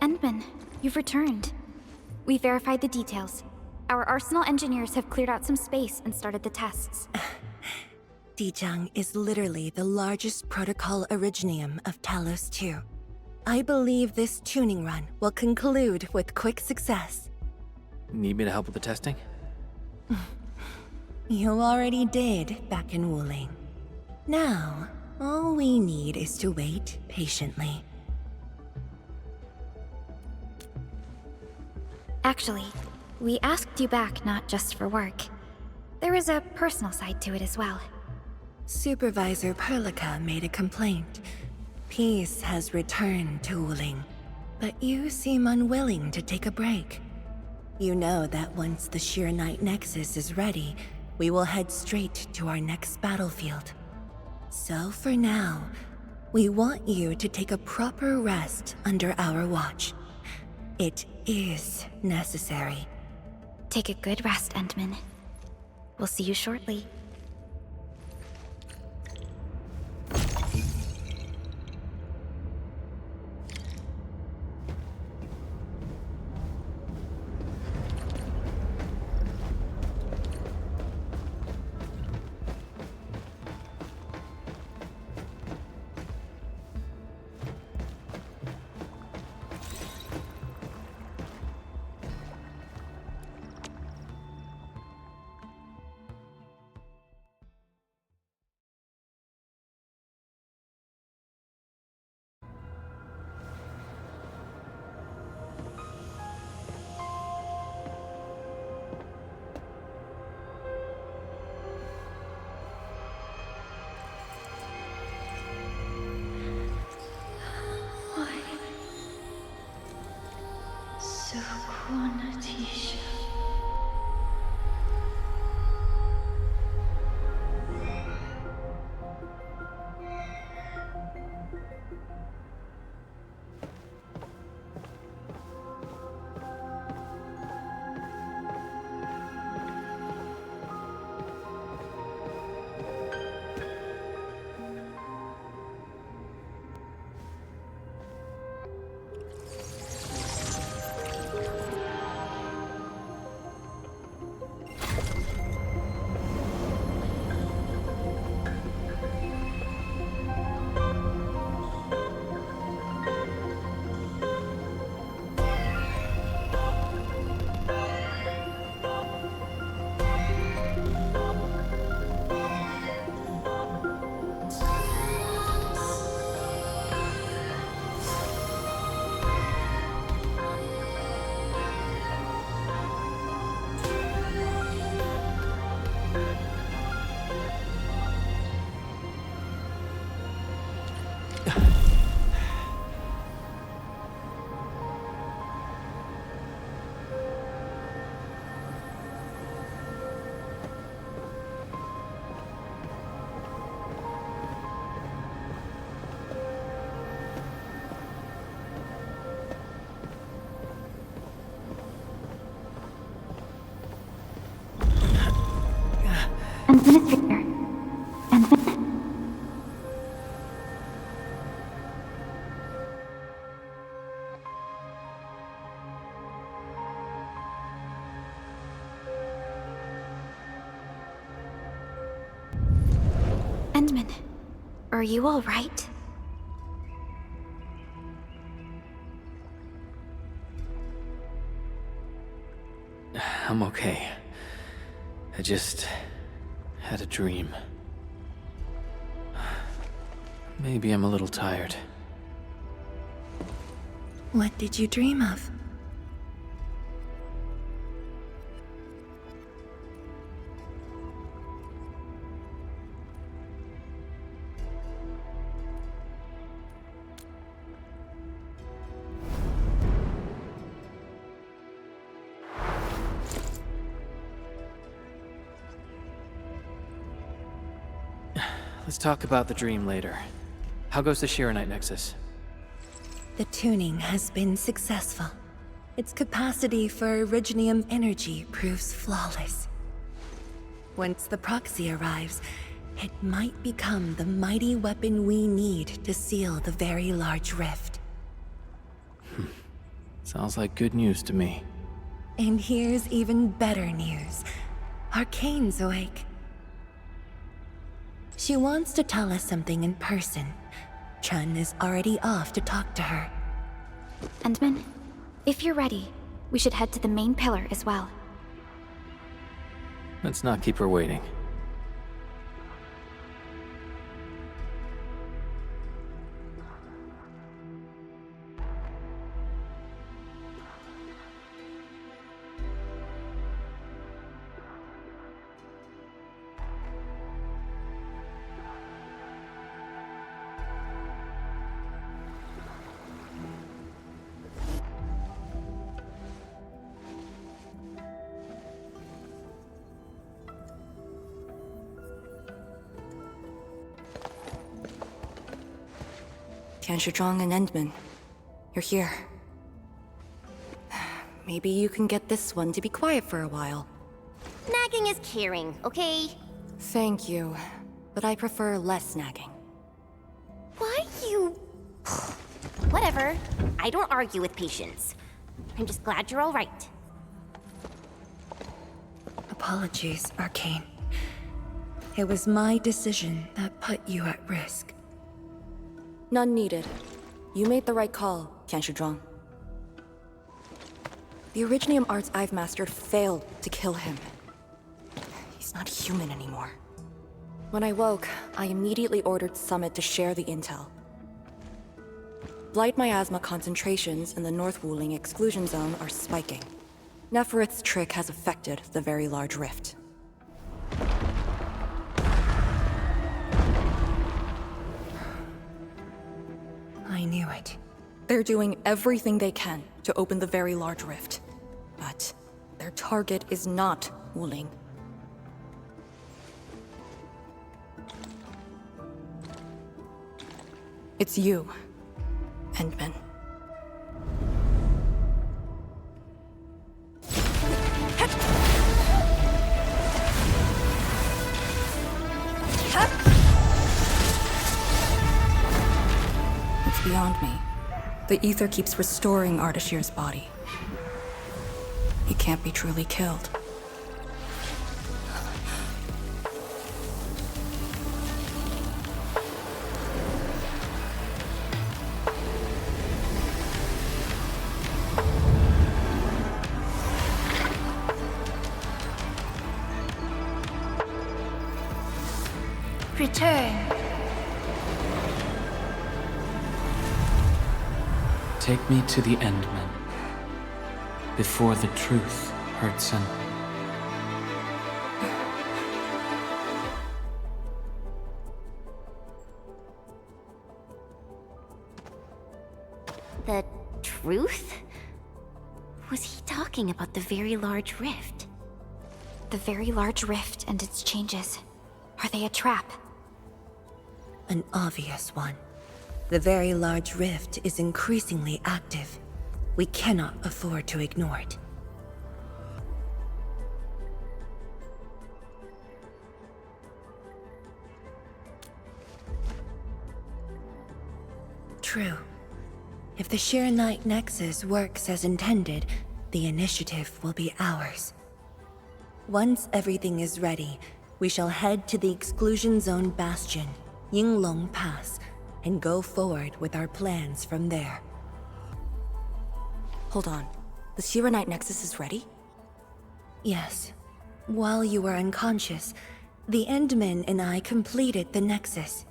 Endman, you've returned. We verified the details. Our Arsenal engineers have cleared out some space and started the tests. Dijang is literally the largest protocol originium of Talos-II. I believe this tuning run will conclude with quick success. Need me to help with the testing? You already did back in Wuling. Now, all we need is to wait patiently. Actually, we asked you back not just for work. There is a personal side to it as well. Supervisor Perlica made a complaint. Peace has returned to Wuling, but you seem unwilling to take a break. You know that once the Sheer Night Nexus is ready, we will head straight to our next battlefield. So for now, we want you to take a proper rest under our watch. It is necessary. Take a good rest, Endman. We'll see you shortly. Endministrator. Endman, are you all right? I'm okay. I just had a dream. Maybe I'm a little tired. What did you dream of? Let's talk about the dream later. How goes the Sheer Night Nexus? The tuning has been successful. Its capacity for originium energy proves flawless. Once the proxy arrives, it might become the mighty weapon we need to seal the very large rift. Sounds like good news to me. And here's even better news. Arcane's awake. She wants to tell us something in person. Chun is already off to talk to her. Endman, if you're ready, we should head to the main pillar as well. Let's not keep her waiting. Zhang and Endman, you're here. Maybe you can get this one to be quiet for a while. Nagging is caring, okay? Thank you, but I prefer less nagging. Why you... Whatever. I don't argue with patience. I'm just glad you're all right. Apologies, Arcane. It was my decision that put you at risk. None needed. You made the right call, Zhang. The Originium arts I've mastered failed to kill him. He's not human anymore. When I woke, I immediately ordered Summit to share the intel. Blight miasma concentrations in the North Wuling exclusion zone are spiking. Neferith's trick has affected the Very Large Rift. I knew it. They're doing everything they can to open the Very Large Rift. But their target is not Wuling. It's you, Endman. It's beyond me. The ether keeps restoring Ardashir's body. He can't be truly killed. Return. Take me to the Endmen, before the truth hurts him. The truth? Was he talking about the Very Large Rift? The Very Large Rift and its changes. Are they a trap? An obvious one. The Very Large Rift is increasingly active. We cannot afford to ignore it. True. If the Shiranite Nexus works as intended, the initiative will be ours. Once everything is ready, we shall head to the Exclusion Zone Bastion, Yinglong Pass, and go forward with our plans from there. Hold on. The Shiranite Nexus is ready? Yes. While you were unconscious, the Endmen and I completed the Nexus.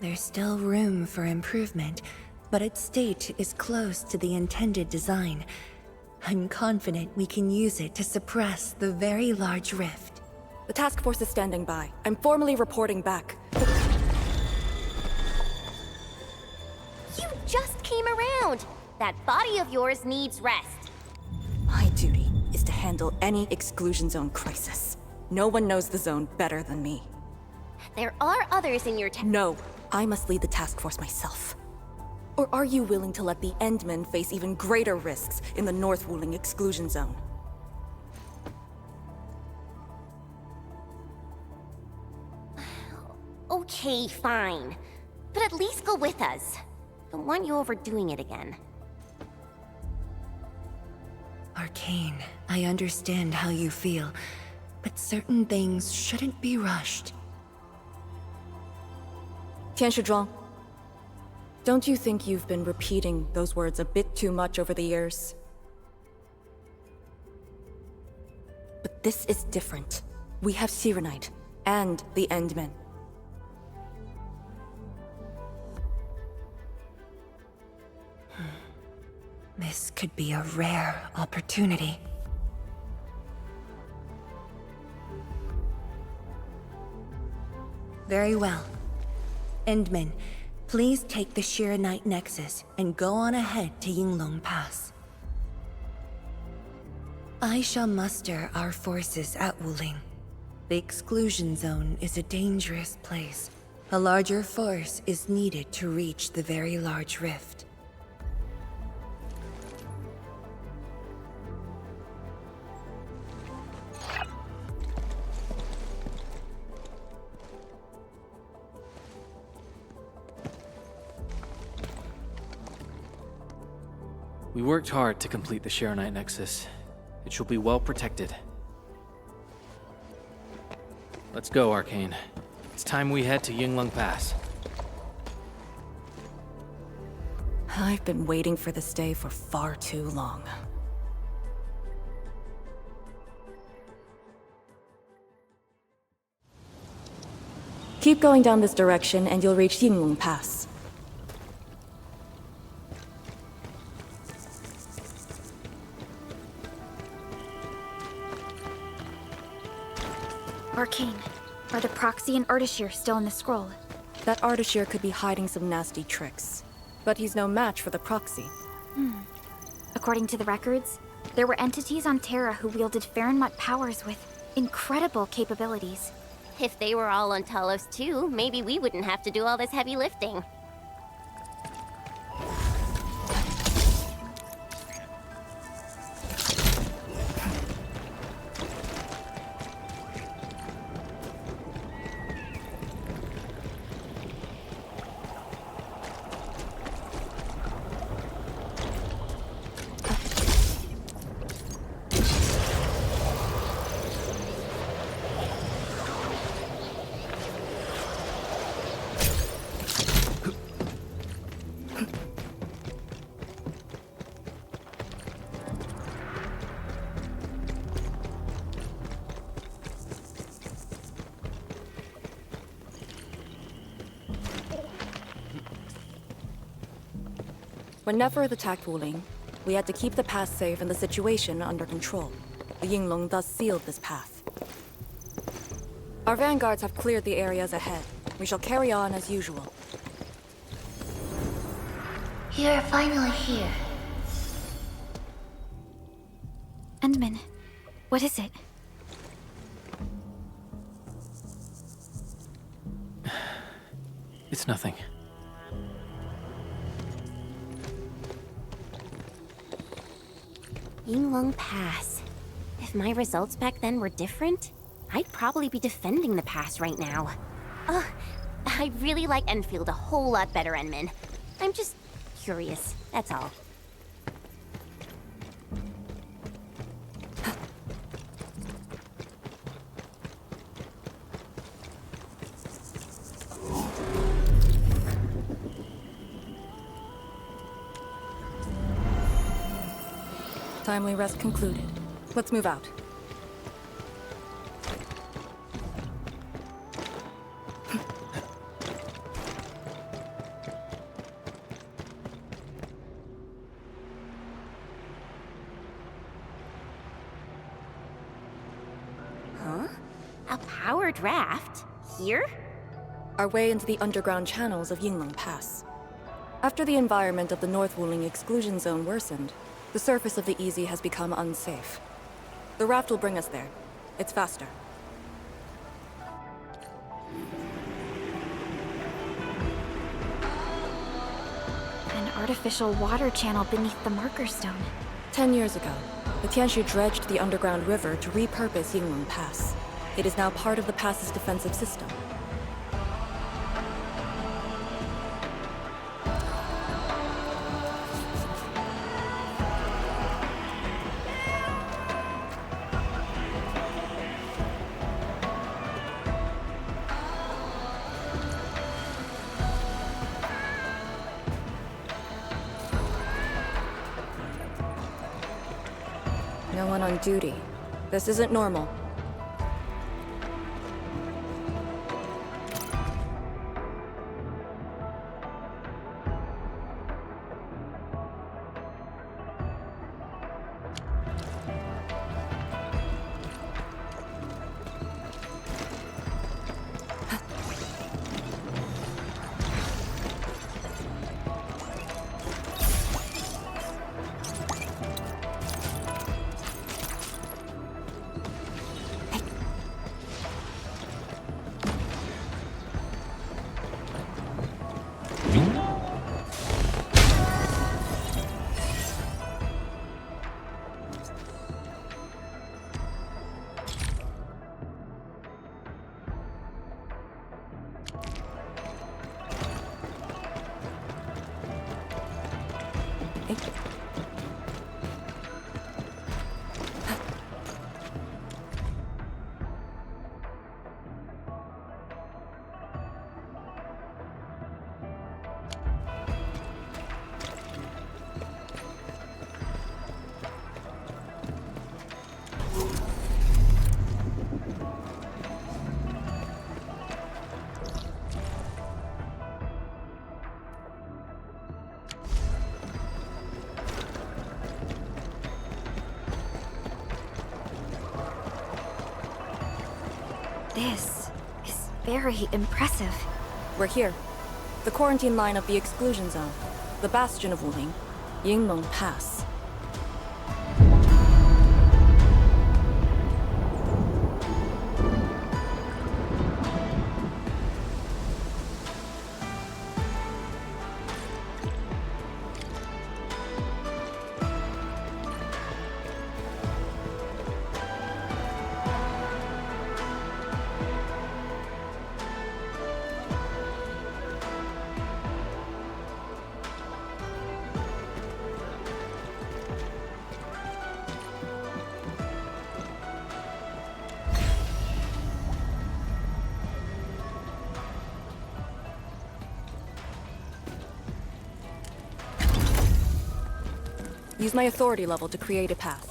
There's still room for improvement, but its state is close to the intended design. I'm confident we can use it to suppress the Very Large Rift. The task force is standing by. I'm formally reporting back. You just came around! That body of yours needs rest. My duty is to handle any exclusion zone crisis. No one knows the zone better than me. There are others in your town. No, I must lead the task force myself. Or are you willing to let the Endmen face even greater risks in the North Wuling exclusion zone? Okay, fine. But at least go with us. Don't want you overdoing it again. Arcane, I understand how you feel, but certain things shouldn't be rushed. Tianshizhuang, don't you think you've been repeating those words a bit too much over the years? But this is different. We have Sirenite and the Endmen. This could be a rare opportunity. Very well. Endmen, please take the Shirenite Nexus and go on ahead to Yinglong Pass. I shall muster our forces at Wuling. The exclusion zone is a dangerous place. A larger force is needed to reach the very large rift. We worked hard to complete the Shirenite Nexus. It shall be well protected. Let's go, Arcane. It's time we head to Yinglong Pass. I've been waiting for this day for far too long. Keep going down this direction and you'll reach Yinglong Pass. Arcane, are the Proxy and Ardashir still in the scroll? That Ardashir could be hiding some nasty tricks, but he's no match for the Proxy. According to the records, there were entities on Terra who wielded Farenmut powers with incredible capabilities. If they were all on Talos-II, maybe we wouldn't have to do all this heavy lifting. When Nefereth attacked Wuling, we had to keep the pass safe and the situation under control. The Yinglong thus sealed this path. Our vanguards have cleared the areas ahead. We shall carry on as usual. You're finally here. Endman, what is it? It's nothing. Yinglong Pass. If my results back then were different, I'd probably be defending the pass right now. Ugh, I really like Endfield a whole lot better, Endman. I'm just curious, that's all. Timely rest concluded. Let's move out. Huh? A powered raft? Here? Our way into the underground channels of Yinglong Pass. After the environment of the North Wuling exclusion zone worsened, the surface of the Easy has become unsafe. The raft will bring us there. It's faster. An artificial water channel beneath the marker stone. 10 years ago, the Tianxu dredged the underground river to repurpose Yinglong Pass. It is now part of the pass's defensive system. on duty. This isn't normal. This is very impressive. We're here. The quarantine line of the exclusion zone. The bastion of Wuling. Yinglong Pass. Use my authority level to create a path.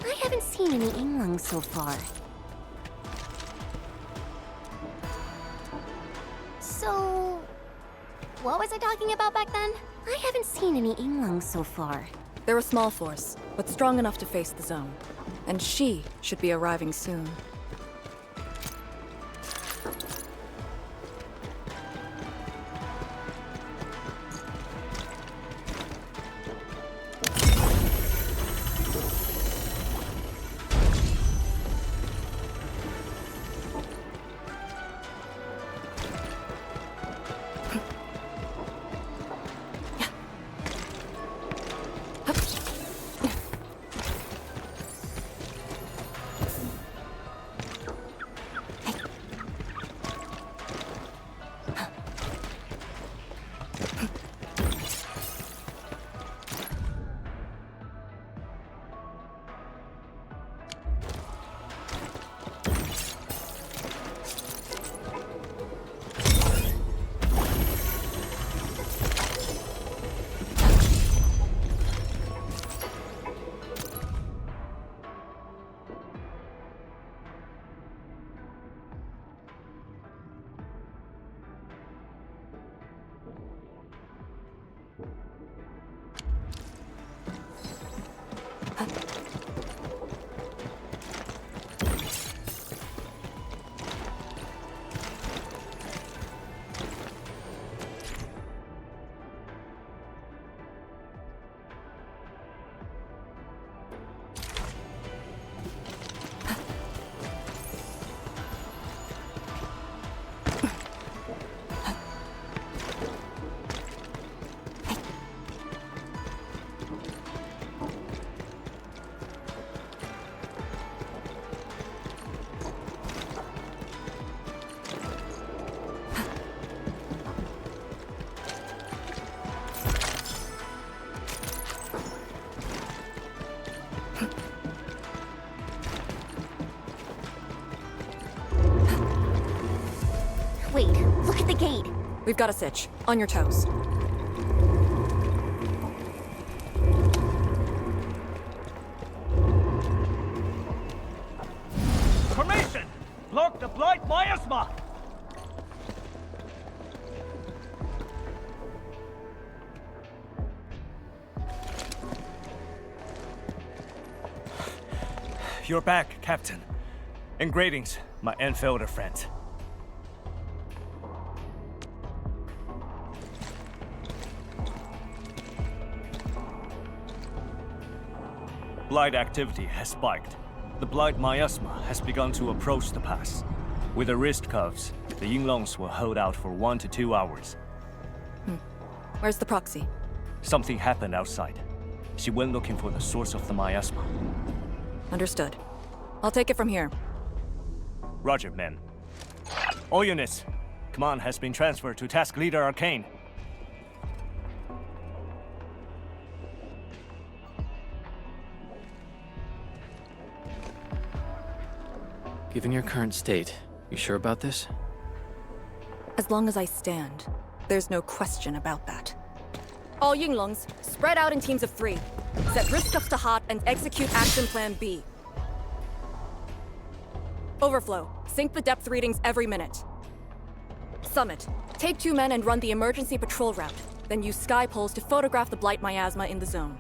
I haven't seen any Yinglong so far. So... what was I talking about back then? I haven't seen any Yinglong so far. They're a small force, but strong enough to face the zone. And she should be arriving soon. We've got a sitch. On your toes. Formation! Block the blight miasma! You're back, Captain. And greetings, my Endfielder friend. Blight activity has spiked. The blight miasma has begun to approach the pass. With the wrist cuffs, the Yinglongs will hold out for 1 to 2 hours. Where's the proxy? Something happened outside. She went looking for the source of the miasma. Understood. I'll take it from here. Roger, men. All units, command has been transferred to Task Leader Arcane. Given your current state, you sure about this? As long as I stand, there's no question about that. All Yinglongs, spread out in teams of 3. Set risk cuffs to hot and execute Action Plan B. Overflow, sync the depth readings every minute. Summit, take 2 men and run the emergency patrol route, then use sky poles to photograph the blight miasma in the zone.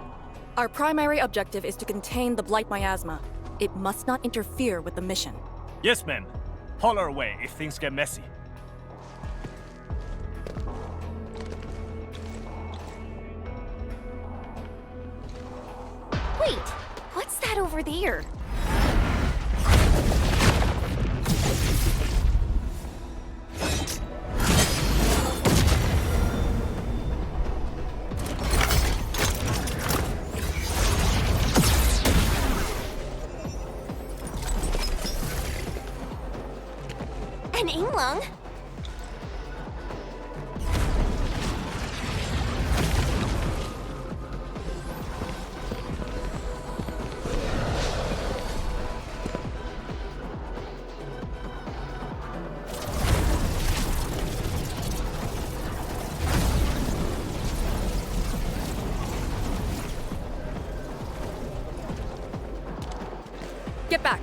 Our primary objective is to contain the blight miasma. It must not interfere with the mission. Yes, ma'am. Holler away if things get messy. Wait, what's that over there? An Yinglong? Get back!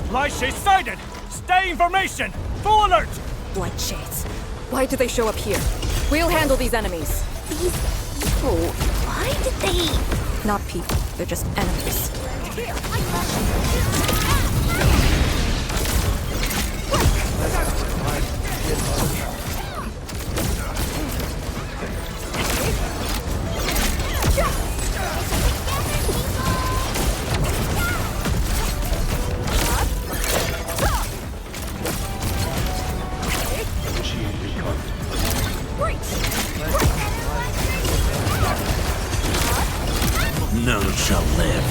Blight shades sighted! Stay in formation! Full alert! Blight shades. Why do they show up here? We'll handle these enemies. These people, why did they... Not people, they're just enemies. None shall live.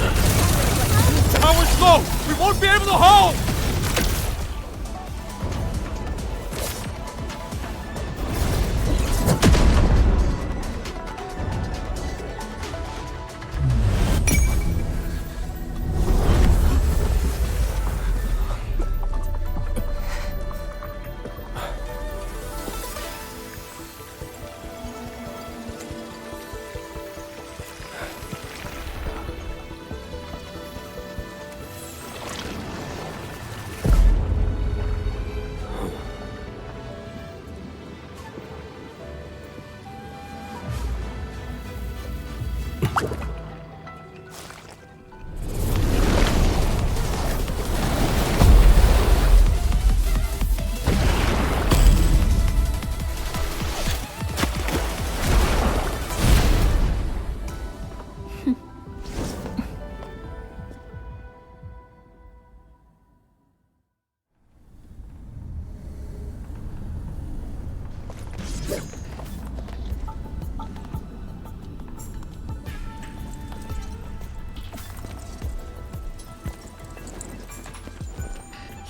Tower's low! We won't be able to hold!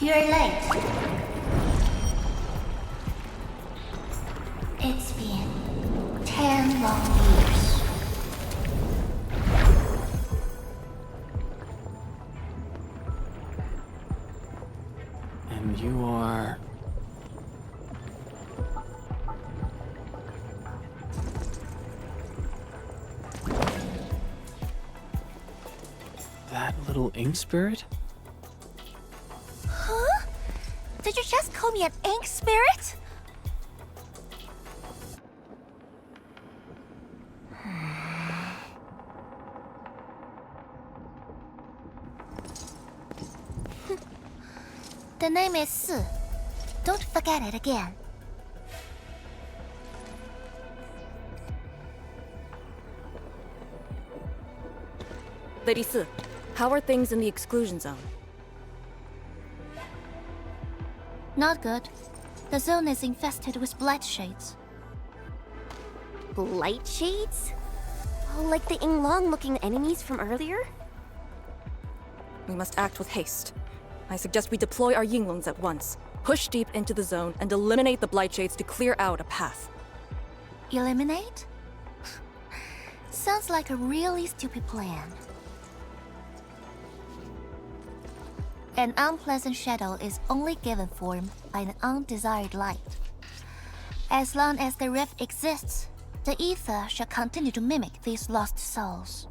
You're late. long years. And you are... that little ink spirit? Huh? Did you just call me an ink spirit? The name is Si. Don't forget it again. Lady Si, how are things in the exclusion zone? Not good. The zone is infested with blight shades. Blight shades? Oh, like the Yinglong-looking enemies from earlier? We must act with haste. I suggest we deploy our Yinglongs at once, push deep into the zone, and eliminate the blight shades to clear out a path. Eliminate? Sounds like a really stupid plan. An unpleasant shadow is only given form by an undesired light. As long as the rift exists, the ether shall continue to mimic these lost souls.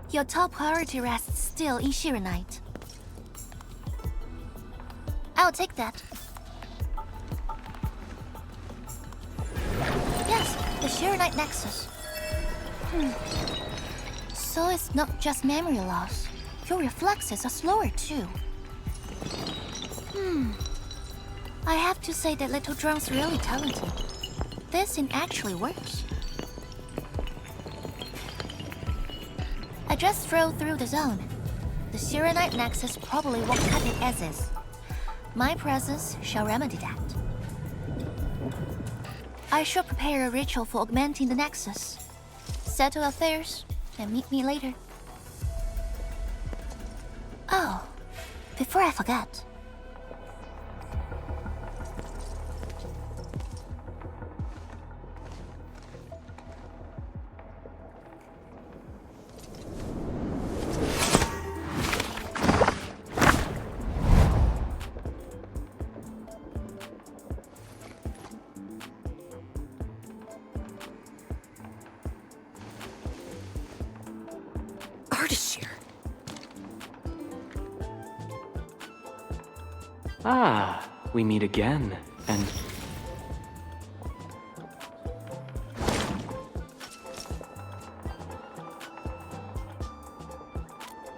Your top priority rests still in Shirenite. I'll take that. Yes, the Shirenite Nexus. So it's not just memory loss. Your reflexes are slower too. I have to say that little drone's really talented. This thing actually works. I just drove through the zone. The Shirenite Nexus probably won't cut it as is. My presence shall remedy that. I shall prepare a ritual for augmenting the Nexus. Settle affairs, and meet me later. Oh, before I forget. Ah, we meet again, and...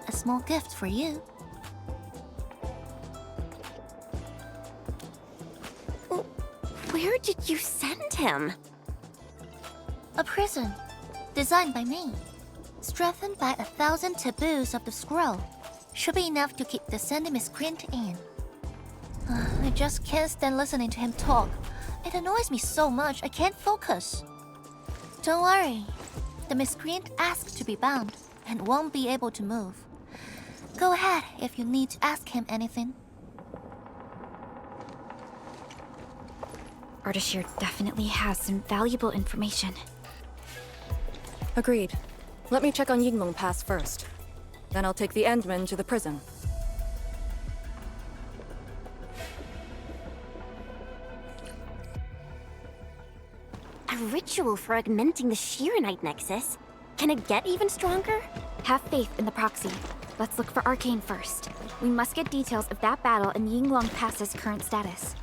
A small gift for you. Where did you send him? A prison, designed by me. Strengthened by 1,000 taboos of the scroll. Should be enough to keep the sending miscreant in. I just can't stand listening to him talk. It annoys me so much I can't focus. Don't worry. The miscreant asked to be bound and won't be able to move. Go ahead if you need to ask him anything. Ardashir definitely has some valuable information. Agreed. Let me check on Yinglong Pass first. Then I'll take the Endmen to the prison. A ritual for augmenting the Shirenite Nexus? Can it get even stronger? Have faith in the proxy. Let's look for Arcane first. We must get details of that battle and Yinglong Pass's current status.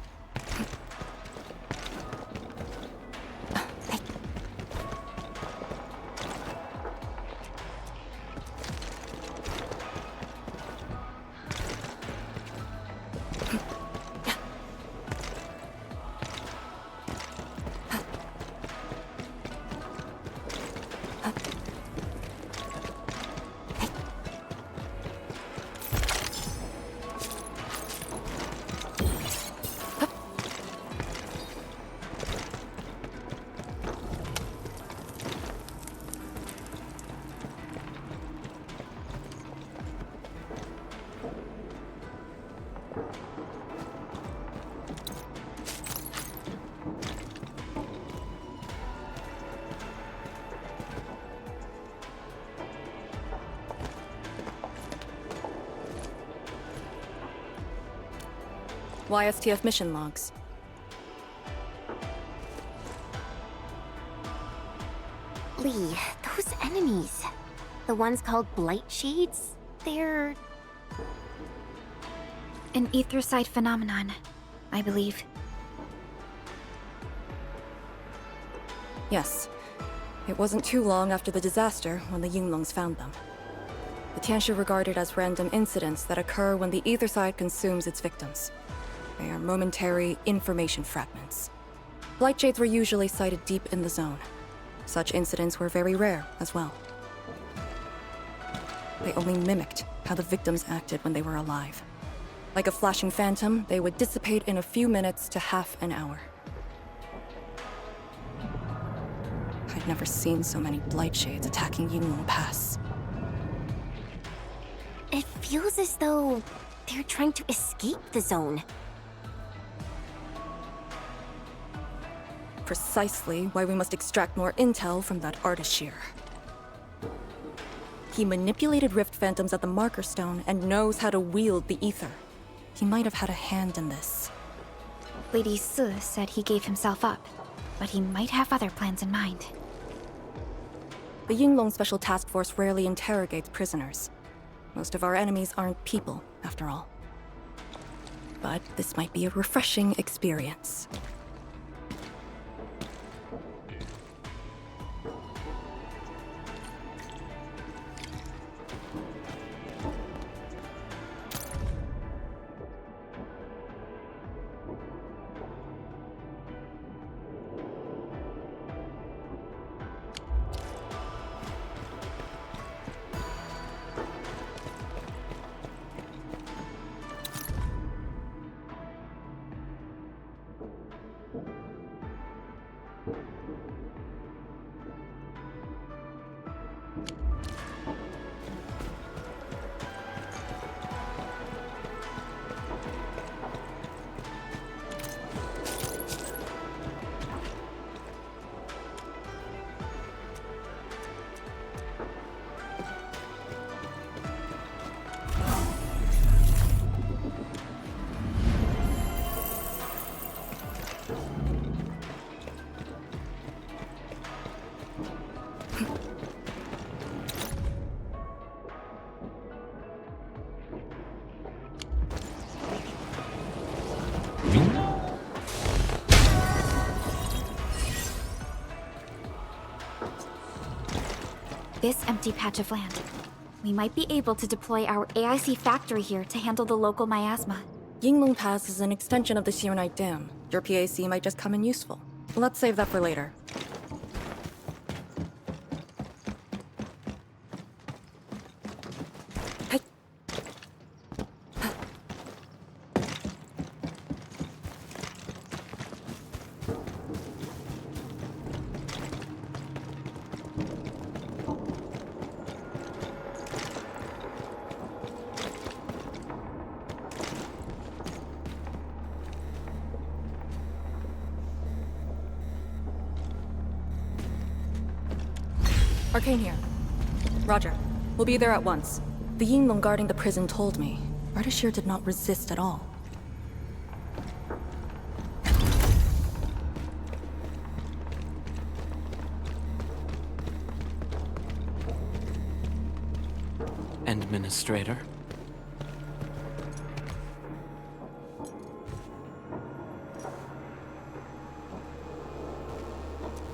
YSTF mission logs. Lee, those enemies. The ones called Blight Shades? They're... An ether-side phenomenon, I believe. Yes. It wasn't too long after the disaster when the Yinglongs found them. The Tianshi are regarded as random incidents that occur when the ether side consumes its victims. They are momentary information fragments. Blight Shades were usually sighted deep in the zone. Such incidents were very rare as well. They only mimicked how the victims acted when they were alive. Like a flashing phantom, they would dissipate in a few minutes to half an hour. I'd never seen so many Blight Shades attacking Yinglong Pass. It feels as though they're trying to escape the zone. Precisely why we must extract more intel from that Ardashir. He manipulated Rift Phantoms at the Marker Stone and knows how to wield the ether. He might have had a hand in this. Lady Su said he gave himself up, but he might have other plans in mind. The Yinglong Special Task Force rarely interrogates prisoners. Most of our enemies aren't people, after all. But this might be a refreshing experience. This empty patch of land. We might be able to deploy our AIC factory here to handle the local miasma. Yinglong Pass is an extension of the Serenite Dam. Your PAC might just come in useful. Let's save that for later. Hey. Arcane here. Roger. We'll be there at once. The Yinglong guarding the prison told me. Ardashir did not resist at all. Endministrator.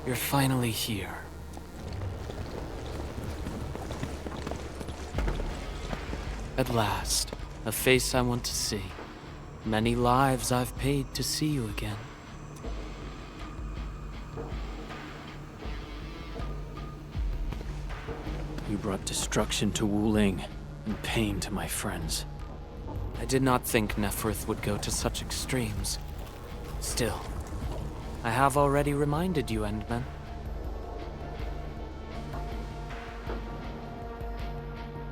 You're finally here. At last, a face I want to see. Many lives I've paid to see you again. You brought destruction to Wuling and pain to my friends. I did not think Neferth would go to such extremes. Still, I have already reminded you, Endman.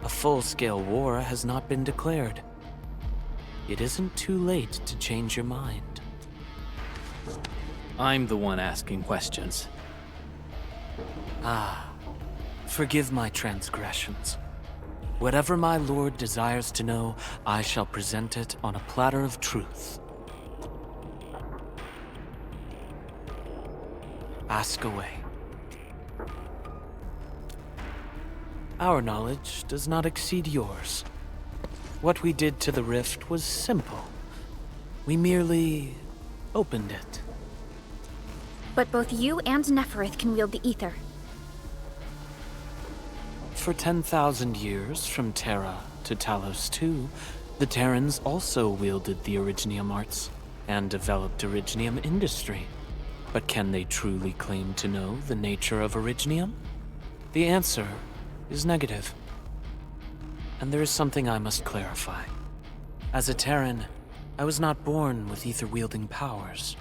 A full-scale war has not been declared. It isn't too late to change your mind. I'm the one asking questions. Ah, forgive my transgressions. Whatever my lord desires to know, I shall present it on a platter of truth. Ask away. Our knowledge does not exceed yours. What we did to the rift was simple. We merely opened it. But both you and Neferith can wield the ether. For 10,000 years, from Terra to Talos-II, the Terrans also wielded the Originium arts and developed Originium industry. But can they truly claim to know the nature of Originium? The answer is negative. And there is something I must clarify. As a Terran, I was not born with ether-wielding powers.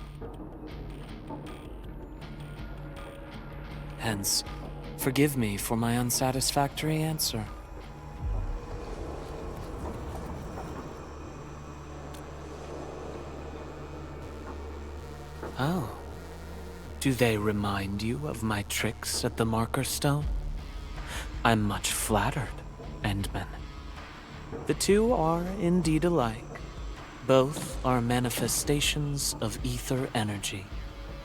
Hence, forgive me for my unsatisfactory answer. Oh. Do they remind you of my tricks at the Marker Stone? I'm much flattered, Endman. The two are indeed alike. Both are manifestations of ether energy.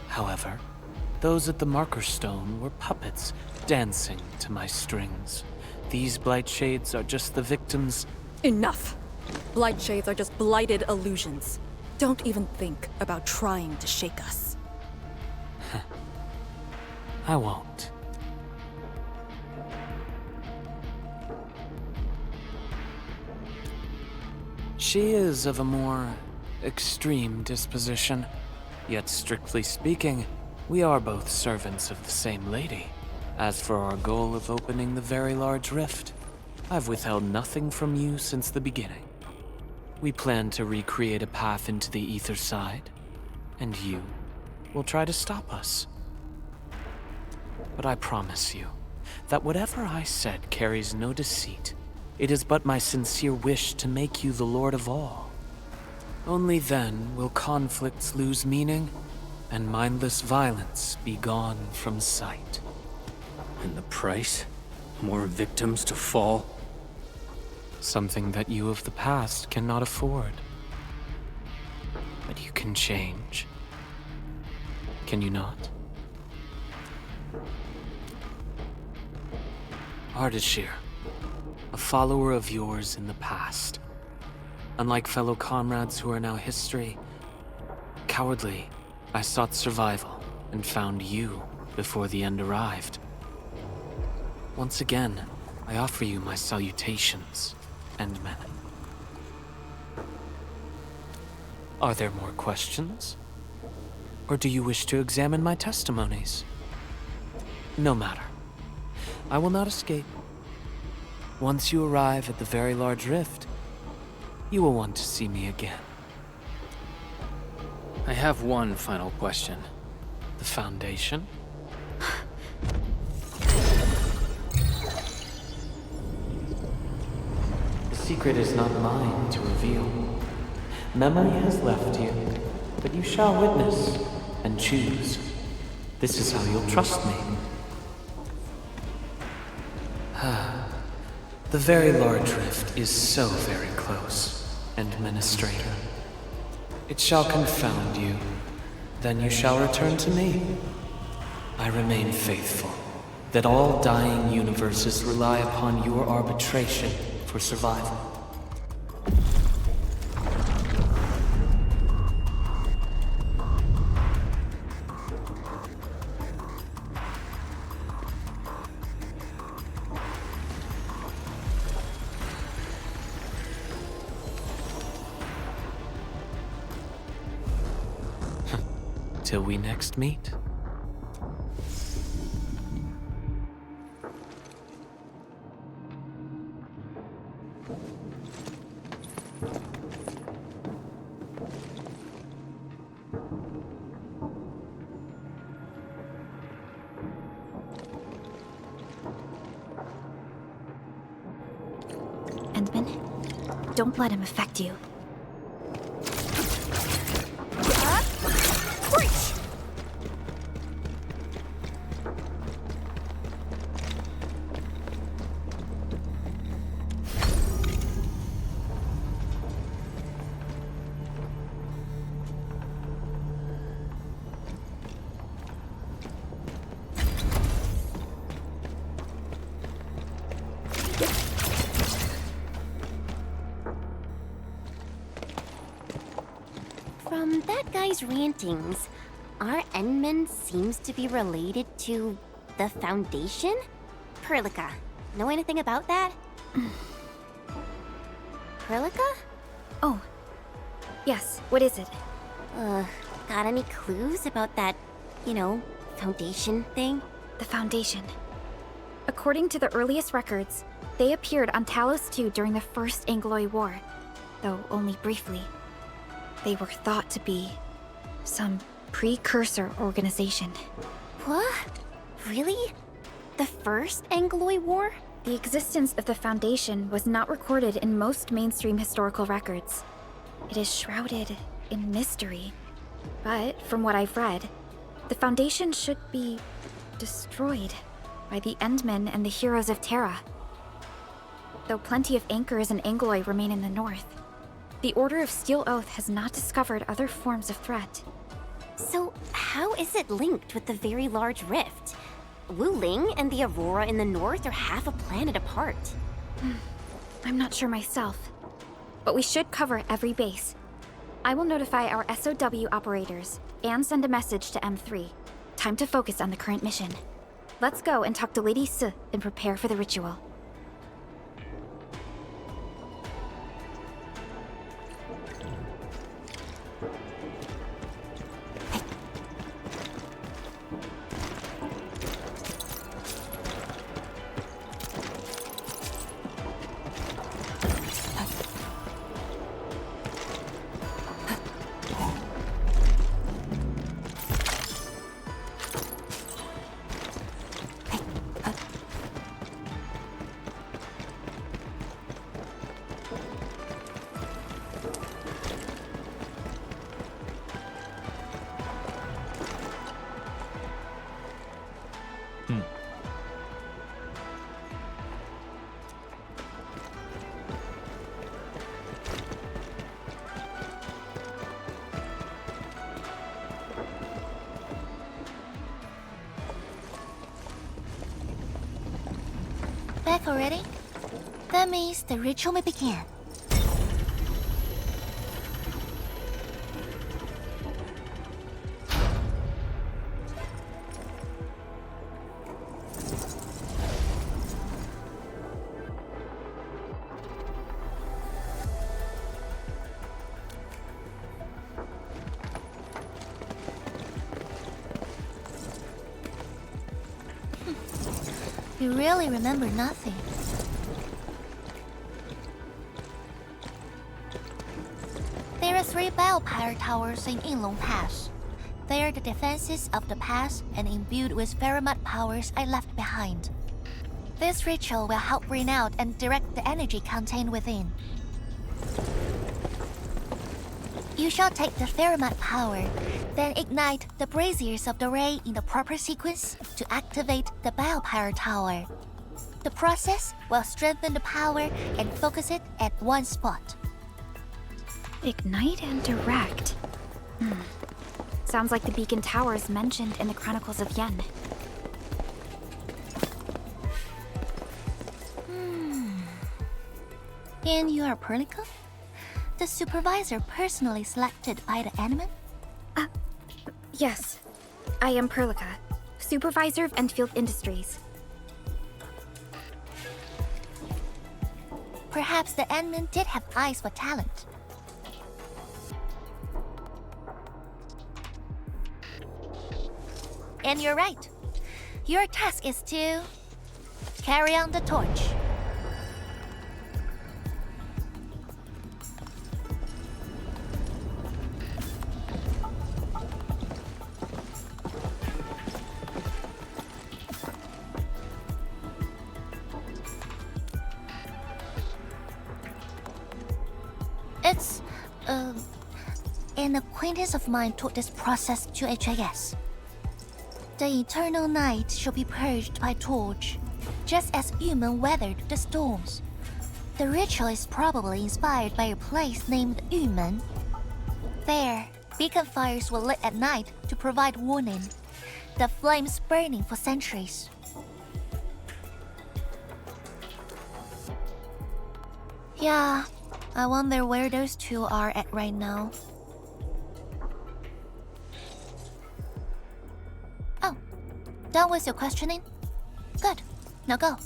However, those at the Marker Stone were puppets dancing to my strings. These blight shades are just the victims. Enough! Blight shades are just blighted illusions. Don't even think about trying to shake us. I won't. She is of a more extreme disposition. Yet strictly speaking, we are both servants of the same lady. As for our goal of opening the very large rift, I've withheld nothing from you since the beginning. We plan to recreate a path into the ether side, and you will try to stop us. But I promise you that whatever I said carries no deceit. It is but my sincere wish to make you the Lord of all. Only then will conflicts lose meaning and mindless violence be gone from sight. And the price? More victims to fall? Something that you of the past cannot afford. But you can change. Can you not? Ardashir, a follower of yours in the past. Unlike fellow comrades who are now history, cowardly, I sought survival and found you before the end arrived. Once again, I offer you my salutations, Endman. Are there more questions? Or do you wish to examine my testimonies? No matter. I will not escape. Once you arrive at the very large rift, you will want to see me again. I have one final question. The Foundation? The secret is not mine to reveal. Memory has left you, but you shall witness and choose. This is how you'll trust me. The very large rift is so very close, Endministrator. It shall confound you. Then you shall return to me. I remain faithful, that all dying universes rely upon your arbitration for survival. Till we next meet. Endman, don't let him affect you. From that guy's rantings, our Endman seems to be related to the Foundation? Perlica, know anything about that? Perlica? Oh. Yes, what is it? Got any clues about that, Foundation thing? The Foundation. According to the earliest records, they appeared on Talos-II during the First Angloy War, though only briefly. They were thought to be some precursor organization. What? Really? The First Angloy War? The existence of the Foundation was not recorded in most mainstream historical records. It is shrouded in mystery. But, from what I've read, the Foundation should be destroyed by the Endmen and the heroes of Terra. Though plenty of anchors and Angloy remain in the north, the Order of Steel Oath has not discovered other forms of threat. So, how is it linked with the Very Large Rift? Wu Ling and the Aurora in the north are half a planet apart. I'm not sure myself, but we should cover every base. I will notify our SOW operators and send a message to M3. Time to focus on the current mission. Let's go and talk to Lady S and prepare for the ritual. Back already? That means the ritual may begin. You really remember nothing. There are 3 biopower towers in Yinglong Pass. They are the defenses of the pass and imbued with very much powers I left behind. This ritual will help bring out and direct the energy contained within. You shall take the Theramite power, then ignite the braziers of the ray in the proper sequence to activate the biopower tower. The process will strengthen the power and focus it at one spot. Ignite and direct. Sounds like the beacon towers mentioned in the Chronicles of Yen. And you are Perlica? The supervisor personally selected by the Endman? Yes. I am Perlica, supervisor of Endfield Industries. Perhaps the Endman did have eyes for talent. And you're right. Your task is to carry on the torch. It's, an acquaintance of mine taught this process to HIS. The eternal night shall be purged by torch, just as Yumen weathered the storms. The ritual is probably inspired by a place named Yumen. There, beacon fires were lit at night to provide warning, the flames burning for centuries. Yeah, I wonder where those two are at right now. Oh, done with your questioning? Good. Now go.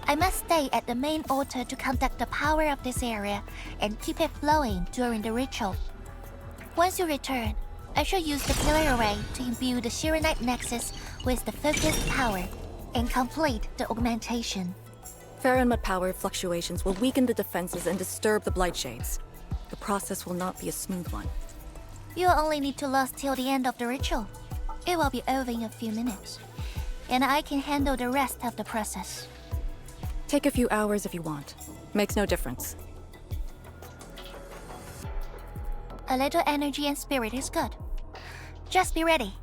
I must stay at the main altar to conduct the power of this area and keep it flowing during the ritual. Once you return, I shall use the pillar array to imbue the Shiranite Nexus with the focused power and complete the augmentation. Farenmut power fluctuations will weaken the defenses and disturb the Blight Shades. The process will not be a smooth one. You'll only need to last till the end of the ritual. It will be over in a few minutes, and I can handle the rest of the process. Take a few hours if you want. Makes no difference. A little energy and spirit is good. Just be ready.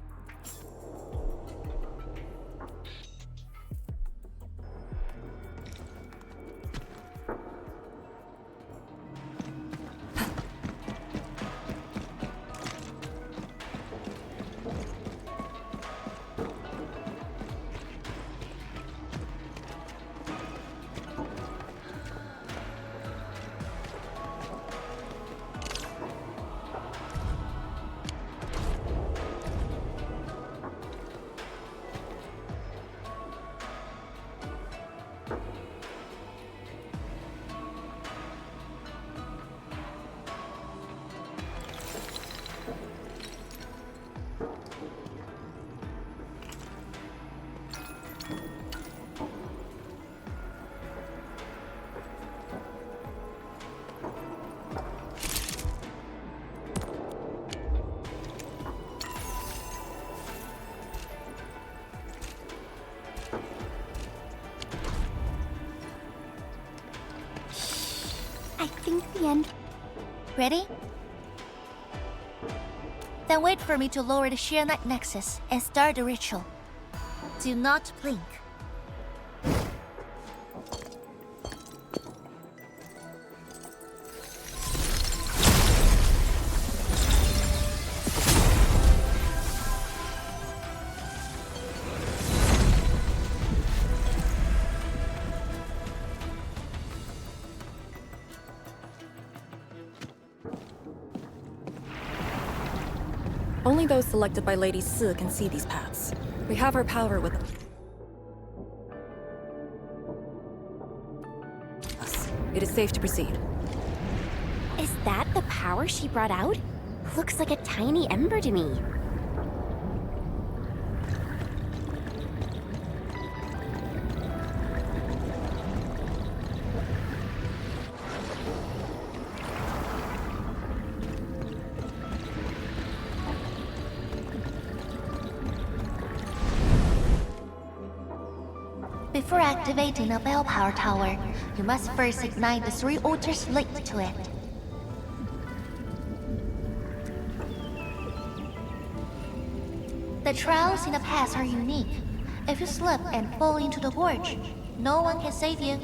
I think the end. Ready? Then wait for me to lower the Shiranite Nexus and start the ritual. Do not blink. Only those selected by Lady Si can see these paths. We have her power with us. It is safe to proceed. Is that the power she brought out? Looks like a tiny ember to me. Before activating a bell power tower, you must first ignite the 3 altars linked to it. The trials in the past are unique. If you slip and fall into the gorge, no one can save you.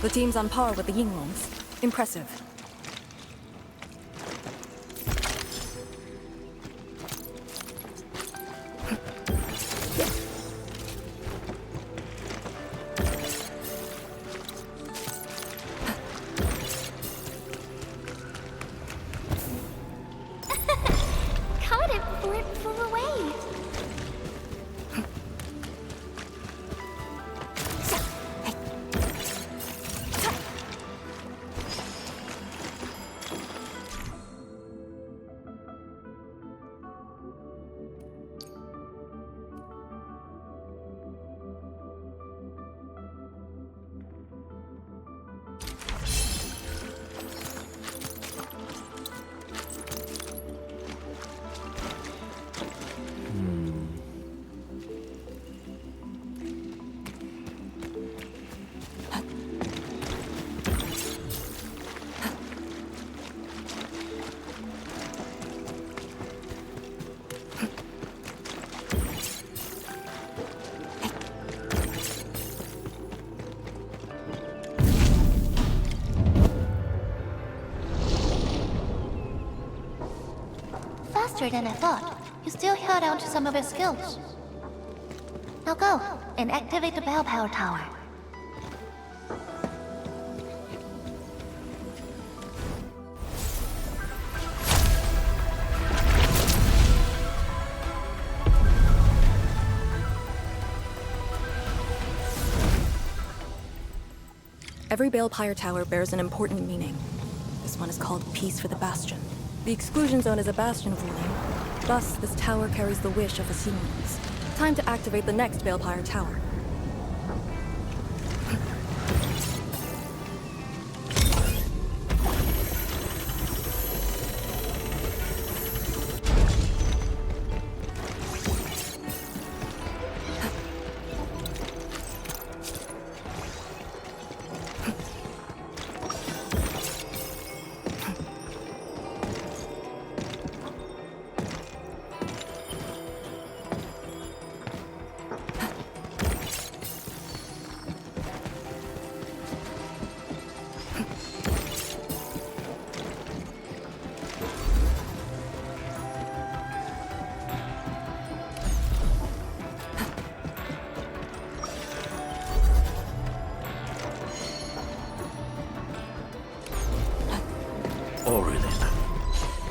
The team's on par with the Yinglongs. Impressive. Caught it before it flew away. Faster than I thought. You still held on to some of your skills. Now go and activate the bell power tower. Every Balefire tower bears an important meaning. This one is called Peace for the Bastion. The exclusion zone is a bastion of ruling. Thus, this tower carries the wish of the Yinglongs. Time to activate the next Balefire tower.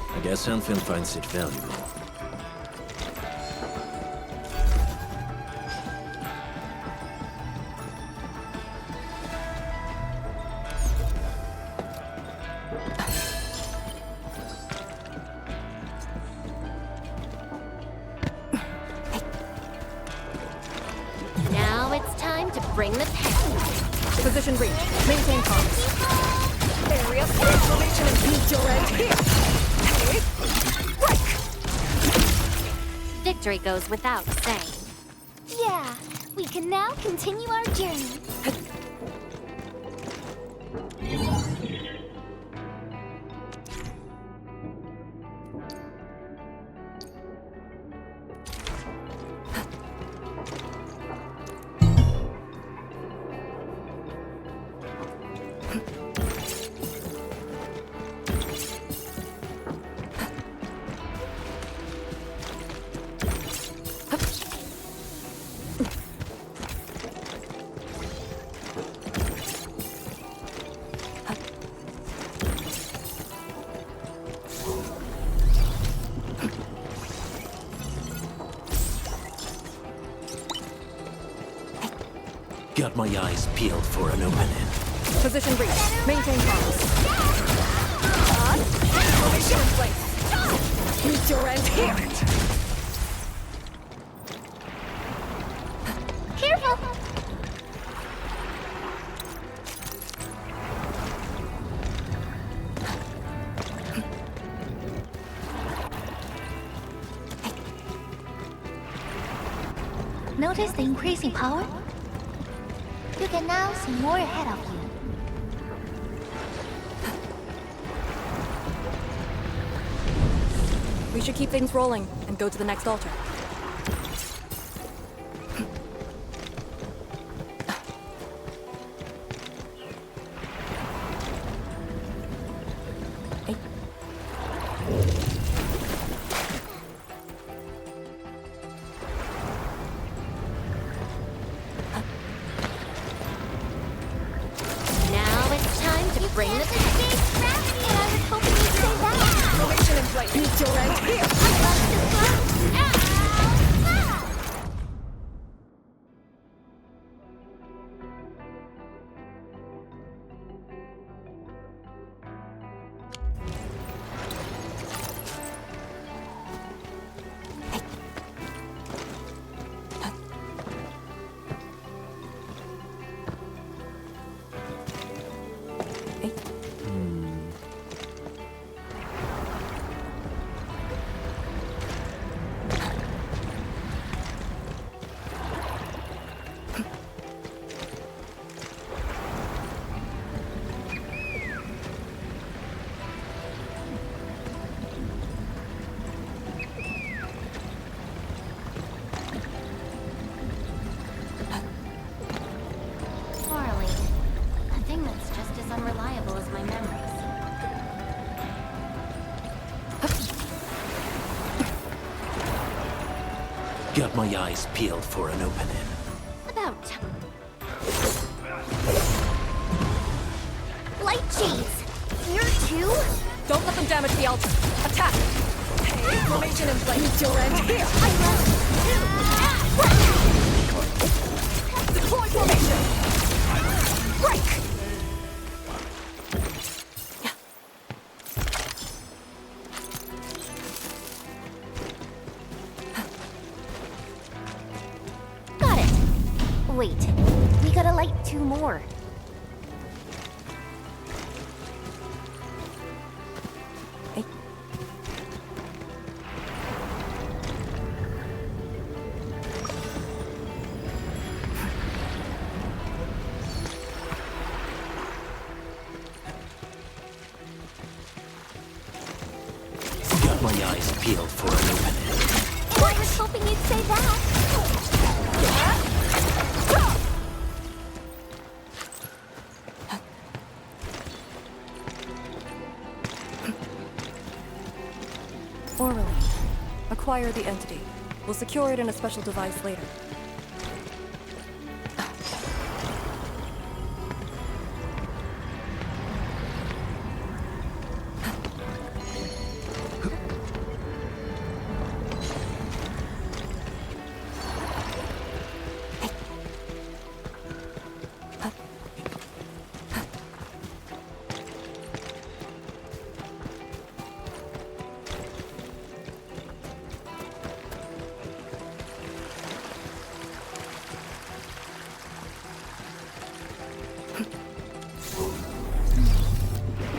I guess Endfield finds it valuable. Now it's time to bring the pain. Position reach. Maintain comms. Area transformation and meet your end here. Victory goes without saying. Yeah, we can now continue our journey. Got my eyes peeled for an opening. Position reach. Maintain comms. Transformation in place. Meet your end here. Careful! Notice the increasing power? You can now see more ahead of you. We should keep things rolling and go to the next altar. Bring the pain. And I was hoping you'd say that. Formation in place. Meet your end here. I love this one. Ow! Unreliable as my memories. Got my eyes peeled for an opening. About time. Light cheese! You're too? Don't let them damage the altar. Attack! Hey, formation in place. Meet your end here. I love you. Deploy formation. Break! Got it. Wait, we gotta light 2 more. Got my eyes peeled for an opening. I was hoping you'd say that. Orally. Acquire the entity. We'll secure it in a special device later.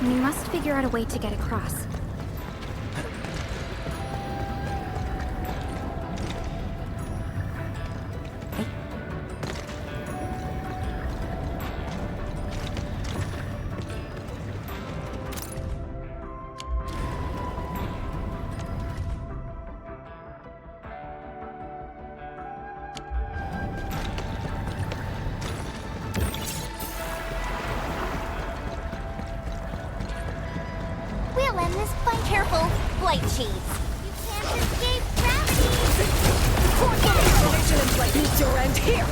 We must figure out a way to get across. We'll end this fight. Careful, light cheese. You can't escape gravity. Formation in place. Meet your end here.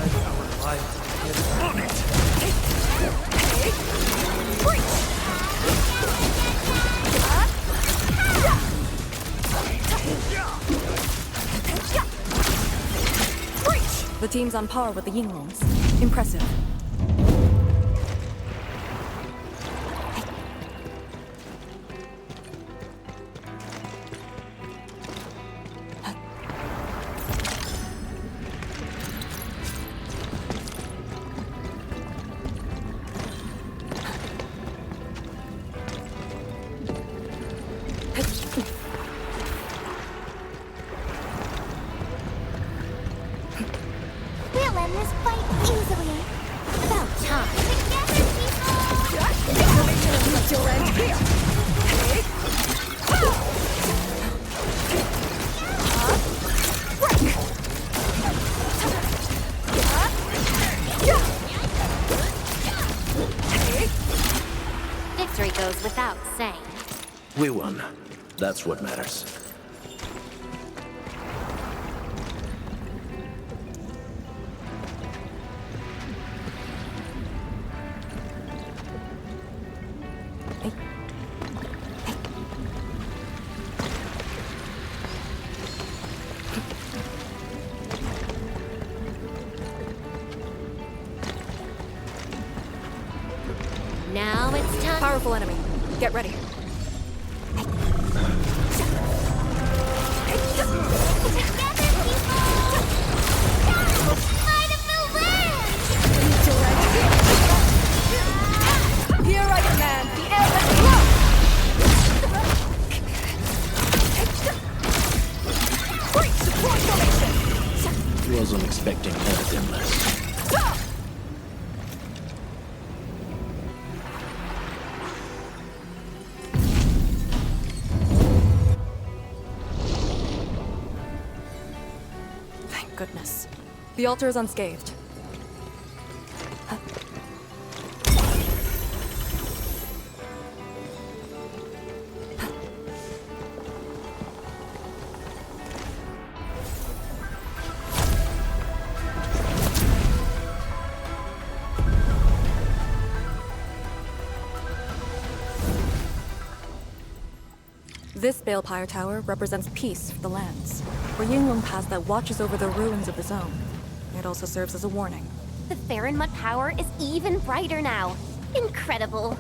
The team's on par with the Yinglongs. Impressive. We'll end this fight easily. About time. Together, people! Meet your end here. Victory goes without saying. We won. That's what matters. Now it's time. Powerful enemy. Get ready. Here I command the air and blow! Breach support formation! Wasn't expecting anything less. Thank goodness. The altar is unscathed. This Balefire Tower represents peace for the lands. For Yinglong Pass that watches over the ruins of the zone. It also serves as a warning. The Farinmud power is even brighter now. Incredible.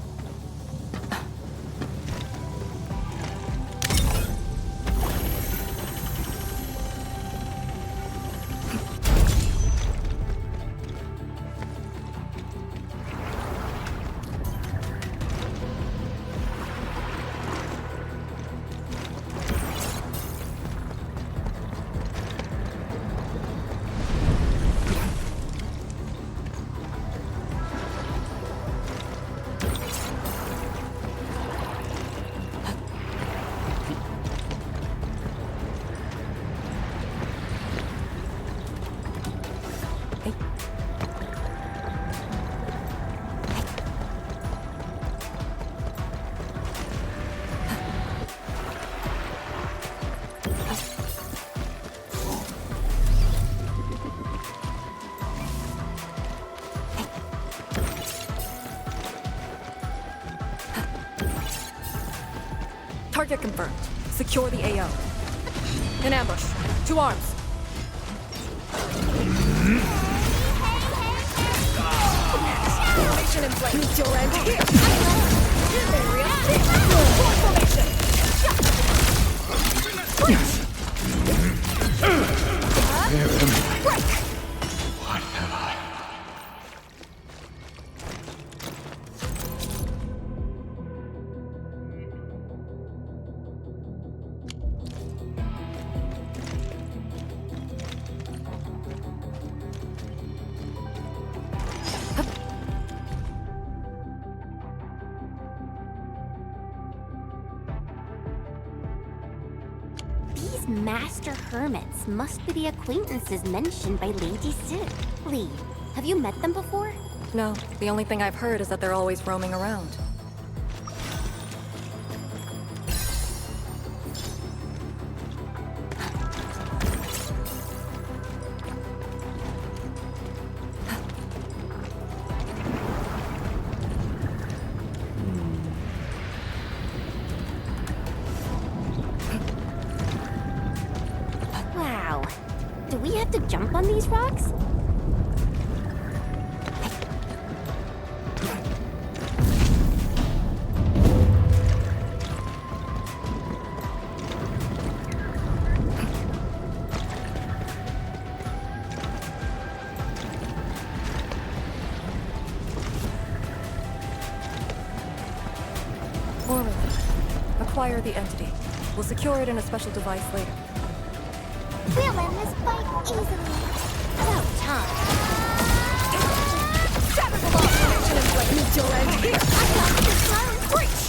Target confirmed. Secure the AO. In ambush. To arms. Formation in place. Meet your end here. Area. Force formation. Break. What have I? These master hermits must be the acquaintances mentioned by Lady Sid. Lee, have you met them before? No, the only thing I've heard is that they're always roaming around. Wow. Do we have to jump on these rocks? Forward. Acquire the entity. We'll secure it in a special device later. We'll win this fight easily. About time. Shatter the lock formation in place. Meet your end here. I got this one. Breach.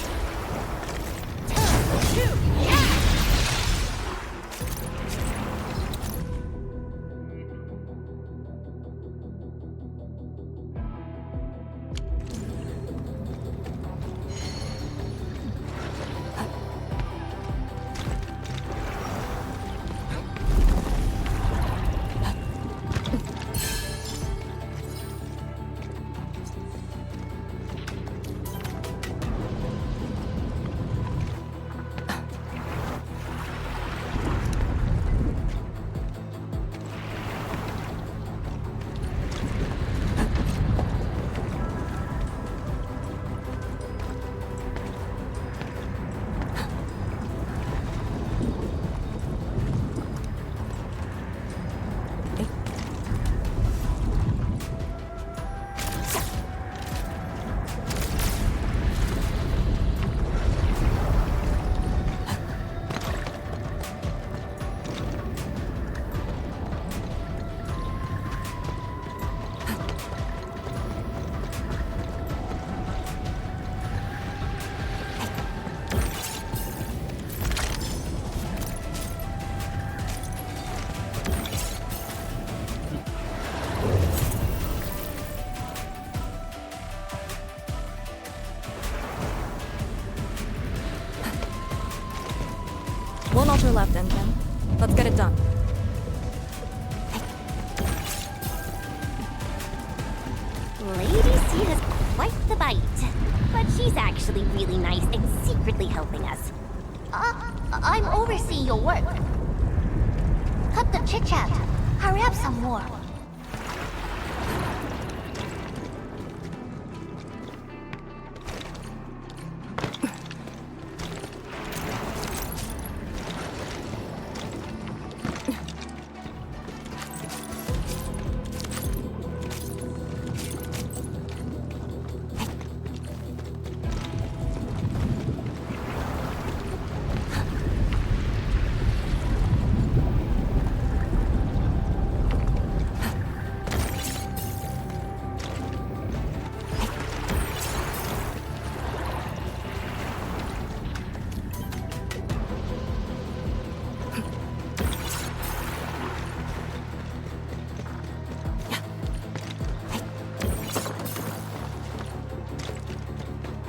shelter left, Endmin. Let's get it done. Lady C has quite the bite. But she's actually really nice and secretly helping us. I'm overseeing your work. Cut the chit-chat. Hurry up some more.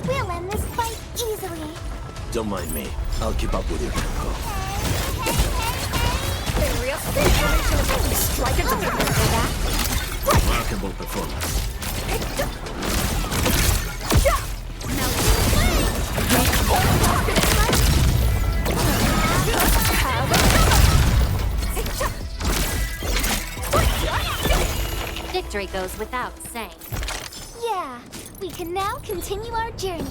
We'll end this fight easily. Don't mind me. I'll keep up with your tempo. Remarkable performance. Victory goes without saying. Yeah, we can now continue our journey.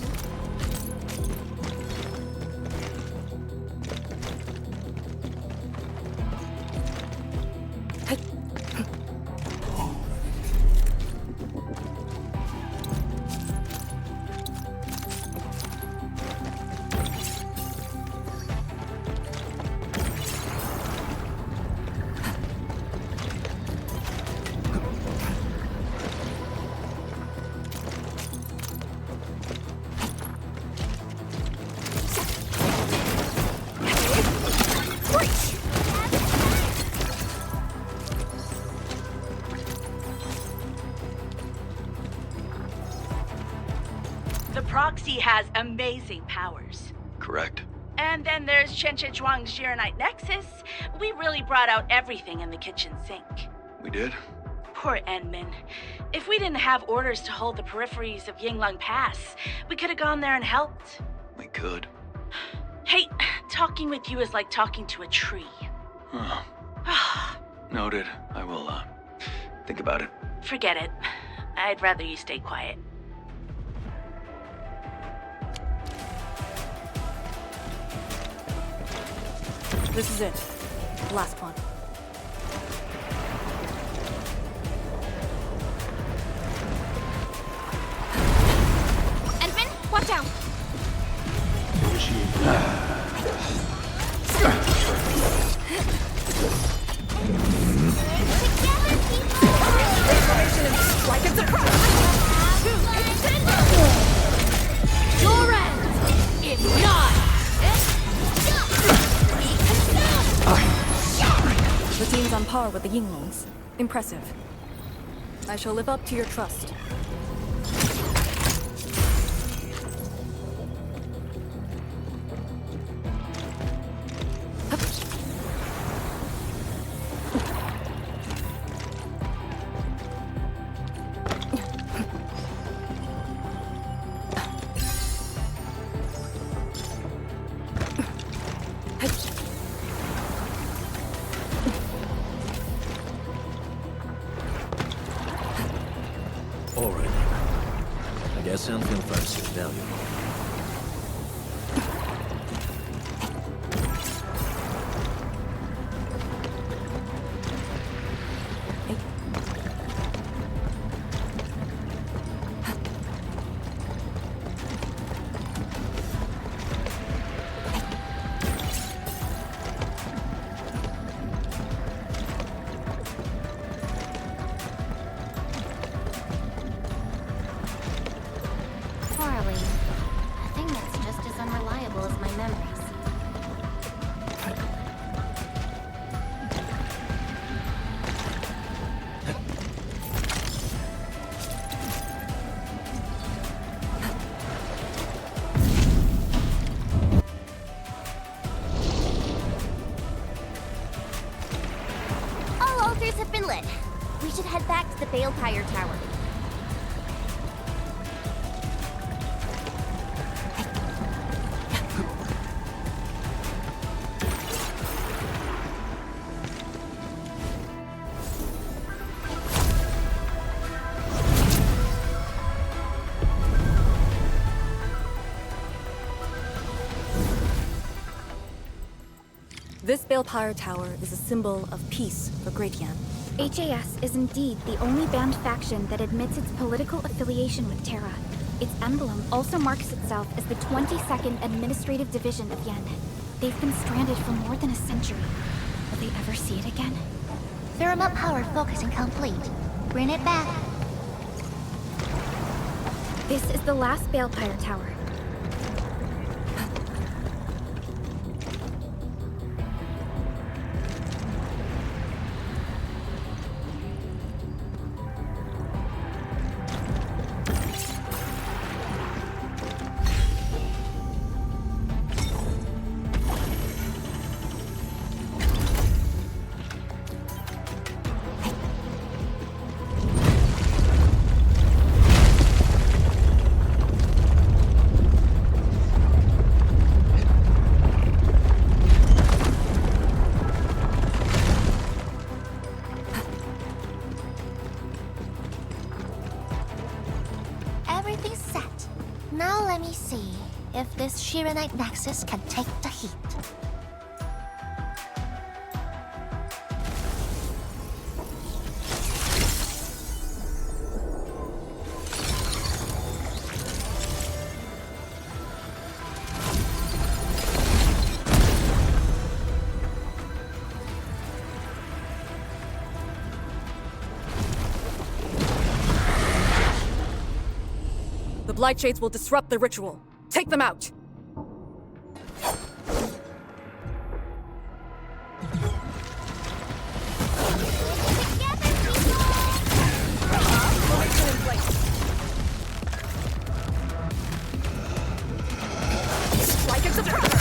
The proxy has amazing powers. Correct. And then there's Chen Zhuang's Gironite Nexus. We really brought out everything in the kitchen sink. We did? Poor Endmin. If we didn't have orders to hold the peripheries of Yinglong Pass, we could have gone there and helped. We could. Hey, talking with you is like talking to a tree. Huh. Noted. I will, think about it. Forget it. I'd rather you stay quiet. This is it. Last one. Endmin, watch out! Your end! If not! The team's on par with the Yinglongs. Impressive. I shall live up to your trust. All right. I guess Endfield finds it valuable. Balefire Tower. This Balefire Tower is a symbol of peace for Great Yan. HAS is indeed the only banned faction that admits its political affiliation with Terra. Its emblem also marks itself as the 22nd Administrative Division of Yen. They've been stranded for more than a century. Will they ever see it again? Thermal power focusing complete. Bring it back. This is the last Balefire Tower. Everything's set. Now let me see if this Shiranite Nexus can take the heat. The Blight Shades will disrupt the ritual. Take them out! Strike into the...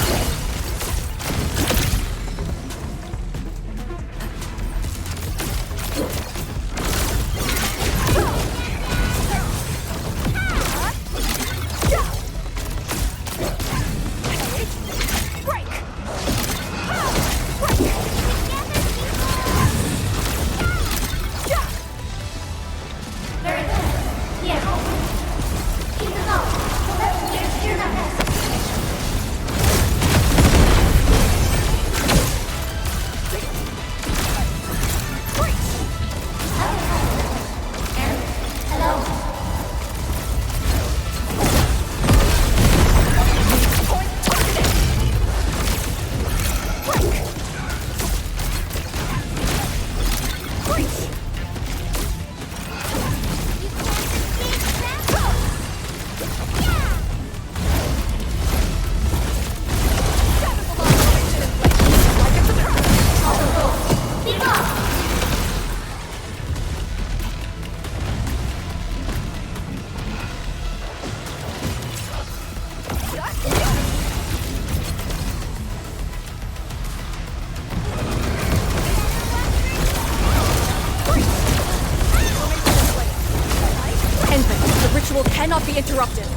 Cannot be interrupted.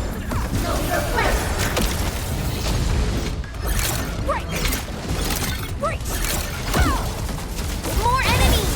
Break! Breach! More enemies!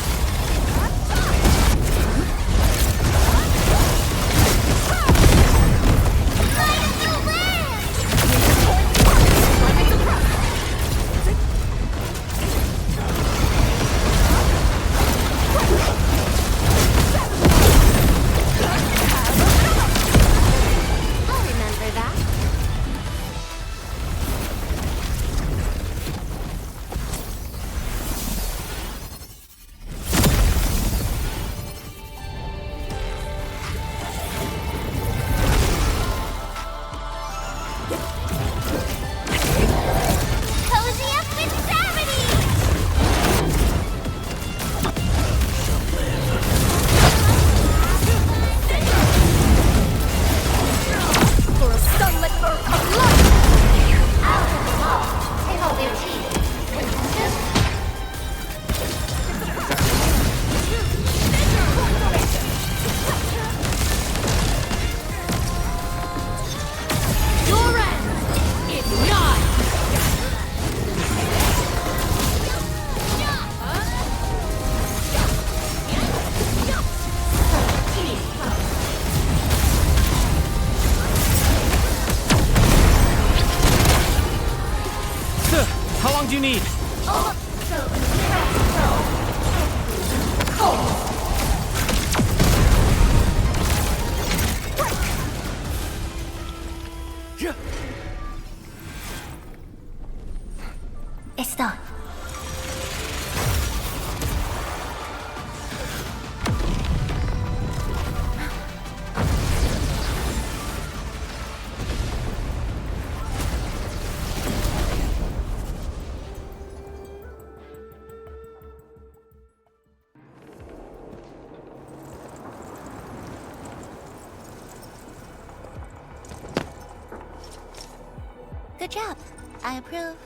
need? It's done. Good job. I approve.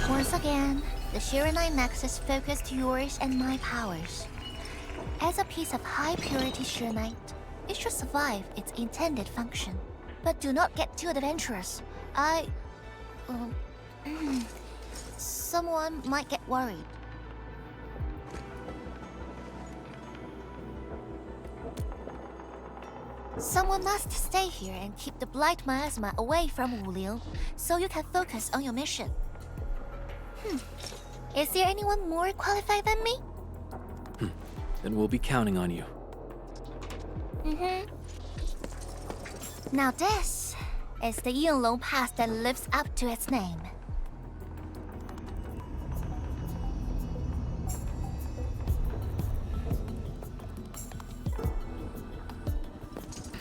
Once again, the Shiranite Nexus focused yours and my powers. As a piece of high-purity Shiranite, it should survive its intended function. But do not get too adventurous. Someone might get worried. Someone must stay here and keep the Blight Miasma away from Wuliu, so you can focus on your mission. Is there anyone more qualified than me? Then we'll be counting on you. Now this is the Yinglong Pass that lives up to its name.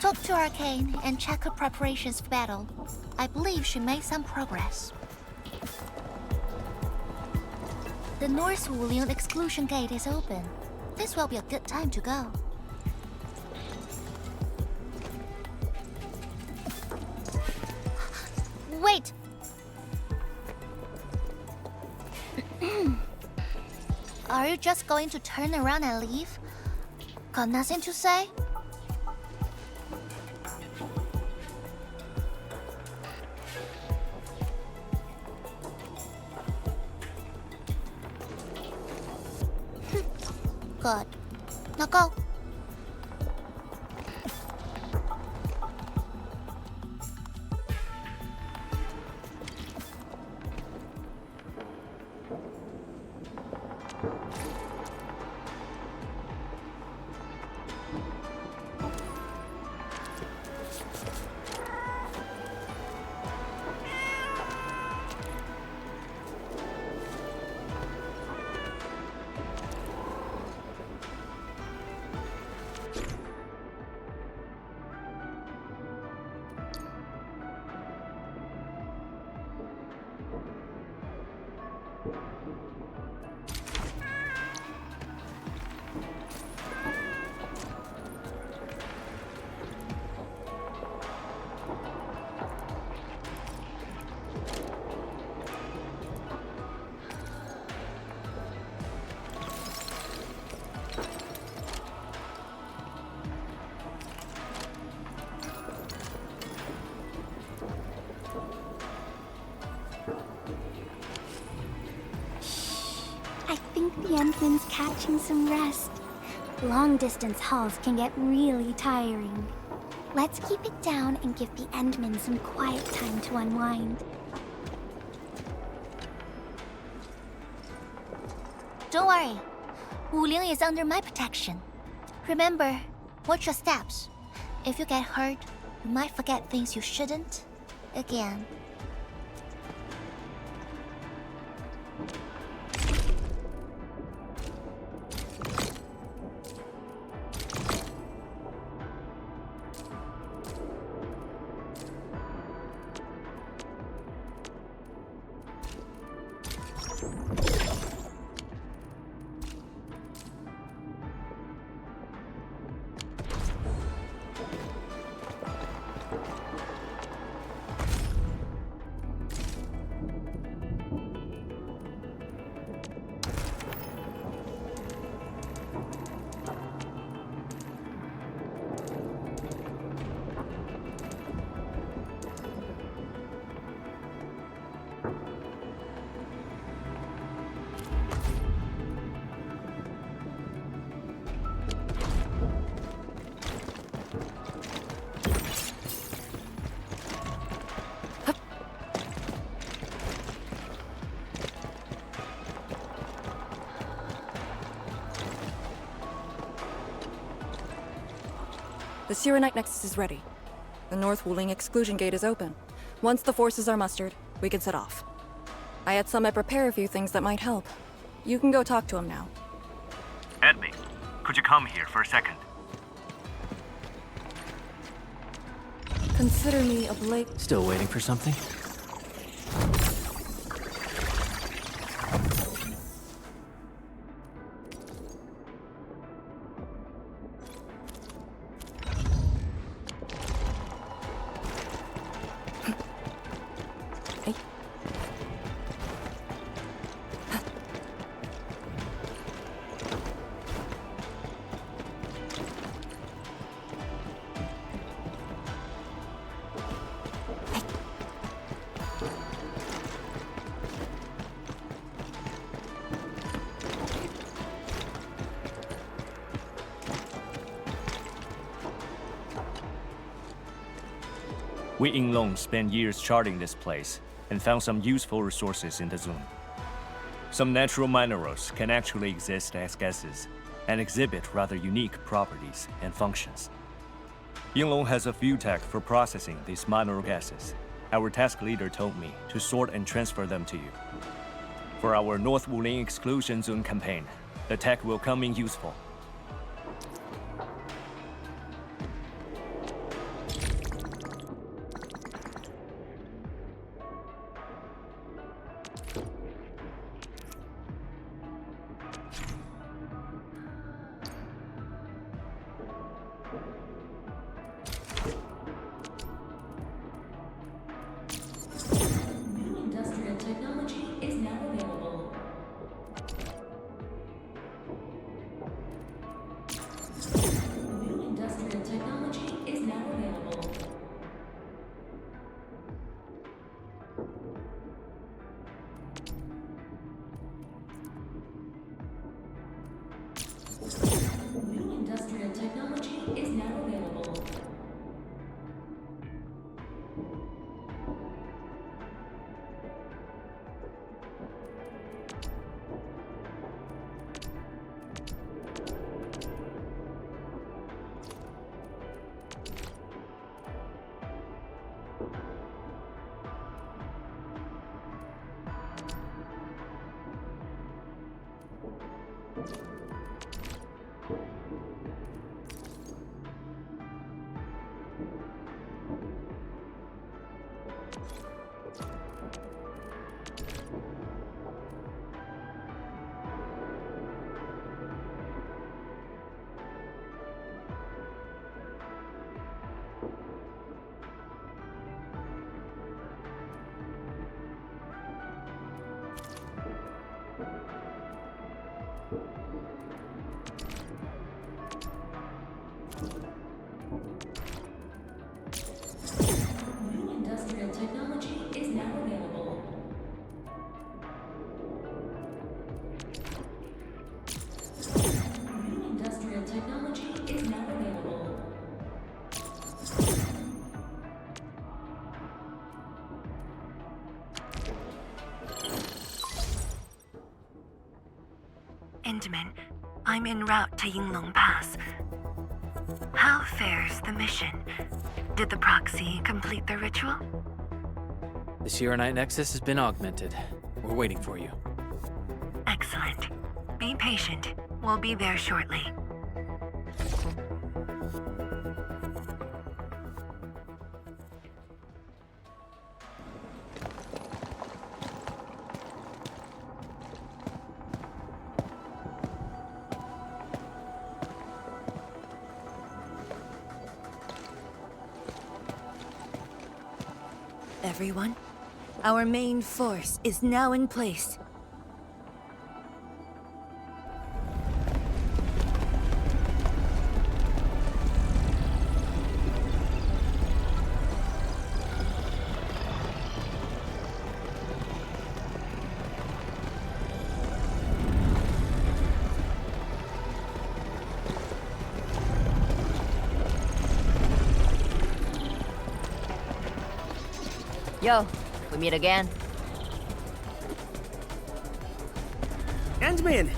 Talk to Arcane and check her preparations for battle. I believe she made some progress. The North Wulian exclusion gate is open. This will be a good time to go. Wait! Are you just going to turn around and leave? Got nothing to say? Good. Now go. The Endman's catching some rest. Long-distance hauls can get really tiring. Let's keep it down and give the Endman some quiet time to unwind. Don't worry. Wulian is under my protection. Remember, watch your steps. If you get hurt, you might forget things you shouldn't again. The Sirenite Nexus is ready. The North Wuling exclusion gate is open. Once the forces are mustered, we can set off. I had Summit prepare a few things that might help. You can go talk to him now. Edme, could you come here for a second? Consider me a Blake. Still waiting for something? We Yinglong spent years charting this place and found some useful resources in the zone. Some natural minerals can actually exist as gases and exhibit rather unique properties and functions. Yinglong has a few tech for processing these mineral gases. Our task leader told me to sort and transfer them to you. For our North Wuling Exclusion Zone campaign, the tech will come in useful. Endman, I'm en route to Yinglong Pass. How fares the mission? Did the proxy complete the ritual? The Sirenite Nexus has been augmented. We're waiting for you. Excellent. Be patient. We'll be there shortly. Everyone, our main force is now in place. Yo, we meet again. Endman!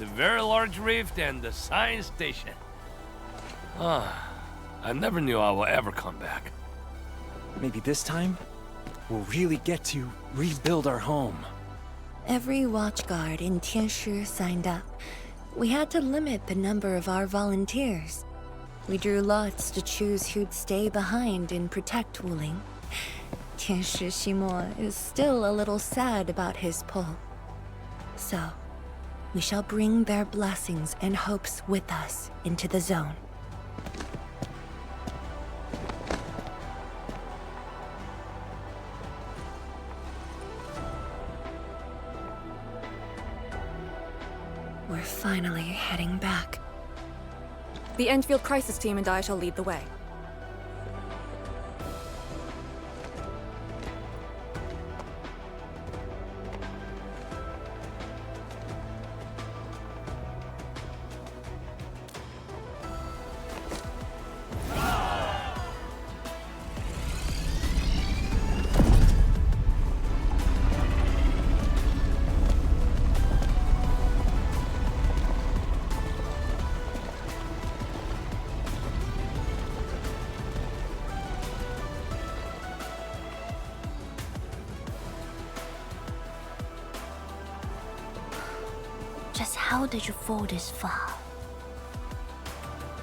the very large rift and the science station. Ah, I never knew I would ever come back. Maybe this time, we'll really get to rebuild our home. Every watchguard in Tianshi signed up. We had to limit the number of our volunteers. We drew lots to choose who'd stay behind and protect Wuling. Tianshi Shimo is still a little sad about his pull. So, we shall bring their blessings and hopes with us into the zone. We're finally heading back. The Endfield crisis team and I shall lead the way. Just how did you fall this far?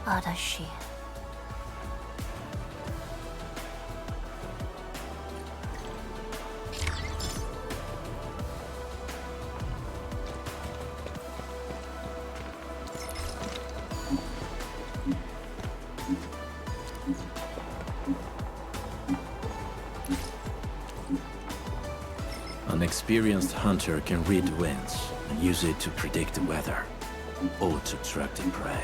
Adashi. An experienced hunter can read the winds and use it to predict the weather, or to track the prey.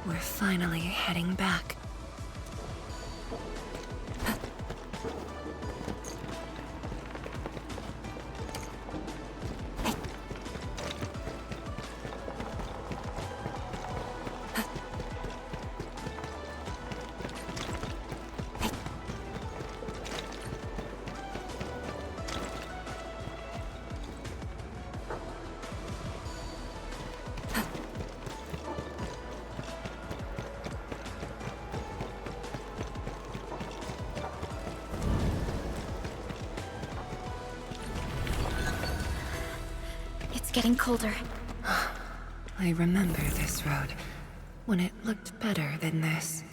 We're finally heading back. It's getting colder. I remember this road, when it looked better than this.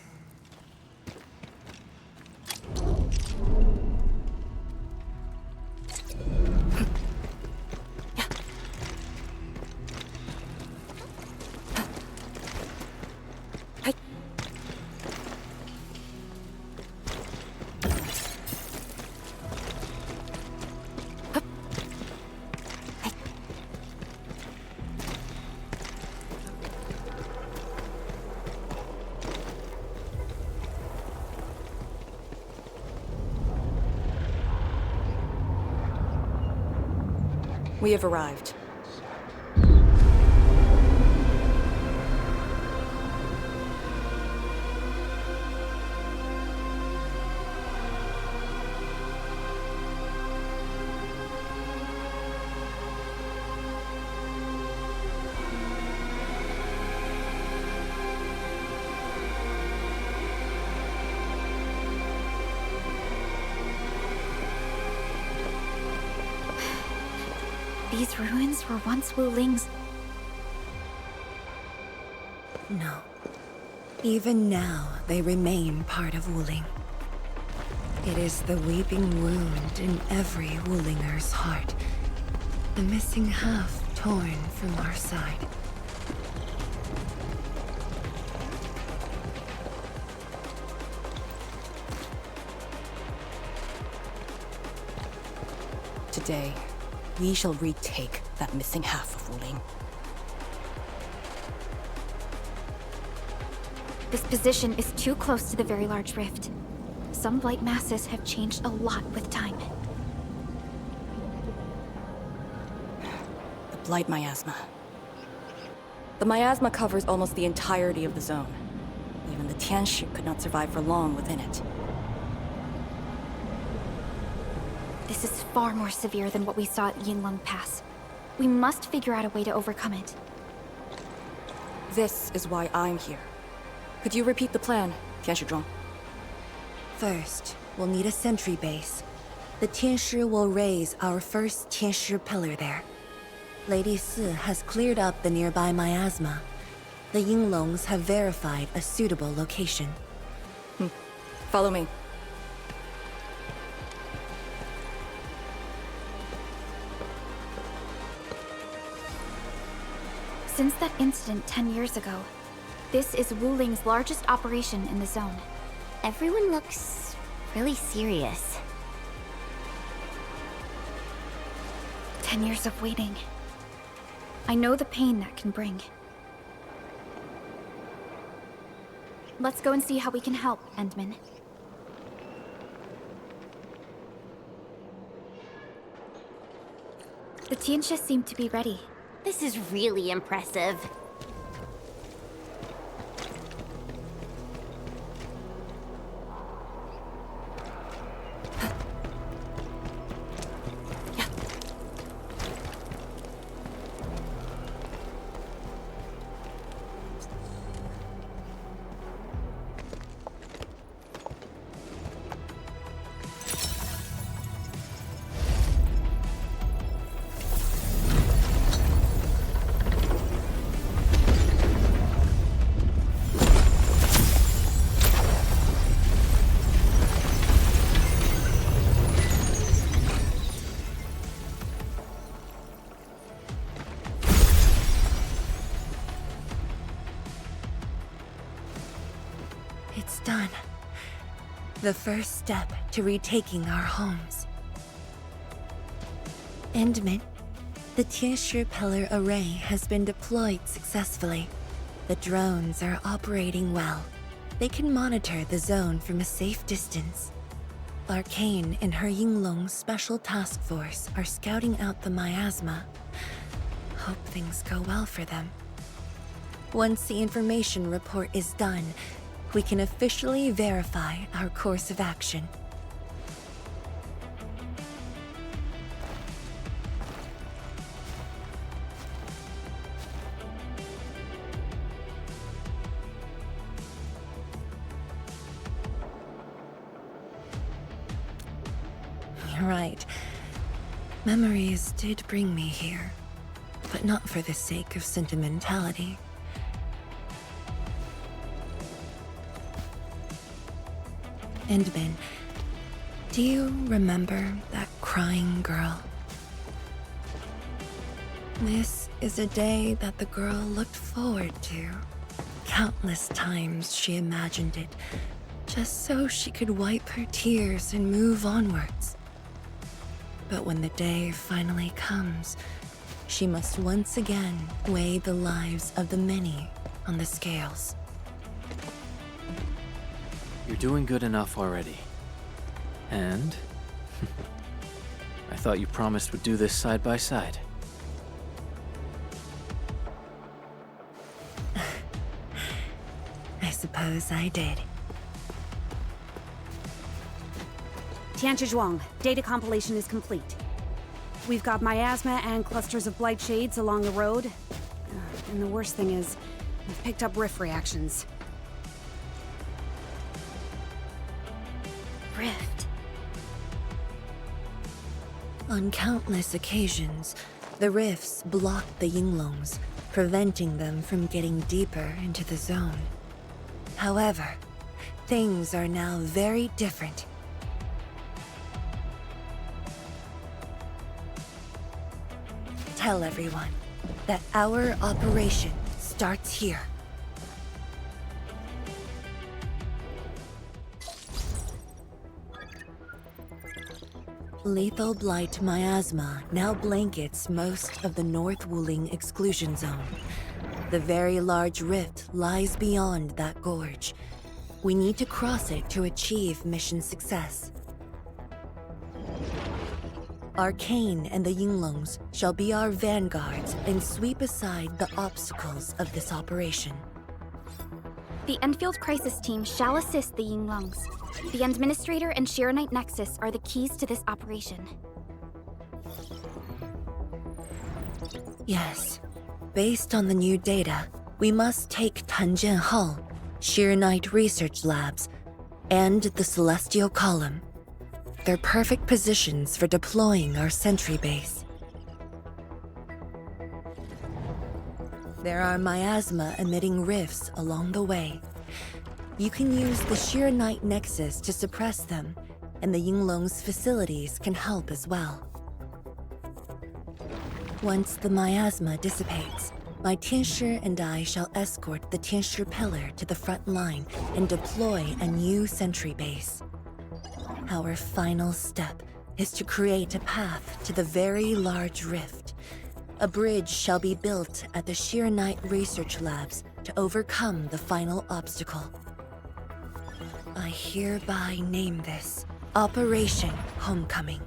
We have arrived. These ruins were once Wu Ling's. No. Even now, they remain part of Wuling. It is the weeping wound in every Wulinger's heart. The missing half torn from our side. Today, we shall retake that missing half of Wuling. This position is too close to the very large rift. Some blight masses have changed a lot with time. The Blight Miasma. The miasma covers almost the entirety of the zone. Even the Tianshi could not survive for long within it. This is far more severe than what we saw at Yinglong Pass. We must figure out a way to overcome it. This is why I'm here. Could you repeat the plan, Tianshi? First, we'll need a sentry base. The Tianshi will raise our first Tianshi pillar there. Lady Si has cleared up the nearby miasma. The Yinglongs have verified a suitable location. Follow me. Since that incident 10 years ago, this is Wu Ling's largest operation in the zone. Everyone looks really serious. 10 years of waiting. I know the pain that can bring. Let's go and see how we can help, Endman. The Tianshi seem to be ready. This is really impressive. It's done. The first step to retaking our homes. Endman, the Tianshi pillar array has been deployed successfully. The drones are operating well. They can monitor the zone from a safe distance. Arcane and her Yinglong Special Task Force are scouting out the miasma. Hope things go well for them. Once the information report is done, we can officially verify our course of action. You're right. Memories did bring me here, but not for the sake of sentimentality. Endman, do you remember that crying girl? This is a day that the girl looked forward to. Countless times she imagined it, just so she could wipe her tears and move onwards. But when the day finally comes, she must once again weigh the lives of the many on the scales. You're doing good enough already. And I thought you promised we'd do this side by side. suppose I did. Tianzhuang, data compilation is complete. We've got miasma and clusters of blight shades along the road. And the worst thing is, we've picked up rift reactions. Rift. On countless occasions, the rifts blocked the Yinglongs, preventing them from getting deeper into the zone. However, things are now very different. Tell everyone that our operation starts here. Lethal blight miasma now blankets most of the North Wuling exclusion zone. The very large rift lies beyond that gorge. We need to cross it to achieve mission success. Arcane and the Yinglongs shall be our vanguards and sweep aside the obstacles of this operation. The Endfield Crisis Team shall assist the Yinglongs. The Endministrator and Shiranite Nexus are the keys to this operation. Yes. Based on the new data, we must take Tanjian Hall, Shiranite Research Labs, and the Celestial Column. They're perfect positions for deploying our sentry base. There are miasma-emitting rifts along the way. You can use the Shiranite Nexus to suppress them, and the Yinglong's facilities can help as well. Once the miasma dissipates, my Tianshi and I shall escort the Tianshi Pillar to the front line and deploy a new sentry base. Our final step is to create a path to the very large rift. A bridge shall be built at the Shiranite Research Labs to overcome the final obstacle. I hereby name this Operation Homecoming.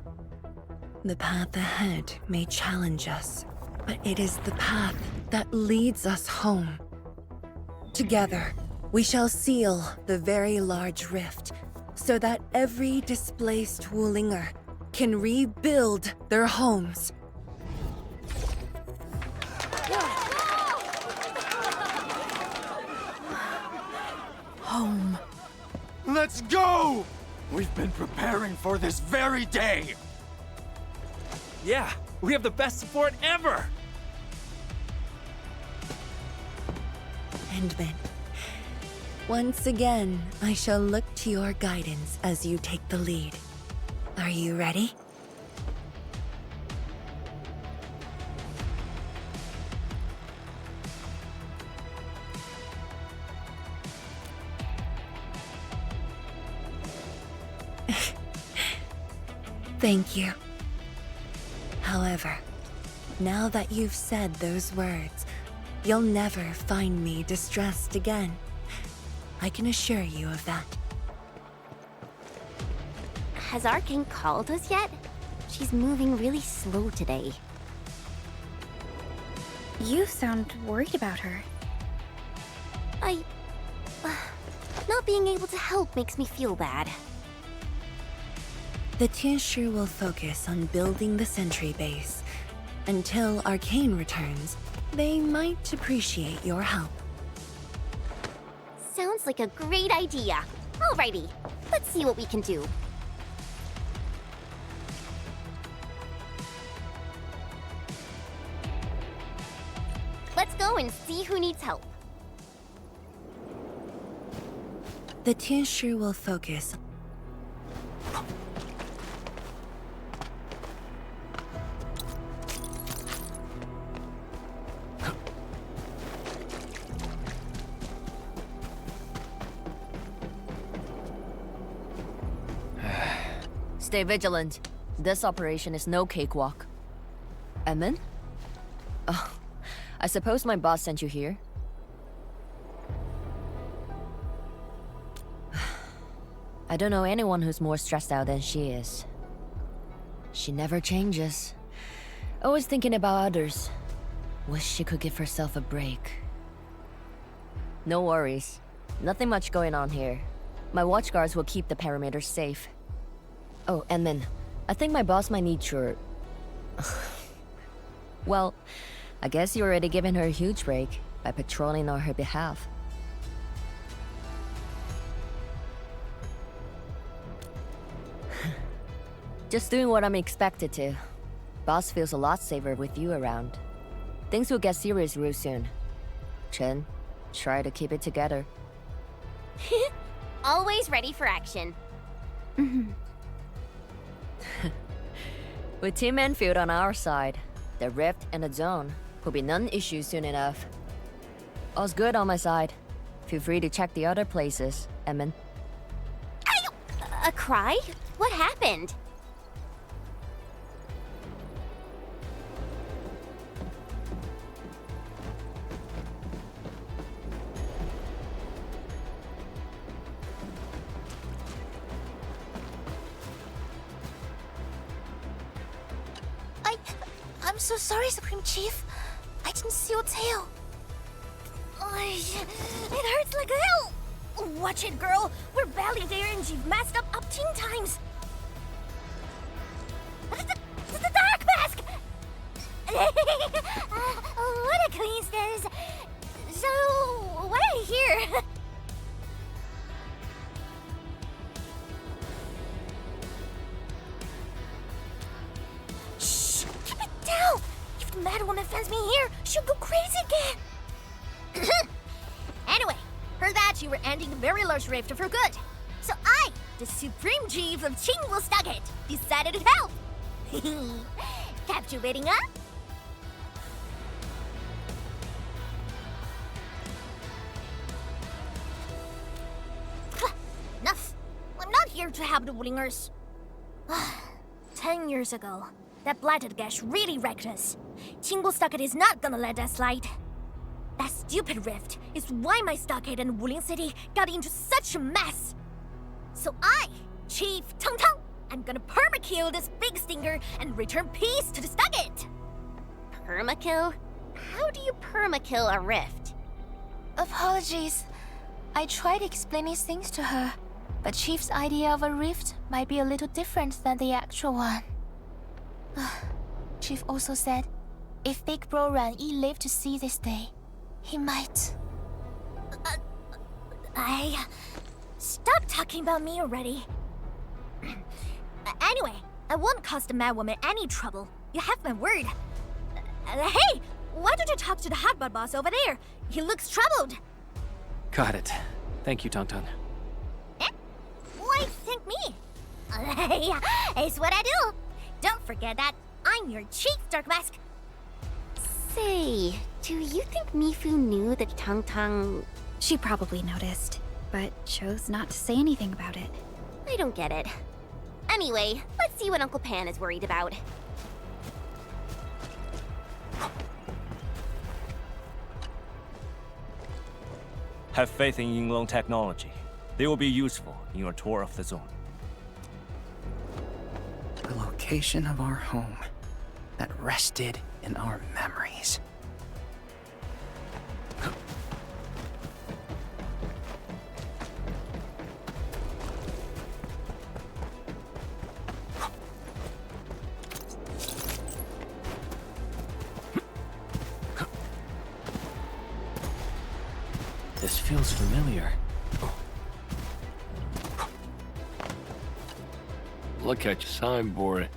The path ahead may challenge us, but it is the path that leads us home. Together, we shall seal the very large rift so that every displaced Wulinger can rebuild their homes. Home. Let's go! We've been preparing for this very day! Yeah, we have the best support ever! Endman, once again, I shall look to your guidance as you take the lead. Are you ready? Thank you. However, now that you've said those words, you'll never find me distressed again. I can assure you of that. Has Arcane called us yet? She's moving really slow today. You sound worried about her. Not being able to help makes me feel bad. The Tianshi will focus on building the sentry base. Until Arcane returns, they might appreciate your help. Sounds like a great idea. Alrighty, let's see what we can do. Let's go and see who needs help. The Tianshi will focus. Stay vigilant. This operation is no cakewalk. Emin? Oh, I suppose my boss sent you here? I don't know anyone who's more stressed out than she is. She never changes. Always thinking about others. Wish she could give herself a break. No worries. Nothing much going on here. My watchguards will keep the perimeter safe. Oh, and then, I think my boss might need your... Well, I guess you already given her a huge break by patrolling on her behalf. Just doing what I'm expected to. Boss feels a lot safer with you around. Things will get serious real soon. Chen, try to keep it together. Always ready for action. With Team Endfield on our side, the rift and the zone will be non-issue soon enough. All's good on my side. Feel free to check the other places, Emin. A cry? What happened? I'm so sorry, Supreme Chief. I didn't see your tail. It hurts like hell. Watch it, girl. We're barely there and you've messed up 10 times. The dark mask! What a coincidence. So, what I hear? Shh! Keep it down! If the Mad Woman finds me here, she'll go crazy again! Anyway, heard that you were ending the very large rift for good. So I, the Supreme Chief of Qingwu, decided to help! Captivating, huh? Enough! I'm not here to help the Wulingers. 10 years ago, that blighted gash really wrecked us. Qingwu is not gonna let that slide. That stupid rift is why my stockade and Wuling City got into such a mess. So I, Chief Tang Tang, I'm gonna permakill this big stinker and return peace to the stockade. Permakill? How do you permakill a rift? Apologies. I tried explaining things to her, but Chief's idea of a rift might be a little different than the actual one. Chief also said, if Big Bro Ran Yi lived to see this day, he might... Stop talking about me already. Anyway, I won't cause the Mad Woman any trouble. You have my word. Hey! Why don't you talk to the Hotbot boss over there? He looks troubled. Got it. Thank you, Tong Tong. Why thank me? It's what I do. Don't forget that I'm your Chief Dark Mask. Say, do you think Mifu knew that Tang Tang... She probably noticed, but chose not to say anything about it. I don't get it. Anyway, let's see what Uncle Pan is worried about. Have faith in Yinglong technology. They will be useful in your tour of the zone. The location of our home that rested in our memories. This feels familiar. Look at your signboard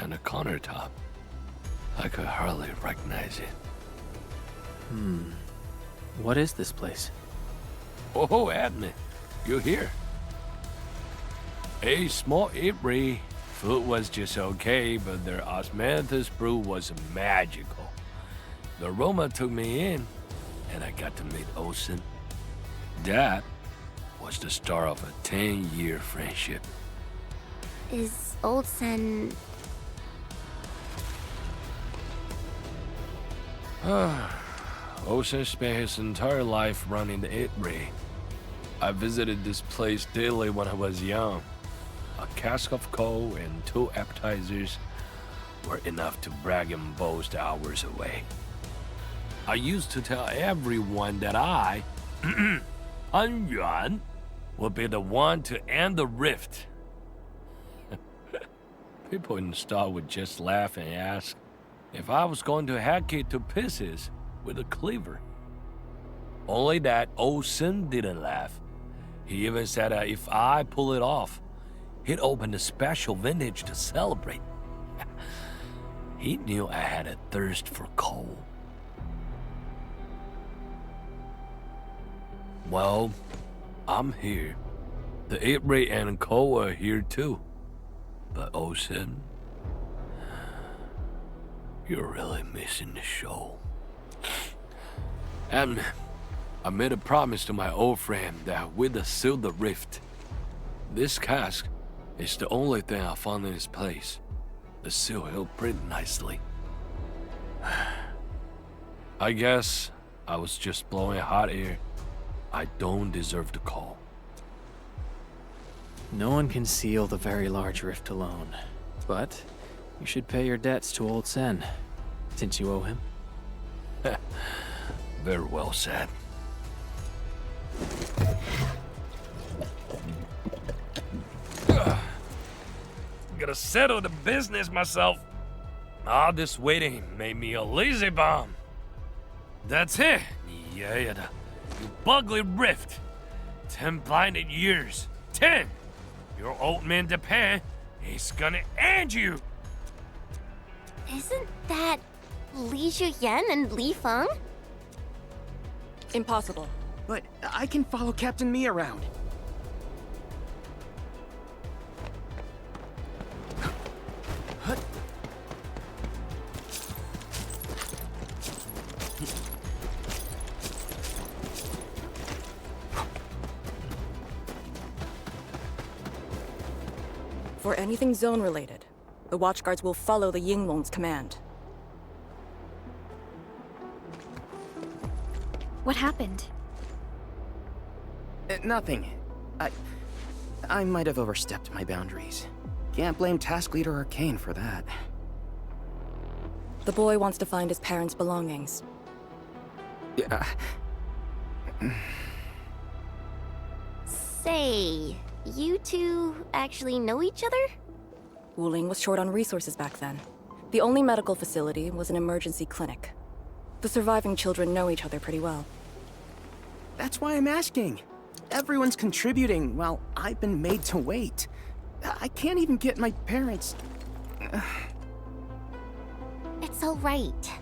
and the countertop. I could hardly recognize it. What is this place? Oh, admin, you're here. A small eatery. Food was just okay, but their osmanthus brew was magical. The aroma took me in, and I got to meet Olsen. That was the start of a 10-year friendship. Is Olsen... Olsen spent his entire life running the eatery. I visited this place daily when I was young. A cask of coal and 2 appetizers were enough to brag and boast hours away. I used to tell everyone that I Han Yuan will be the one to end the rift. People in the Star would just laugh and ask if I was going to hack it to pieces with a cleaver. Only that old Sin didn't laugh. He even said that if I pull it off, he'd open a special vintage to celebrate. He knew I had a thirst for coal. Well, I'm here. The 8-Ray and Co are here too. But Osen, you're really missing the show. And I made a promise to my old friend that we'd seal the rift. This cask is the only thing I found in this place. The seal held pretty nicely. I guess I was just blowing hot air. I don't deserve the call. No one can seal the very large rift alone. But you should pay your debts to old Sen, since you owe him. Very well said. Gotta settle the business myself. All this waiting made me a lazy bum. That's it. Yeah, you ugly rift. 10 blinded years. 10. Your old man Japan is gonna end you. Isn't that Li Zhuyan and Li Feng? Impossible. But I can follow Captain Mi around. For anything zone-related, the Watchguards will follow the Yinglong's command. What happened? Nothing. I might have overstepped my boundaries. Can't blame Task Leader Arcane for that. The boy wants to find his parents' belongings. Yeah. Say, you two actually know each other? Wuling was short on resources back then. The only medical facility was an emergency clinic. The surviving children know each other pretty well. That's why I'm asking. Everyone's contributing while I've been made to wait. I can't even get my parents... It's all right.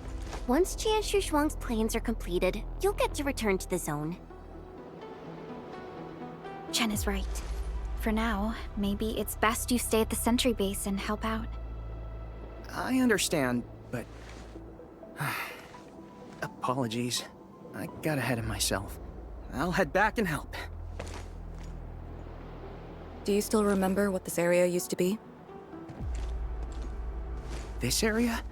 Once Jianshu Zhuang's plans are completed, you'll get to return to the zone. Chen is right. For now, maybe it's best you stay at the sentry base and help out. I understand, but... Apologies. I got ahead of myself. I'll head back and help. Do you still remember what this area used to be? This area?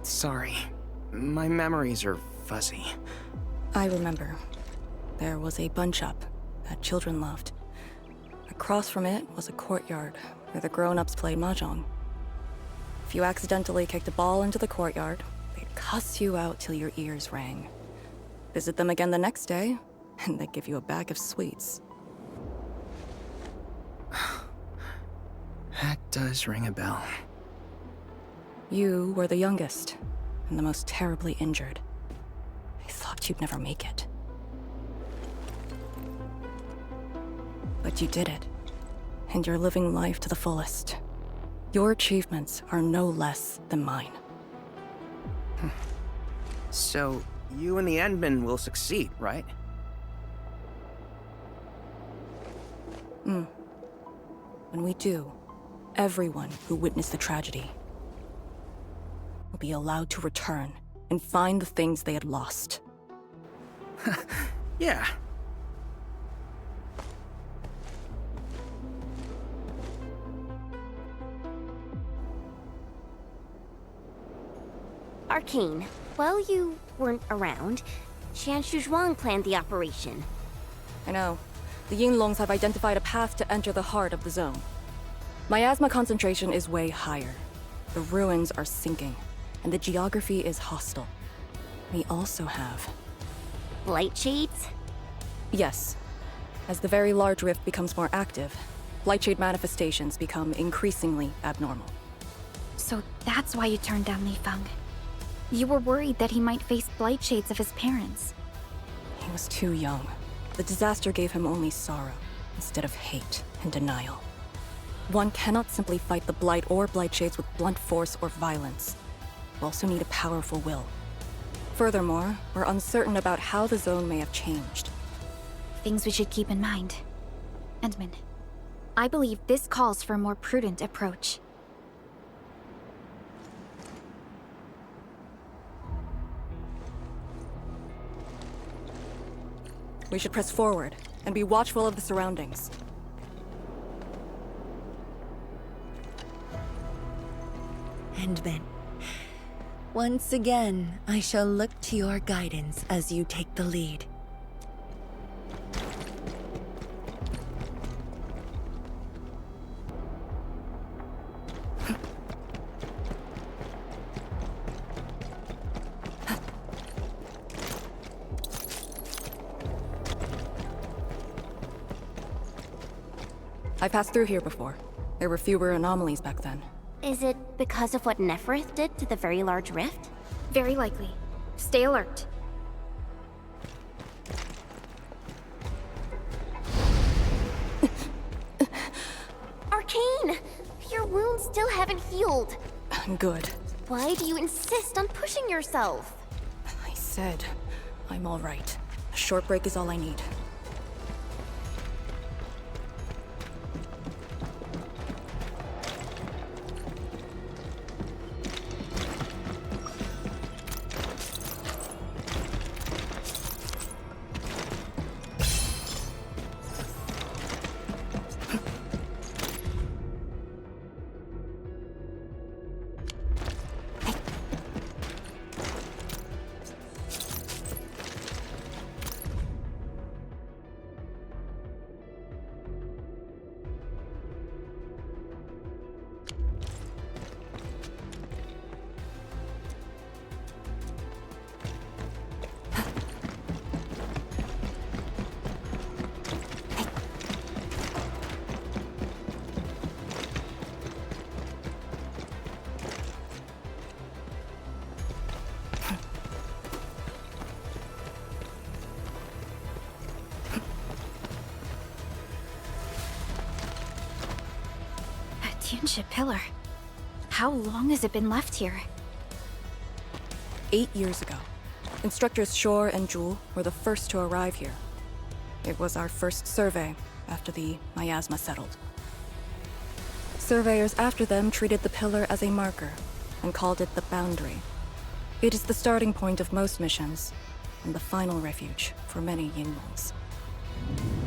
Sorry. My memories are fuzzy. I remember. There was a bun shop that children loved. Across from it was a courtyard where the grown-ups played mahjong. If you accidentally kicked a ball into the courtyard, they'd cuss you out till your ears rang. Visit them again the next day, and they'd give you a bag of sweets. That does ring a bell. You were the youngest, and the most terribly injured. I thought you'd never make it. But you did it, and you're living life to the fullest. Your achievements are no less than mine. So, you and the Endmen will succeed, right? When we do, everyone who witnessed the tragedy will be allowed to return and find the things they had lost. Yeah. Arcane, while you weren't around, Jianshu Zhuang planned the operation. I know. The Yinglongs have identified a path to enter the heart of the zone. Miasma concentration is way higher. The ruins are sinking, and the geography is hostile. We also have... Light shades? Yes. As the very large rift becomes more active, Blightshade manifestations become increasingly abnormal. So that's why you turned down Li Feng. You were worried that he might face Blightshades of his parents. He was too young. The disaster gave him only sorrow, instead of hate and denial. One cannot simply fight the Blight or Blightshades with blunt force or violence. You also need a powerful will. Furthermore, we're uncertain about how the zone may have changed. Things we should keep in mind. Endman, I believe this calls for a more prudent approach. We should press forward and be watchful of the surroundings. Endman, once again, I shall look to your guidance as you take the lead. I passed through here before. There were fewer anomalies back then. Is it because of what Neferith did to the very large rift? Very likely. Stay alert. Arcane! Your wounds still haven't healed. Good. Why do you insist on pushing yourself? I said, I'm all right. A short break is all I need. Tianxia Pillar. How long has it been left here? 8 years ago. Instructors Shore and Jewel were the first to arrive here. It was our first survey after the miasma settled. Surveyors after them treated the pillar as a marker and called it the boundary. It is the starting point of most missions and the final refuge for many Yinglongs.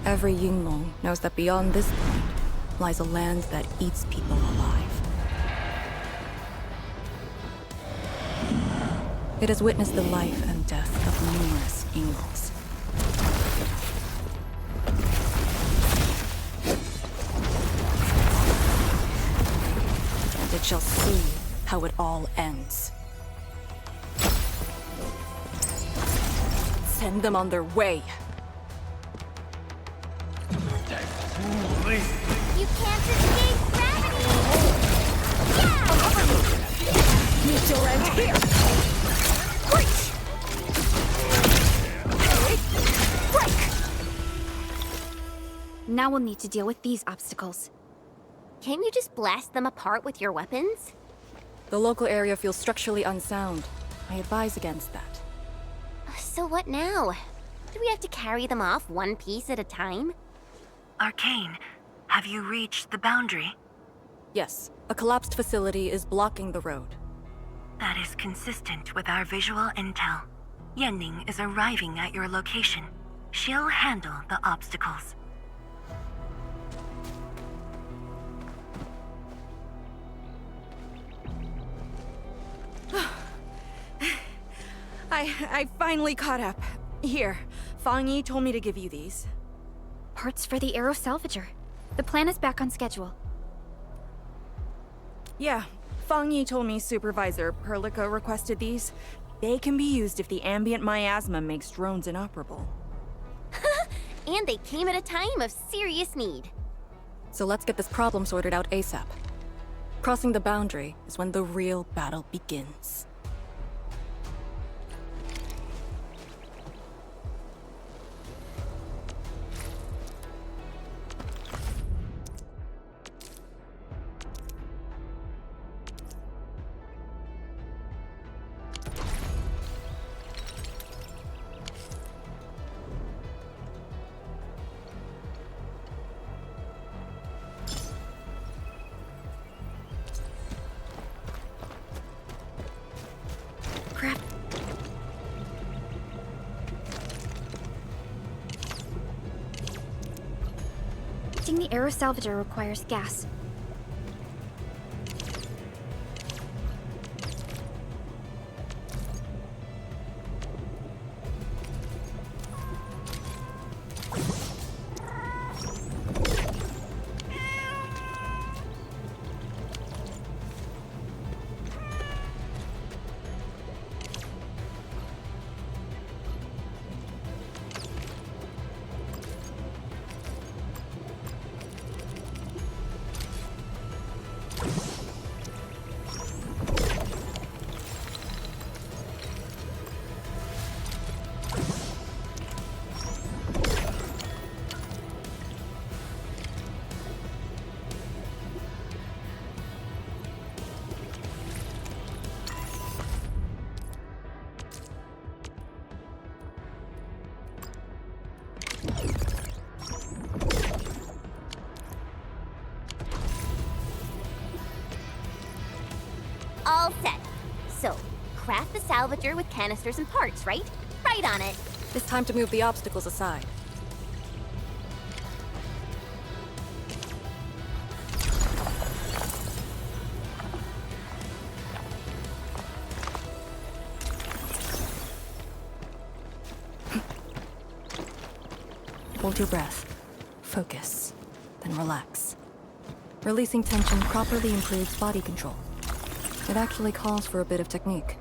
Every Yinglong knows that beyond this point lies a land that eats people alive. It has witnessed the life and death of numerous Yinglongs. And it shall see how it all ends. Send them on their way. You can't escape gravity! Yeah! Need to end here! Now we'll need to deal with these obstacles. Can't you just blast them apart with your weapons? The local area feels structurally unsound. I advise against that. So what now? Do we have to carry them off one piece at a time? Arcane, have you reached the boundary? Yes, a collapsed facility is blocking the road. That is consistent with our visual intel. Yenning is arriving at your location. She'll handle the obstacles. I finally caught up. Here, Fang Yi told me to give you these. Parts for the Aero Salvager. The plan is back on schedule. Yeah, Fang Yi told me Supervisor Perlica requested these. They can be used if the ambient miasma makes drones inoperable. And they came at a time of serious need. So let's get this problem sorted out ASAP. Crossing the boundary is when the real battle begins. Crap. I think the aero salvager requires gas. All set. So, craft the salvager with canisters and parts, right? Right on it. It's time to move the obstacles aside. Hold your breath. Focus. Then relax. Releasing tension properly improves body control. It actually calls for a bit of technique.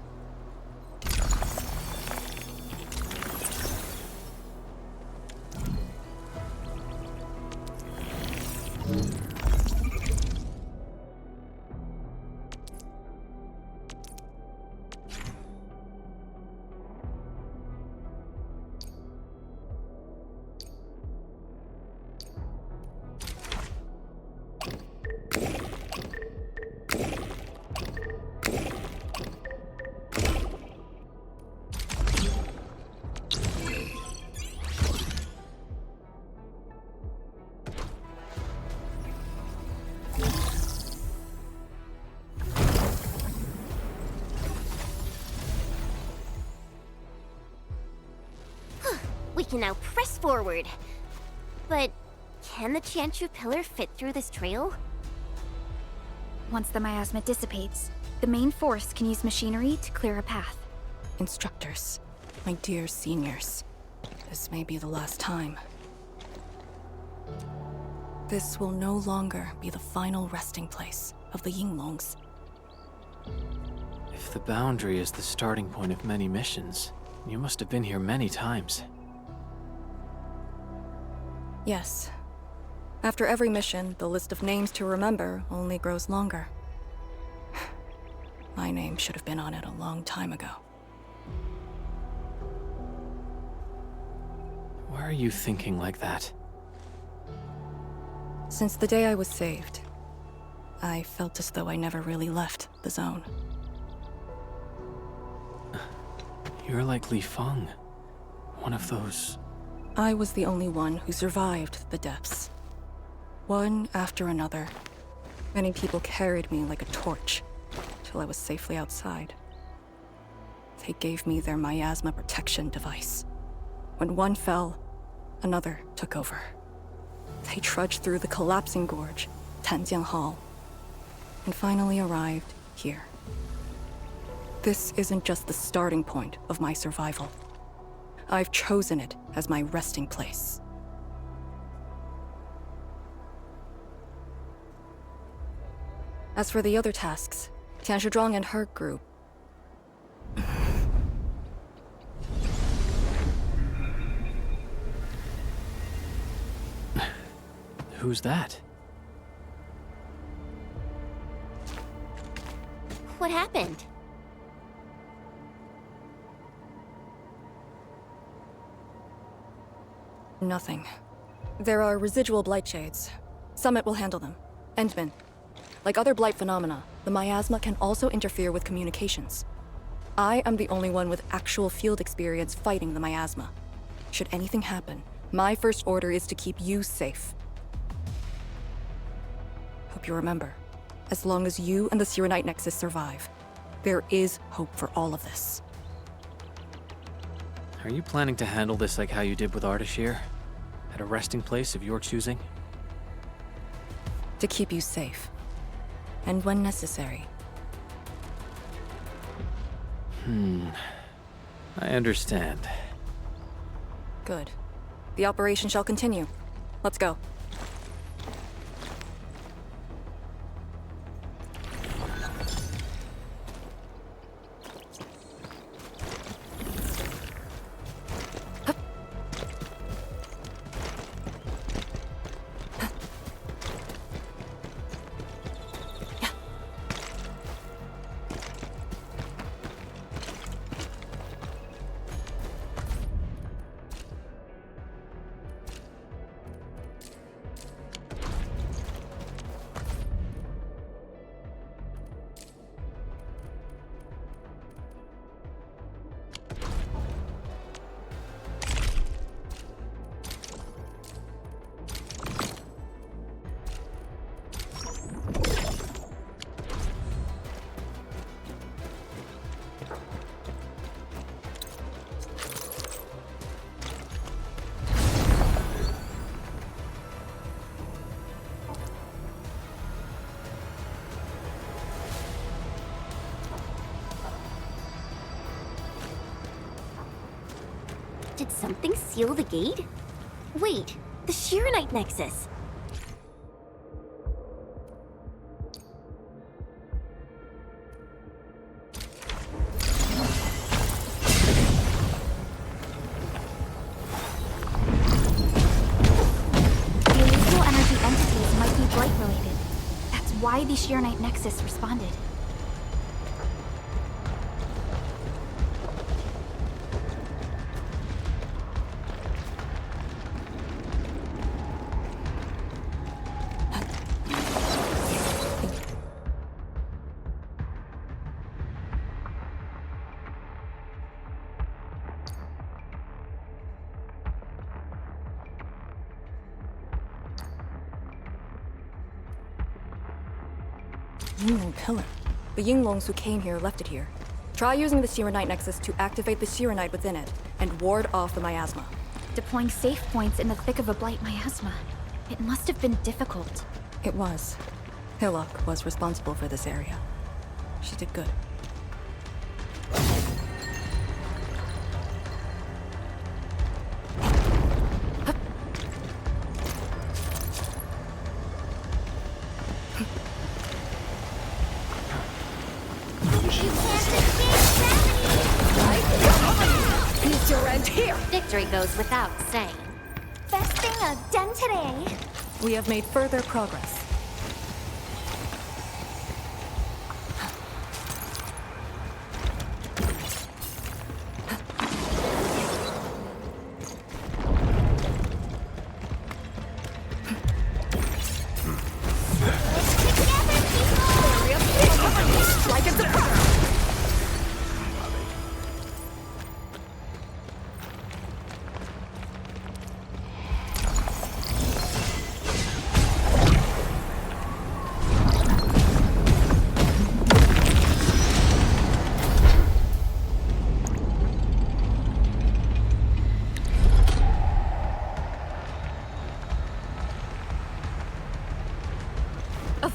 We can now press forward. But can the Tianchu pillar fit through this trail? Once the miasma dissipates, the main force can use machinery to clear a path. Instructors, my dear seniors, this may be the last time. This will no longer be the final resting place of the Yinglongs. If the boundary is the starting point of many missions, you must have been here many times. Yes. After every mission, the list of names to remember only grows longer. My name should have been on it a long time ago. Why are you thinking like that? Since the day I was saved, I felt as though I never really left the zone. You're like Li Feng, one of those... I was the only one who survived the depths. One after another. Many people carried me like a torch, till I was safely outside. They gave me their miasma protection device. When one fell, another took over. They trudged through the collapsing gorge, Tanjiang Hall, and finally arrived here. This isn't just the starting point of my survival. I've chosen it as my resting place. As for the other tasks, Tian Shizhuang and her group... Who's that? What happened? Nothing. There are residual blight shades. Summit will handle them. Endman. Like other blight phenomena, the miasma can also interfere with communications. I am the only one with actual field experience fighting the miasma. Should anything happen, my first order is to keep you safe. Hope you remember, as long as you and the Sirenite Nexus survive, there is hope for all of this. Are you planning to handle this like how you did with Ardashir? At a resting place of your choosing? To keep you safe. And when necessary. I understand. Good. The operation shall continue. Let's go. Did something seal the gate? Wait, the Sirenite Nexus. The unusual energy entities might be blight-related. That's why the Sirenite Nexus responded. Yinglong pillar. The Yinglongs who came here left it here. Try using the Sirenite Nexus to activate the Sirenite within it and ward off the miasma. Deploying safe points in the thick of a blight miasma. It must have been difficult. It was. Hillock was responsible for this area. She did good. Victory goes without saying. Best thing I've done today. We have made further progress.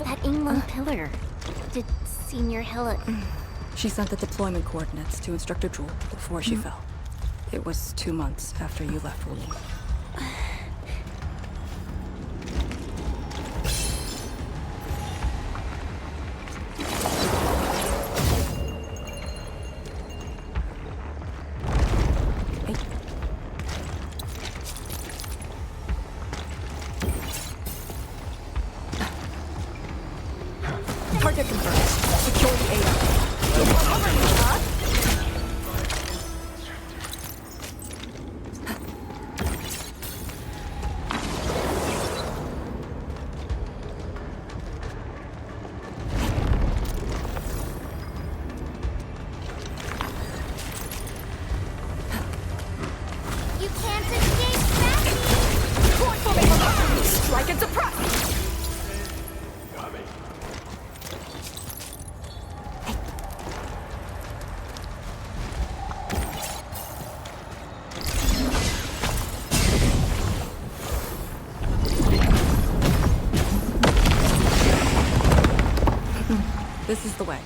That Yinglong pillar. Did Senior Hillock... She sent the deployment coordinates to Instructor Jewel before she fell. It was 2 months after you left Wooling. This is the way.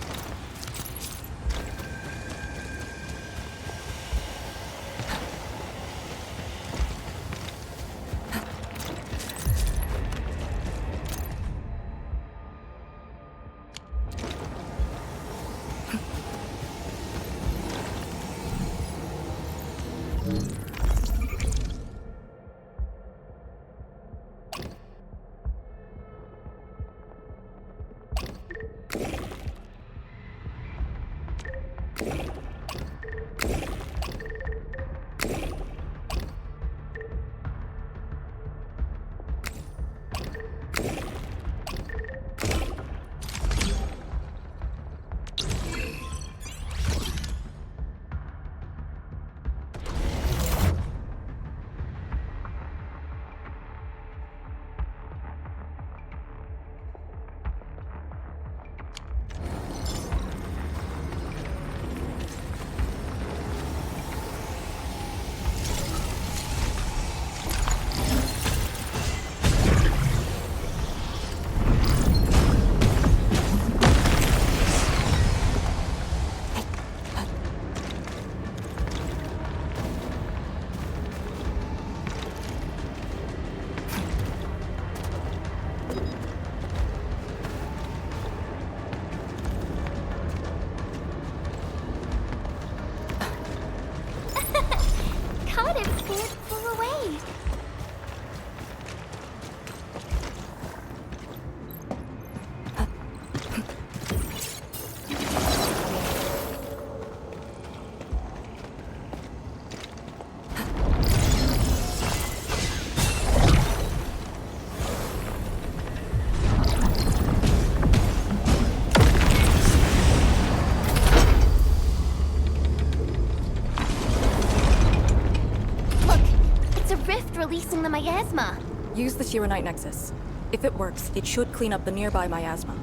Releasing the miasma. Use the Shiranite Nexus. If it works, it should clean up the nearby miasma.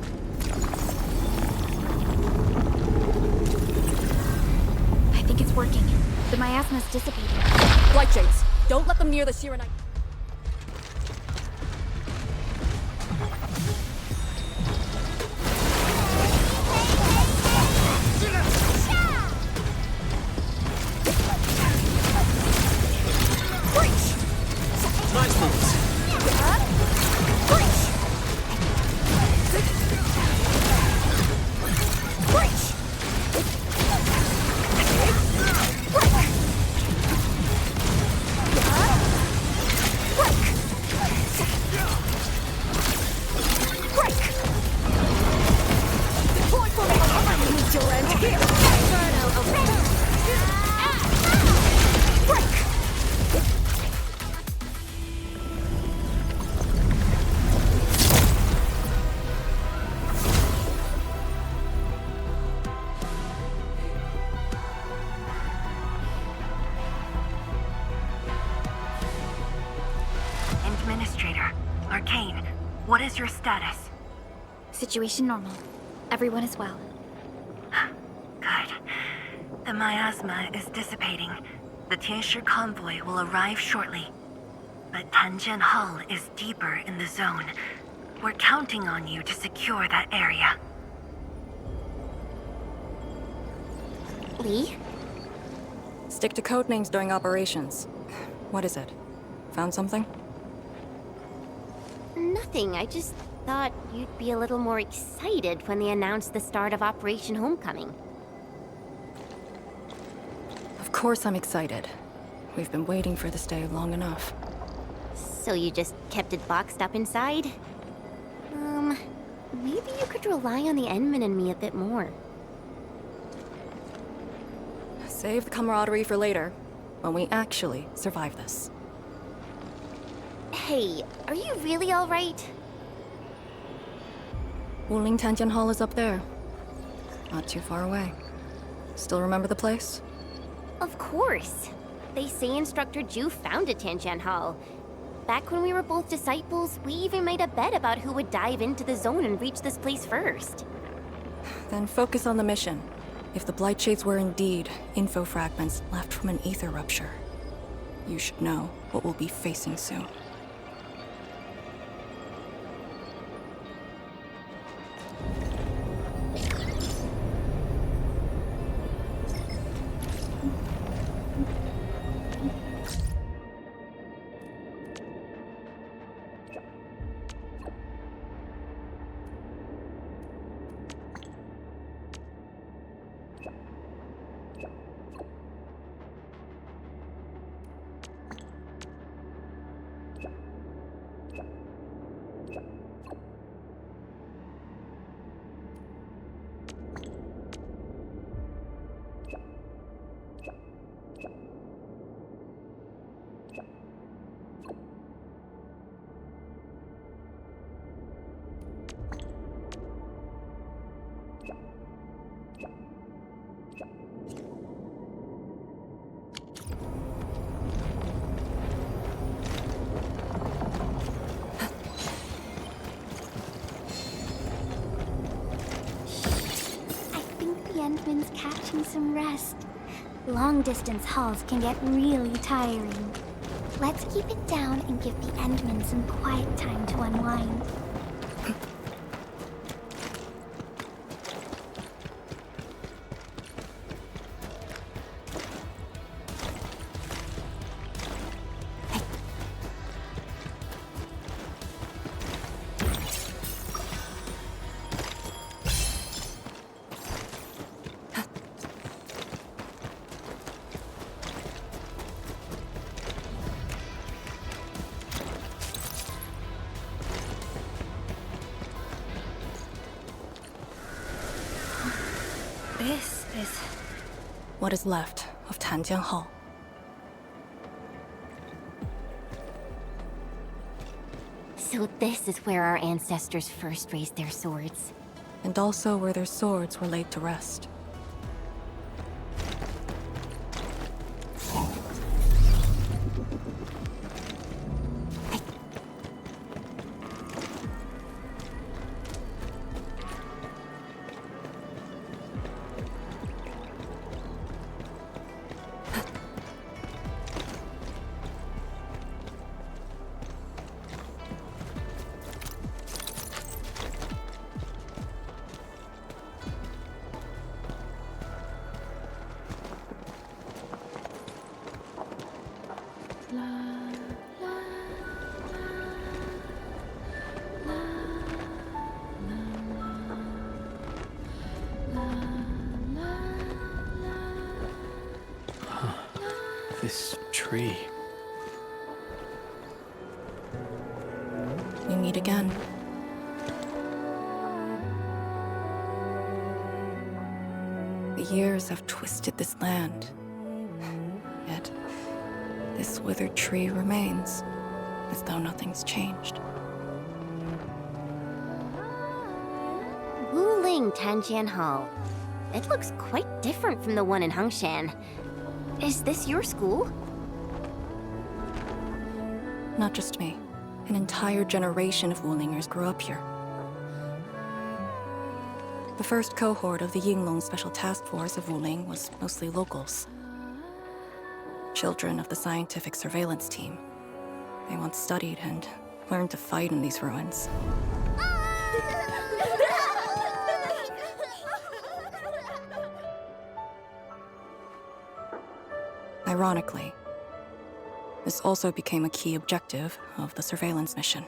I think it's working. The miasma's dissipating. Light Shades, don't let them near the Shiranite. Nice moves. Endministrator, Arcane, what is your status? Situation normal. Everyone is well. Good. The miasma is dissipating. The Tianshi convoy will arrive shortly. But Tanjian Hall is deeper in the zone. We're counting on you to secure that area. Lee? Stick to codenames during operations. What is it? Found something? Nothing. I just thought you'd be a little more excited when they announced the start of Operation Homecoming. Of course I'm excited. We've been waiting for this day long enough. So you just kept it boxed up inside? Maybe you could rely on the Endman and me a bit more. Save the camaraderie for later, when we actually survive this. Hey, are you really alright? Wuling Tanjian Hall is up there. Not too far away. Still remember the place? Of course. They say Instructor Ju founded Tanjian Hall. Back when we were both disciples, we even made a bet about who would dive into the zone and reach this place first. Then focus on the mission. If the Blight Shades were indeed info fragments left from an ether rupture, you should know what we'll be facing soon. Endman's catching some rest. Long-distance hauls can get really tiring. Let's keep it down and give the Endman some quiet time to unwind. This is what is left of Tanjian Hall. So this is where our ancestors first raised their swords. And also where their swords were laid to rest. This tree. We meet again. The years have twisted this land. Yet, this withered tree remains, as though nothing's changed. Wuling Tanjian Hall. It looks quite different from the one in Hengshan. Is this your school? Not just me. An entire generation of Wulingers grew up here. The first cohort of the Yinglong Special Task Force of Wuling was mostly locals. Children of the scientific surveillance team. They once studied and learned to fight in these ruins. Ironically, this also became a key objective of the surveillance mission.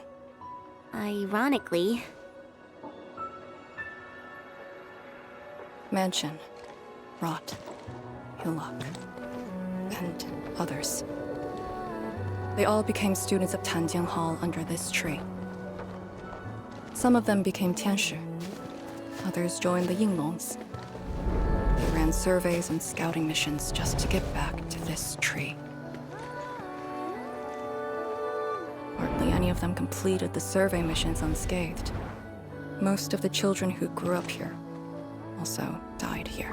Ironically. Mansion, Rot, Hillock, and others. They all became students of Tanjian Hall under this tree. Some of them became Tianshi. Others joined the Yinglongs. They ran surveys and scouting missions just to get back to this tree. Hardly any of them completed the survey missions unscathed. Most of the children who grew up here also died here.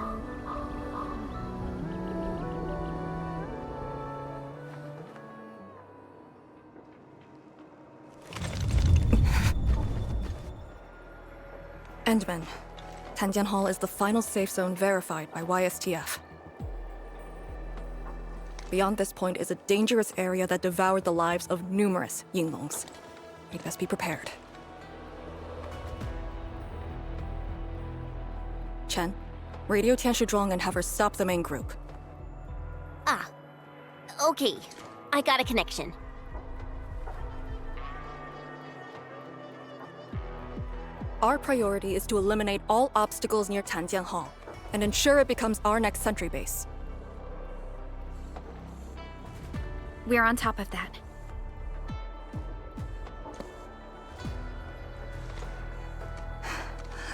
Endman, Tanjian Hall is the final safe zone verified by YSTF. Beyond this point is a dangerous area that devoured the lives of numerous Yinglongs. We'd best be prepared. Chen, radio Tianshi Zhuang and have her stop the main group. Ah. Okay. I got a connection. Our priority is to eliminate all obstacles near Tanjian Hall and ensure it becomes our next sentry base. We're on top of that.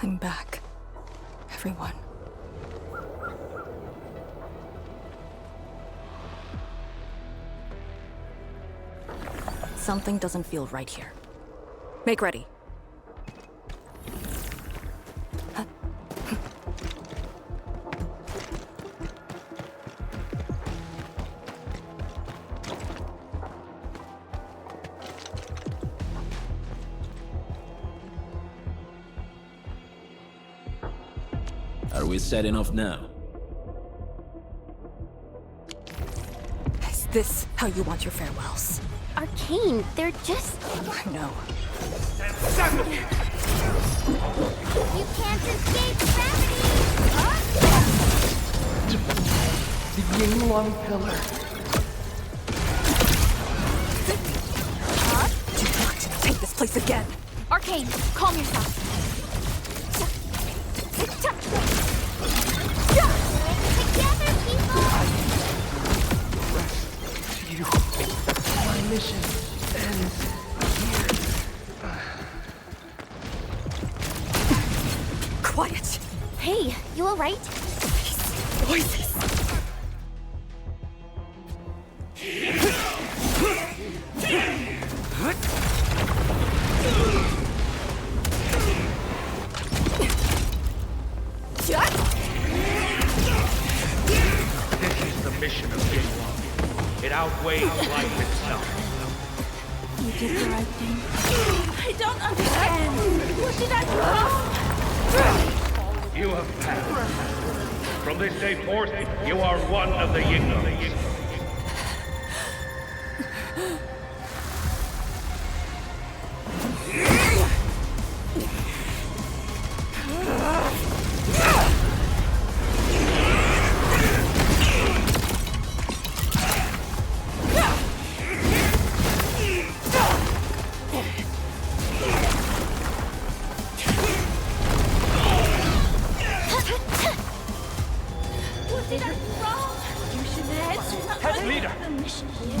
I'm back. Everyone. Something doesn't feel right here. Make ready. Are we setting off now? Is this how you want your farewells? Arcane, they're just... I know. You can't escape gravity! The Yinglong Pillar. Do not take this place again! Arcane, calm yourself. Together, people! To you. My mission ends here. Quiet! Hey, you alright? Voices! This is the mission of Yinglong. It outweighs life itself. You did the right thing. I don't understand. What did I do? You have passed. From this day forth, you are one of the Yinglong. What did I do wrong? You should head. Head leader! The mission here.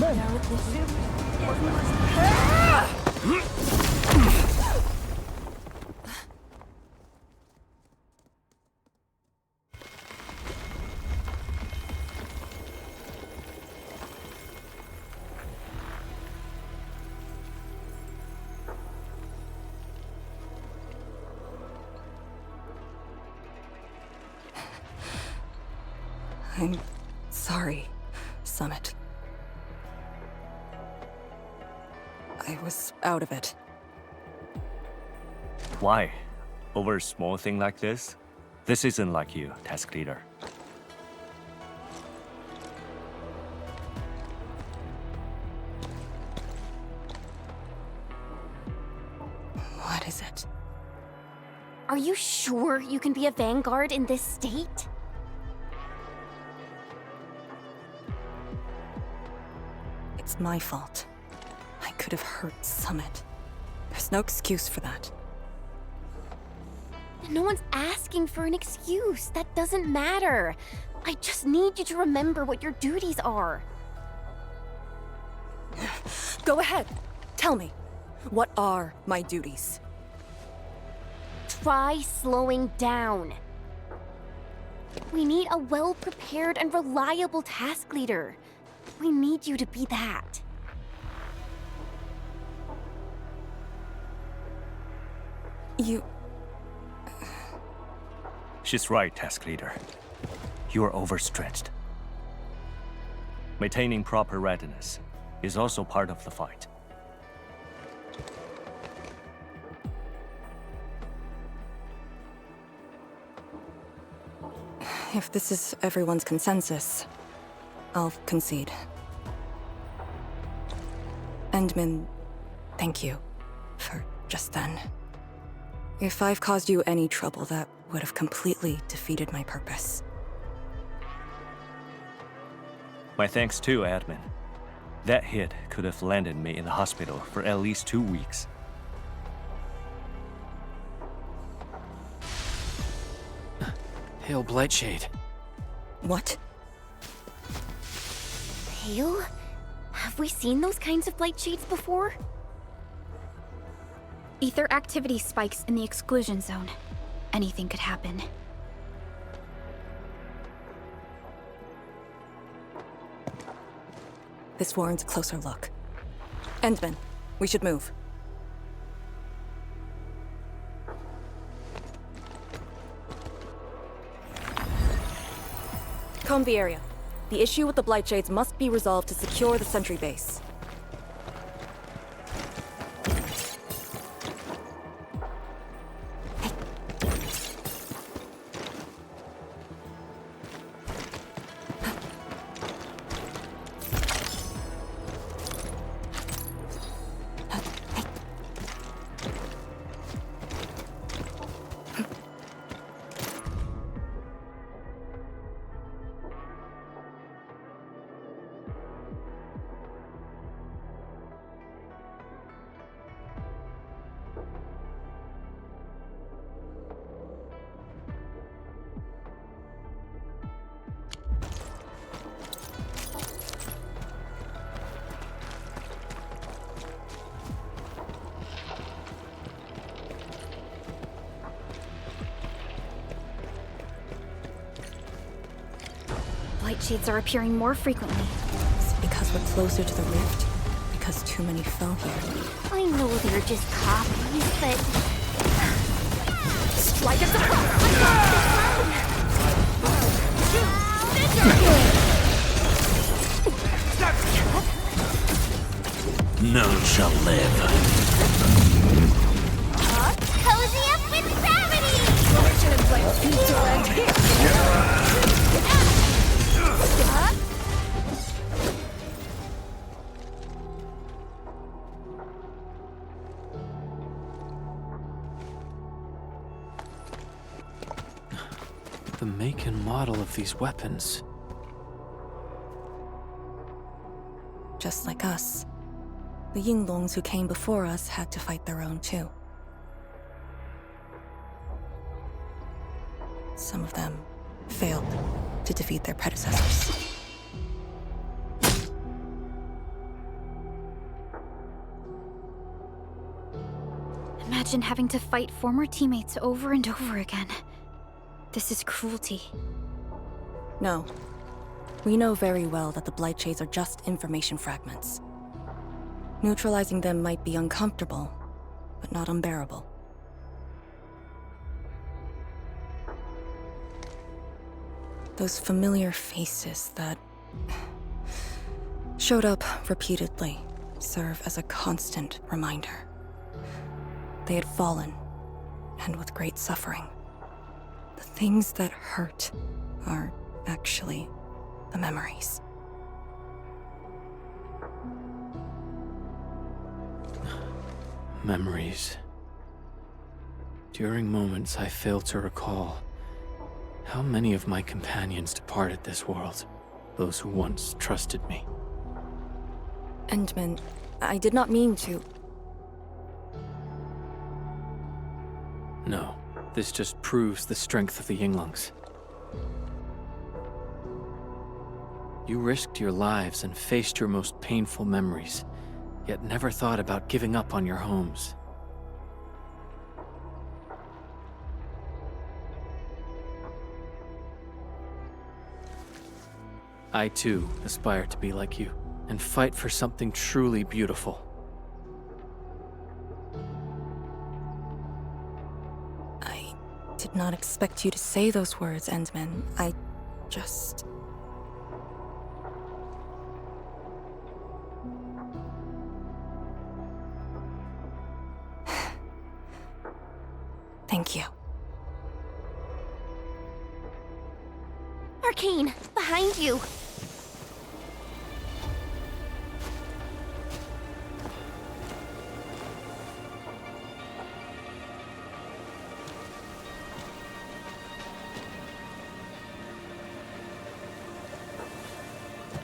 I'm sorry, Summit. I was out of it. Why? Over a small thing like this? This isn't like you, task leader. What is it? Are you sure you can be a vanguard in this state? It's my fault. I could have hurt Summit. There's no excuse for that. No one's asking for an excuse. That doesn't matter. I just need you to remember what your duties are. Go ahead. Tell me. What are my duties? Try slowing down. We need a well-prepared and reliable task leader. We need you to be that. You... She's right, task leader. You are overstretched. Maintaining proper readiness is also part of the fight. If this is everyone's consensus, I'll concede. Endman, thank you for just then. If I've caused you any trouble, that would have completely defeated my purpose. My thanks too, admin. That hit could have landed me in the hospital for at least 2 weeks. pale Blightshade. What? Pale? Have we seen those kinds of blight shades before? Ether activity spikes in the exclusion zone. Anything could happen. This warrants a closer look. Endman, we should move. Comb the area. The issue with the Blightshades must be resolved to secure the sentry base. Blightshades are appearing more frequently. Is it because we're closer to the rift? Because too many fell here? I know they're just copies, but... Strike us across! None shall live. Cozy up with gravity! Origin and blame need to end here! The make and model of these weapons. Just like us. The Yinglongs who came before us had to fight their own too. Some of them failed to defeat their predecessors. Imagine having to fight former teammates over and over again. This is cruelty. No. We know very well that the Blightshades are just information fragments. Neutralizing them might be uncomfortable, but not unbearable. Those familiar faces that showed up repeatedly serve as a constant reminder. They had fallen, and with great suffering. The things that hurt are actually the memories. Memories. During moments I fail to recall, how many of my companions departed this world, those who once trusted me. Endman, I did not mean to. No, this just proves the strength of the Yinglongs. You risked your lives and faced your most painful memories, yet never thought about giving up on your homes. I too aspire to be like you, and fight for something truly beautiful. I did not expect you to say those words, Endman. I just... Thank you. Arcane, behind you!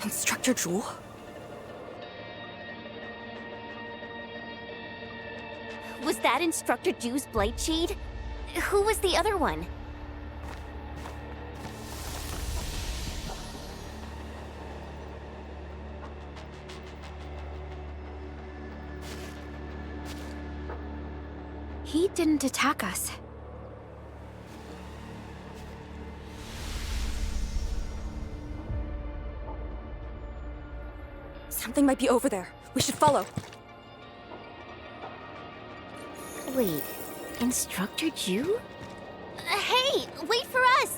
Instructor Jewel? Was that Instructor Jew's Blightshade? Who was the other one? He didn't attack us. Something might be over there. We should follow. Wait, Instructor Ju? Hey, wait for us!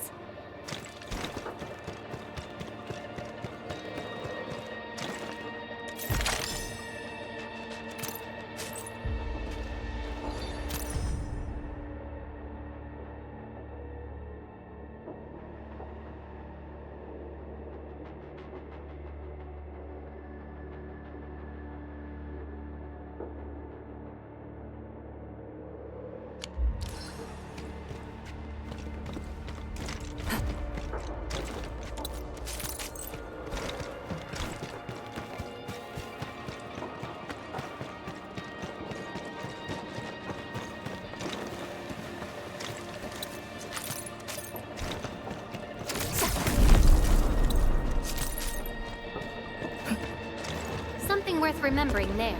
Something worth remembering there.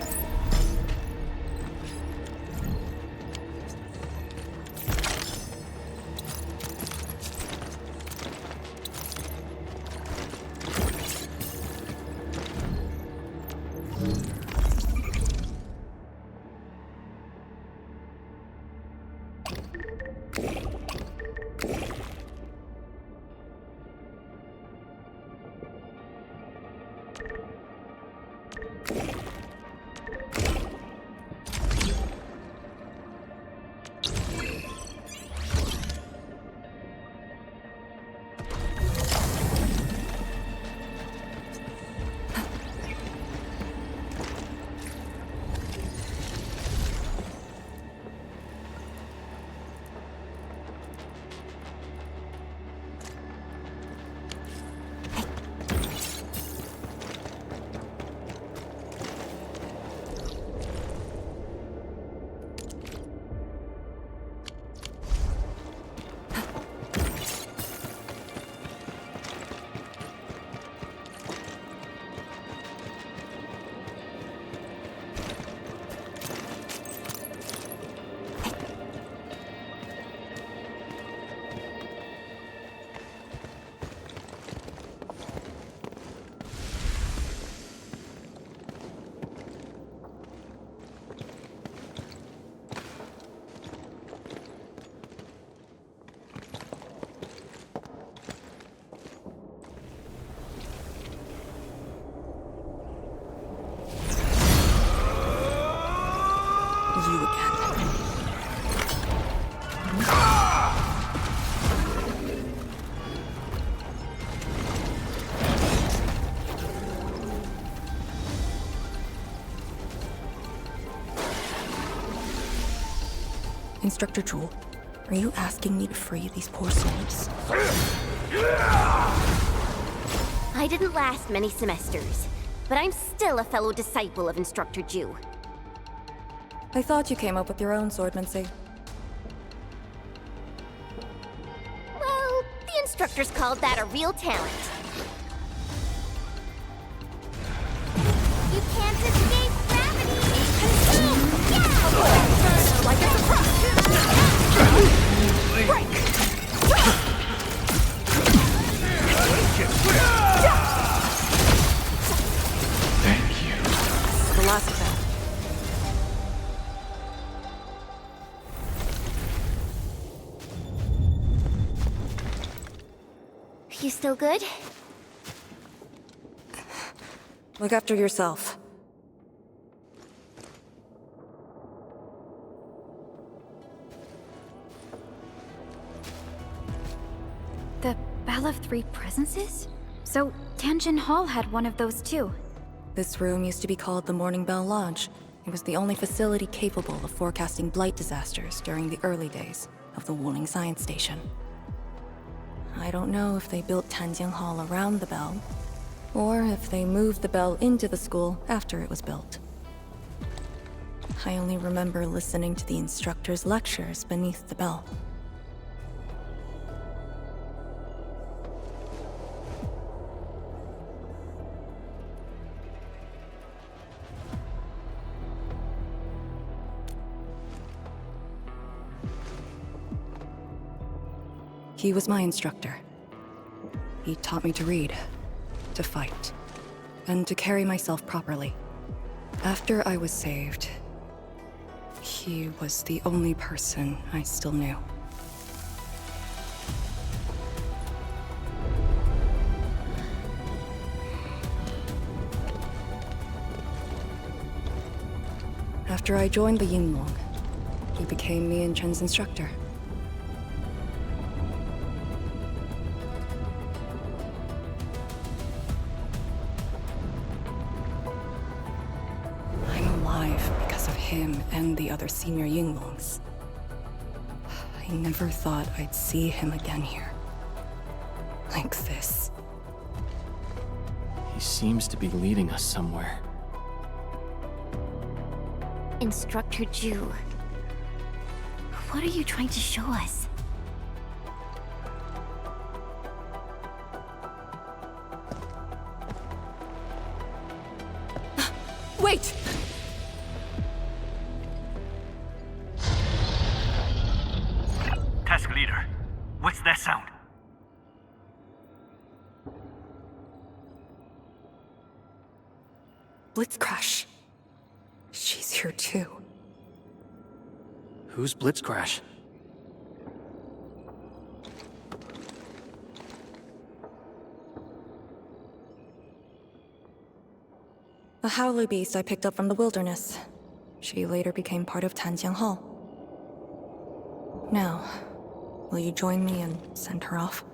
You again. Instructor Jewel, are you asking me to free these poor souls? I didn't last many semesters, but I'm still a fellow disciple of Instructor Ju. I thought you came up with your own swordmancy. Well, the instructors called that a real talent. You can't escape gravity! Consume! Yeah! Like it's a crush! Break! Thank you. The last of them. You still good? Look after yourself. The Bell of Three Presences? So, Tanjin Hall had one of those too. This room used to be called the Morning Bell Lodge. It was the only facility capable of forecasting blight disasters during the early days of the Wuling Science Station. I don't know if they built Tanjin Hall around the bell, or if they moved the bell into the school after it was built. I only remember listening to the instructor's lectures beneath the bell. He was my instructor. He taught me to read, to fight, and to carry myself properly. After I was saved, he was the only person I still knew. After I joined the Yinglong, he became me and Chen's instructor. I'm alive because of him and the other senior Yinglongs. I never thought I'd see him again here. Like this. He seems to be leading us somewhere. Instructor Ju, what are you trying to show us? Wait! Task leader, what's that sound? Blitzcrash. She's here too. Who's Blitzcrash? A howler beast I picked up from the wilderness. She later became part of Tanjiang Hall. Now, will you join me and send her off?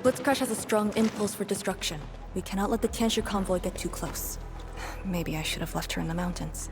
Blitzcrash has a strong impulse for destruction. We cannot let the Tianshu convoy get too close. Maybe I should have left her in the mountains.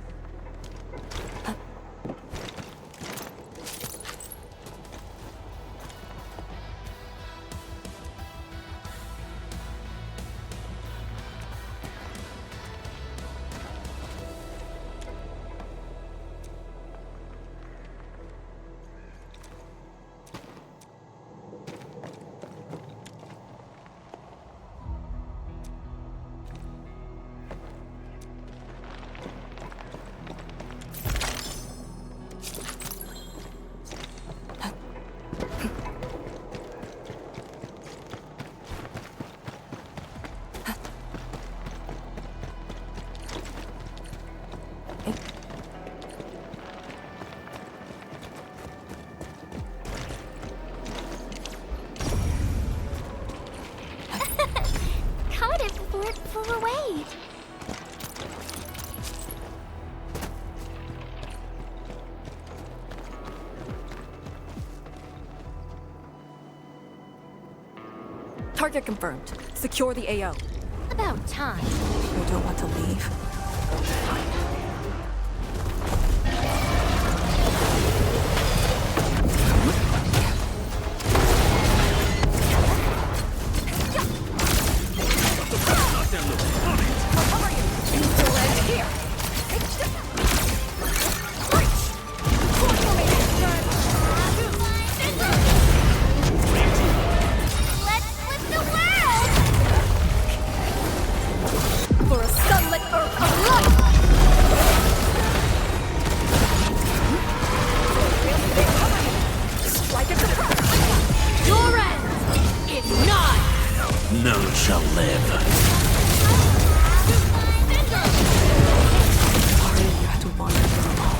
Caught it before it flew away. Target confirmed. Secure the AO. About time. You don't want to leave? Your end is nigh! None shall live. Sorry you had to wander for a while.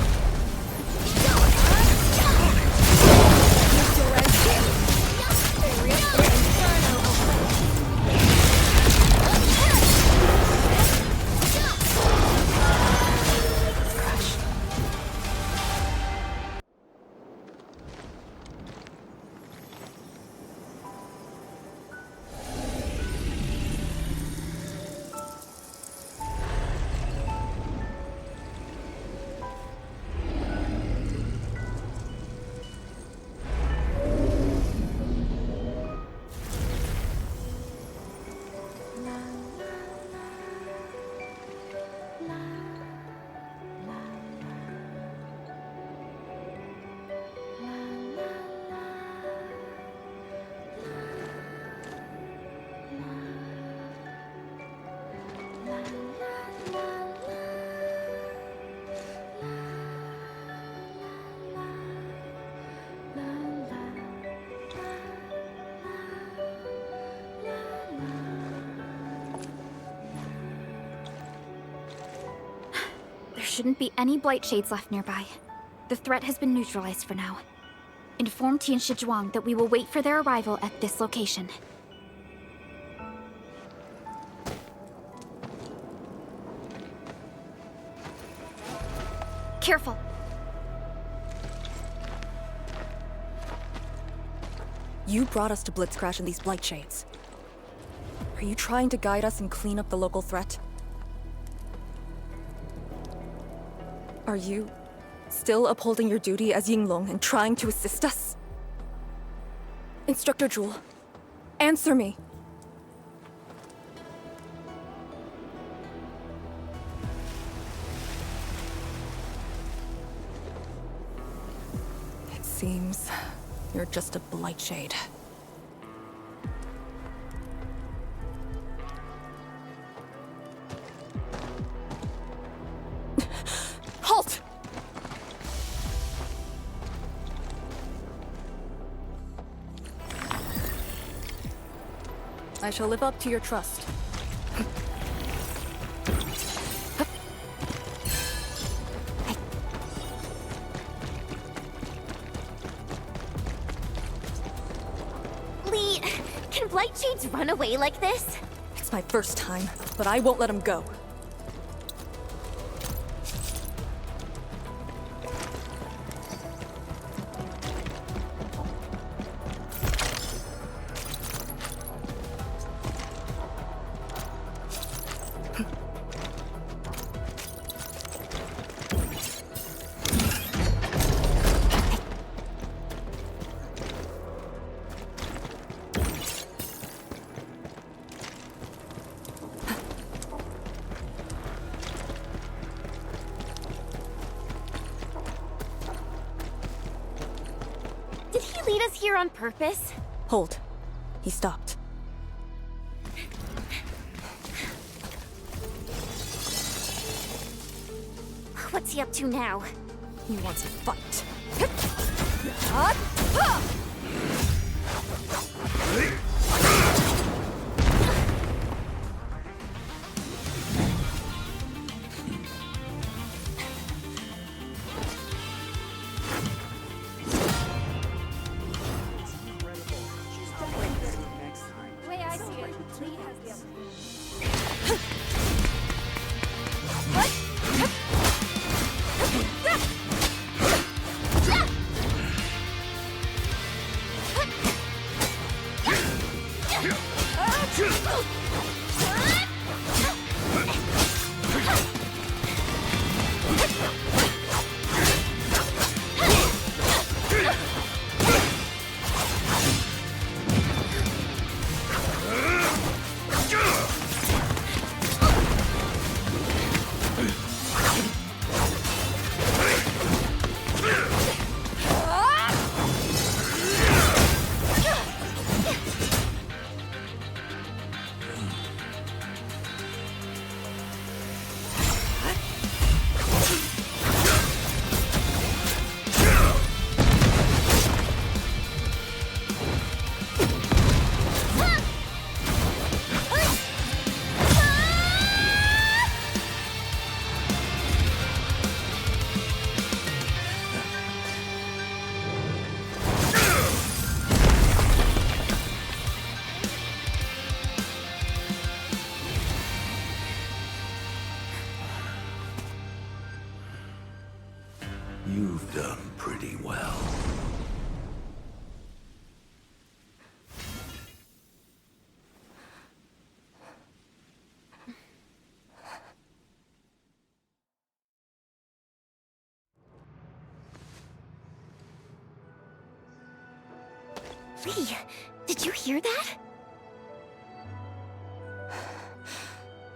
There shouldn't be any blight shades left nearby. The threat has been neutralized for now. Inform Tian Shizhuang that we will wait for their arrival at this location. Careful. You brought us to Blitzcrash in these blight shades. Are you trying to guide us and clean up the local threat? Are you still upholding your duty as Yinglong and trying to assist us? Instructor Jewel, answer me. It seems you're just a blight shade. Halt! I shall live up to your trust. Lee, can blight shades run away like this? It's my first time, but I won't let him go. Did he lead us here on purpose? Hold. He stopped. What's he up to now? He wants to fight. You've done pretty well. Lee, did you hear that?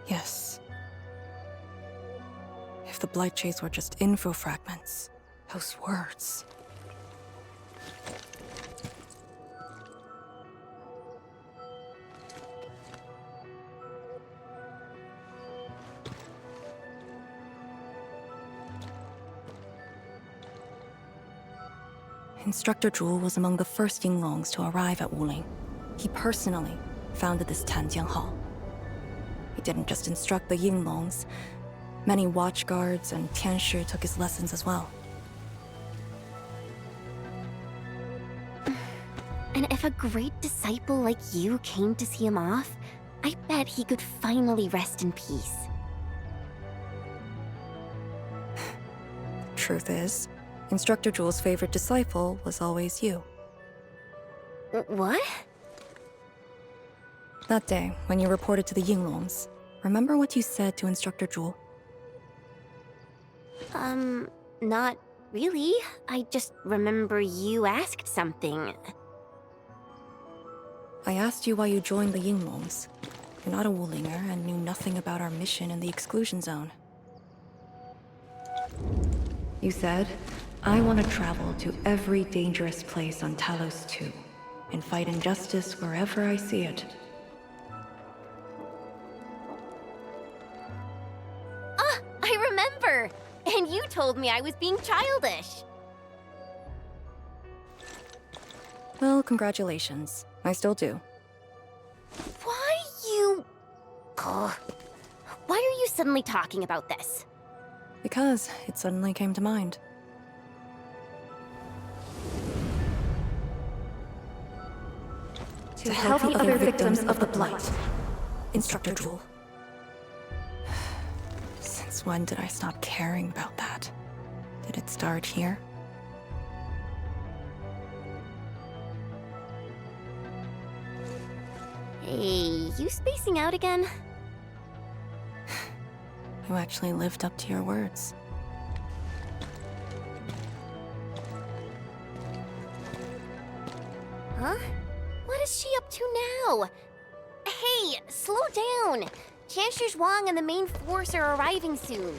Yes. If the Blight Shades were just info fragments, those words. Instructor Zhu was among the first Yinglongs to arrive at Wuling. He personally founded this Tanjiang Hall. He didn't just instruct the Yinglongs. Many watchguards and Tianshi took his lessons as well. And if a great disciple like you came to see him off, I bet he could finally rest in peace. Truth is, Instructor Zhu's favorite disciple was always you. What? That day, when you reported to the Yinglongs, remember what you said to Instructor Zhu? Not really. I just remember you asked something. I asked you why you joined the Yinglongs. You're not a Wulinger and knew nothing about our mission in the exclusion zone. You said, I want to travel to every dangerous place on Talos-II and fight injustice wherever I see it. Ah, I remember! And you told me I was being childish. Well, congratulations. I still do. Why you... Ugh. Why are you suddenly talking about this? Because it suddenly came to mind. To help the other victims of the Blight. Instructor Zhu. Since when did I stop caring about that? Did it start here? Hey, you spacing out again? You actually lived up to your words. Huh? What is she up to now? Hey, slow down! Chancellor Zhuang and the main force are arriving soon.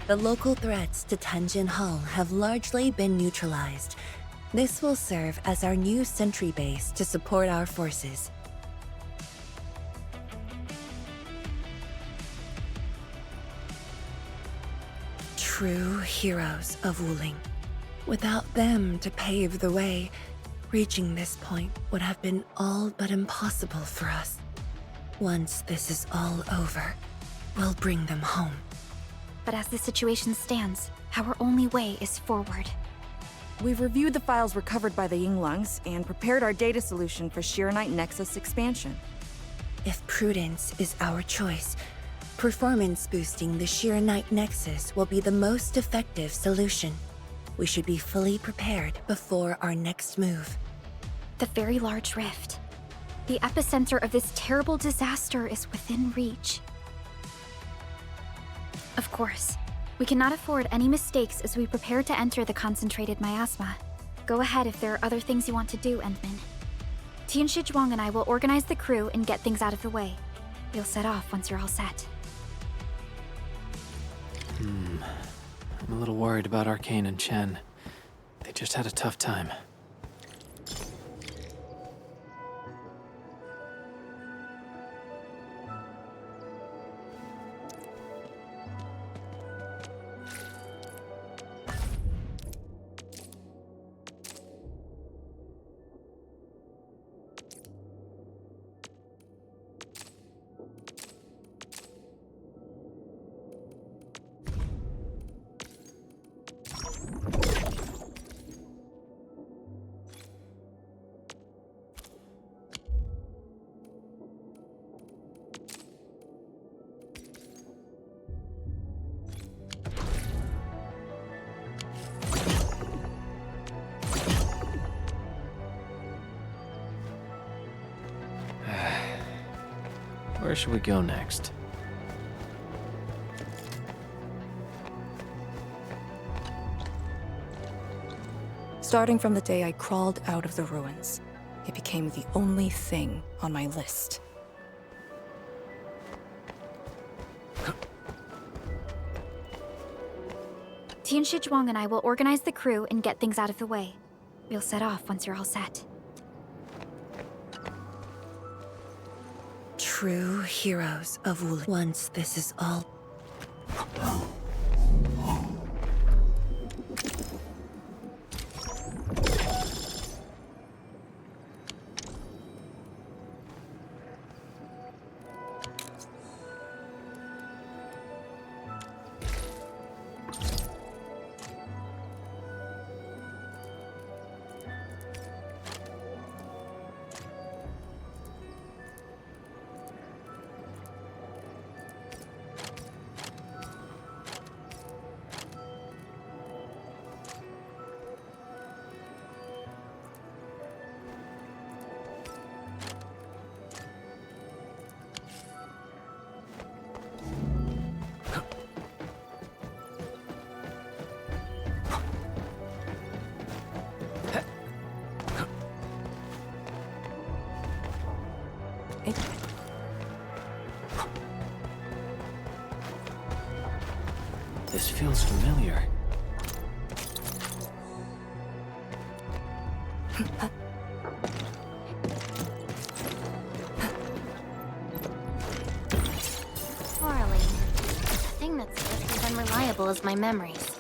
The local threats to Tanjin Hall have largely been neutralized. This will serve as our new sentry base to support our forces. True heroes of Wuling. Without them to pave the way, reaching this point would have been all but impossible for us. Once this is all over, we'll bring them home. But as the situation stands, our only way is forward. We've reviewed the files recovered by the Yinglongs and prepared our data solution for Shiranite Nexus expansion. If prudence is our choice, performance boosting the Shiranite Nexus will be the most effective solution. We should be fully prepared before our next move. The very large rift. The epicenter of this terrible disaster is within reach. Of course, we cannot afford any mistakes as we prepare to enter the concentrated miasma. Go ahead if there are other things you want to do, Endmin. Tianshi Zhuang and I will organize the crew and get things out of the way. We'll set off once you're all set. I'm a little worried about Arcane and Chen. just had a tough time. Where should we go next? Starting from the day I crawled out of the ruins, it became the only thing on my list. Tian Shizhuang and I will organize the crew and get things out of the way. We'll set off once you're all set. True heroes of Wulin. Once this is all... This feels familiar. Darling, the thing that's just as unreliable as my memories.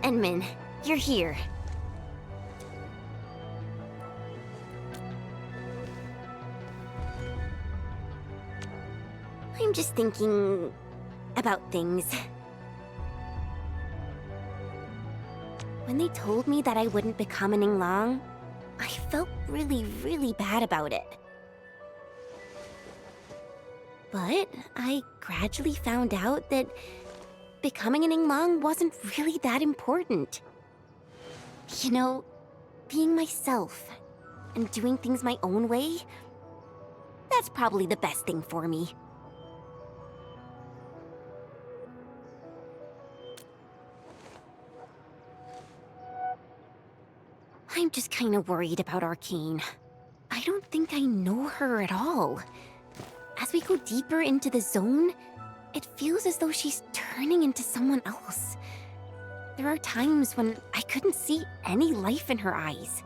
Enmin, you're here. I'm just thinking about things. When they told me that I wouldn't become an Yinglang, I felt really bad about it. But I gradually found out that becoming an Yinglang wasn't really that important. You know, being myself and doing things my own way, that's probably the best thing for me. I'm just kinda worried about Arcane. I don't think I know her at all. As we go deeper into the zone, it feels as though she's turning into someone else. There are times when I couldn't see any life in her eyes.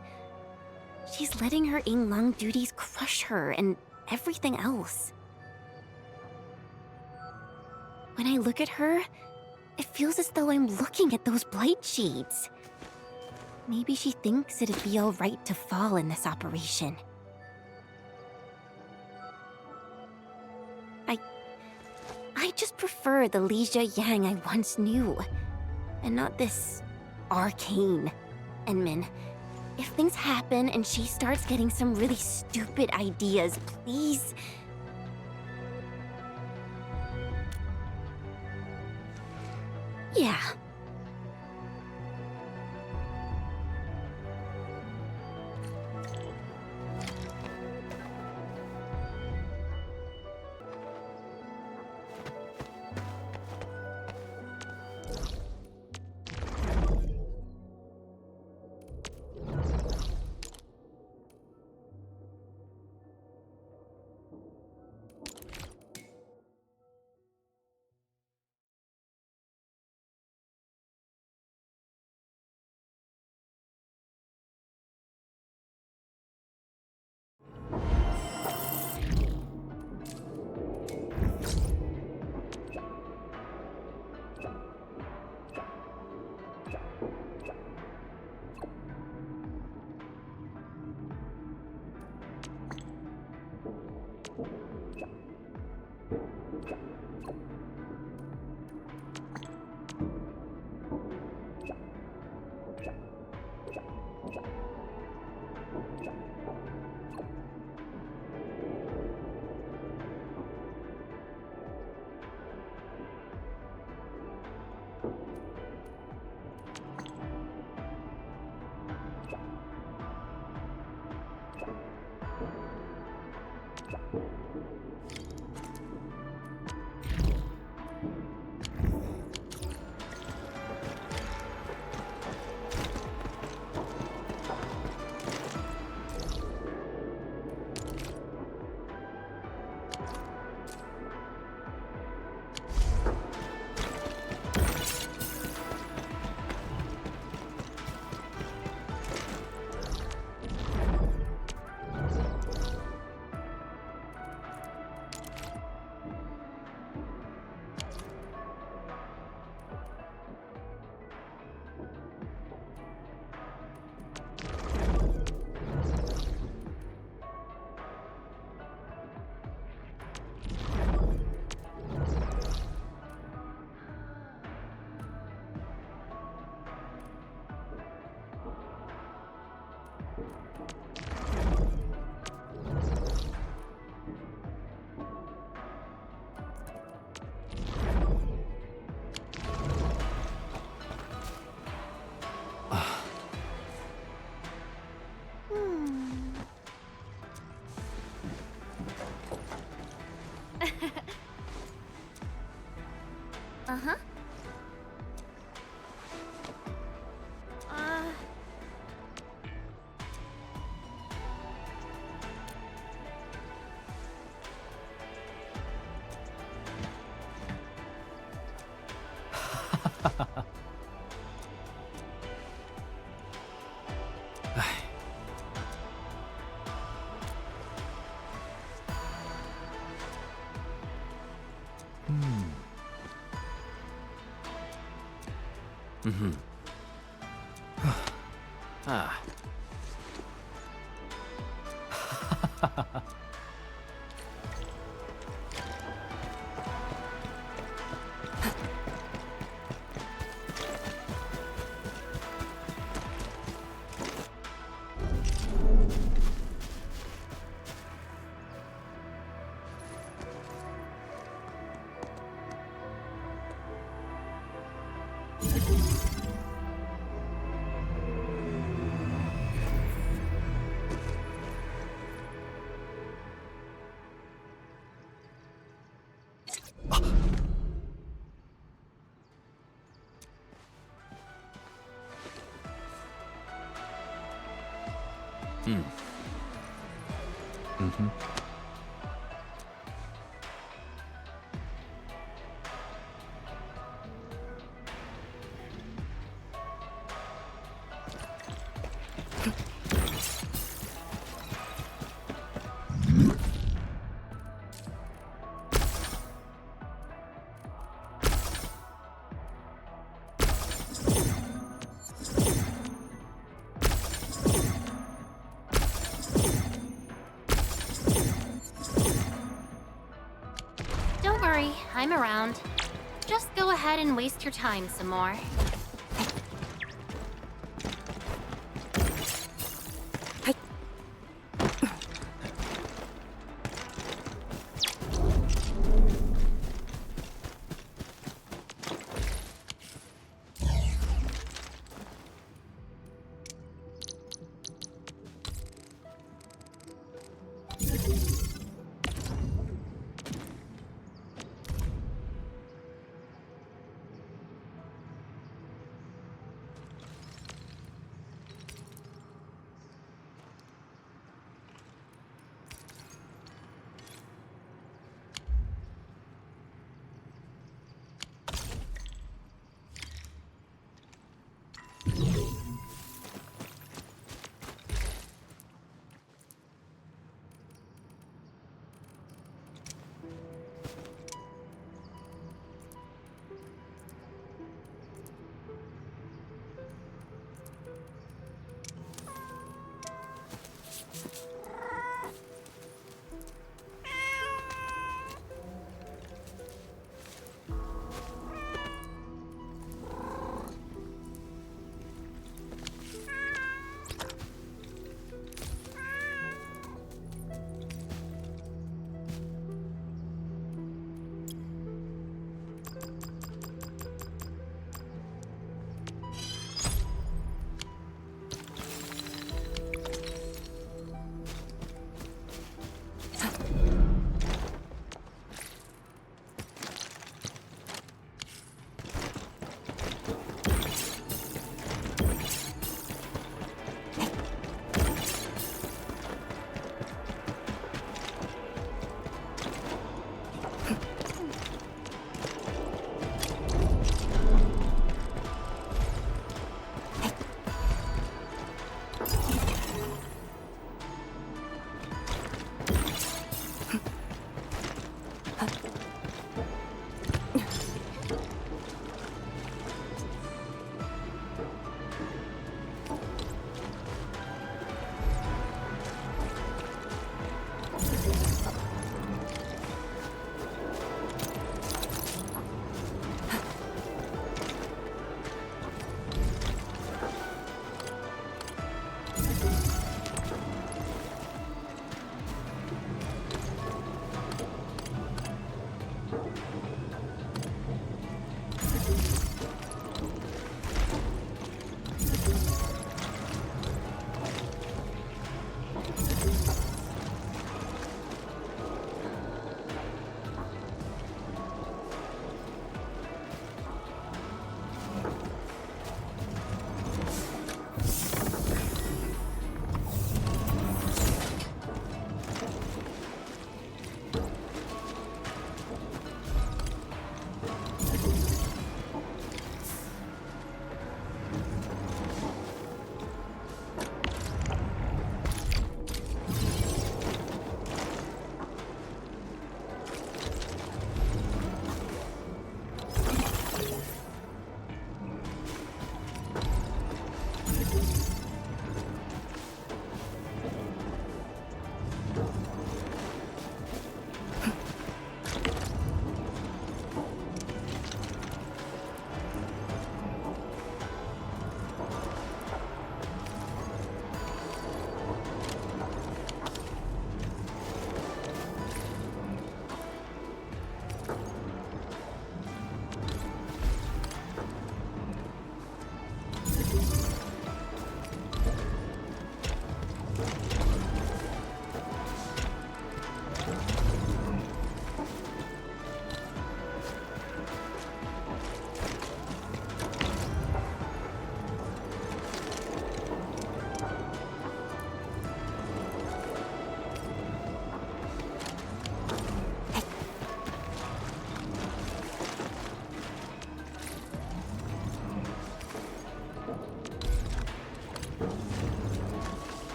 She's letting her Yinglang duties crush her and everything else. When I look at her, it feels as though I'm looking at those blight shades. Maybe she thinks it'd be alright to fall in this operation. I just prefer the Lizha Yang I once knew, and not this arcane. Enmin, if things happen and she starts getting some really stupid ideas, please... Yeah. Uh-huh. Mm-hmm. Ah. Mm-hmm. worry, I'm around. Just go ahead and waste your time some more.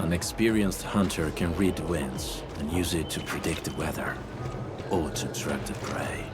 An experienced hunter can read the winds and use it to predict the weather, or to track the prey.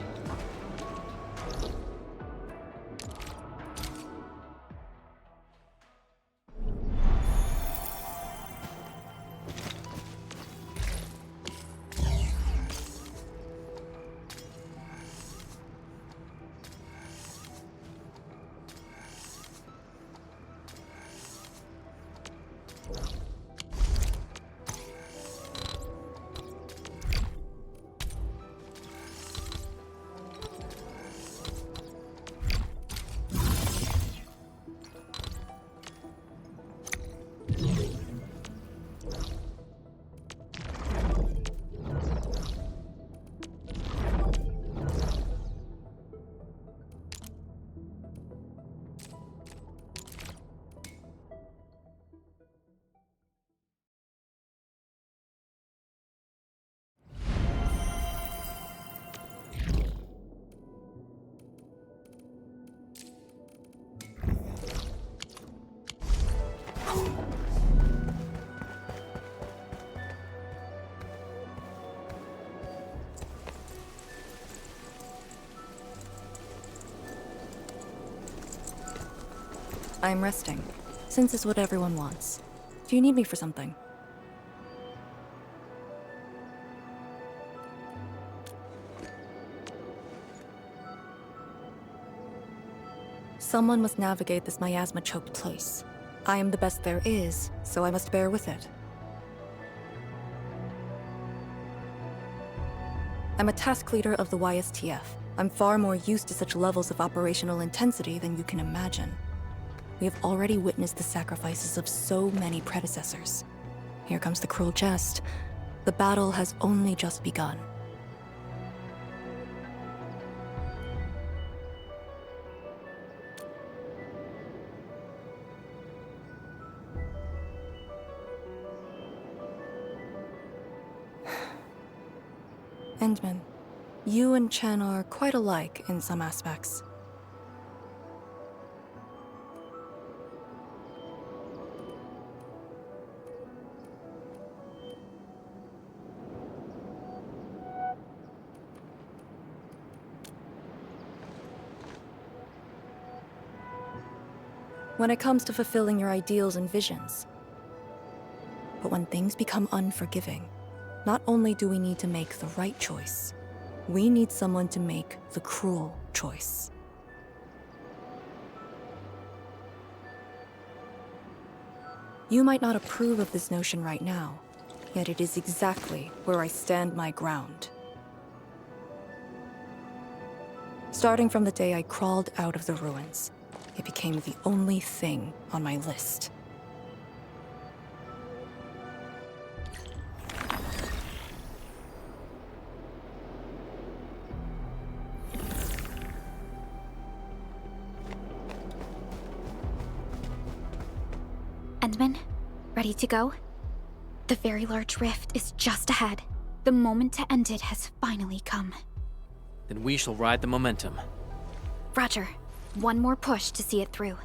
I'm resting, since it's what everyone wants. Do you need me for something? Someone must navigate this miasma-choked place. I am the best there is, so I must bear with it. I'm a task leader of the YSTF. I'm far more used to such levels of operational intensity than you can imagine. We have already witnessed the sacrifices of so many predecessors. Here comes the cruel jest. The battle has only just begun. Endman, you and Chen are quite alike in some aspects. When it comes to fulfilling your ideals and visions. But when things become unforgiving, not only do we need to make the right choice, we need someone to make the cruel choice. You might not approve of this notion right now, yet it is exactly where I stand my ground. Starting from the day I crawled out of the ruins, it became the only thing on my list. Endman, ready to go? The very large rift is just ahead. The moment to end it has finally come. Then we shall ride the momentum. Roger. One more push to see it through.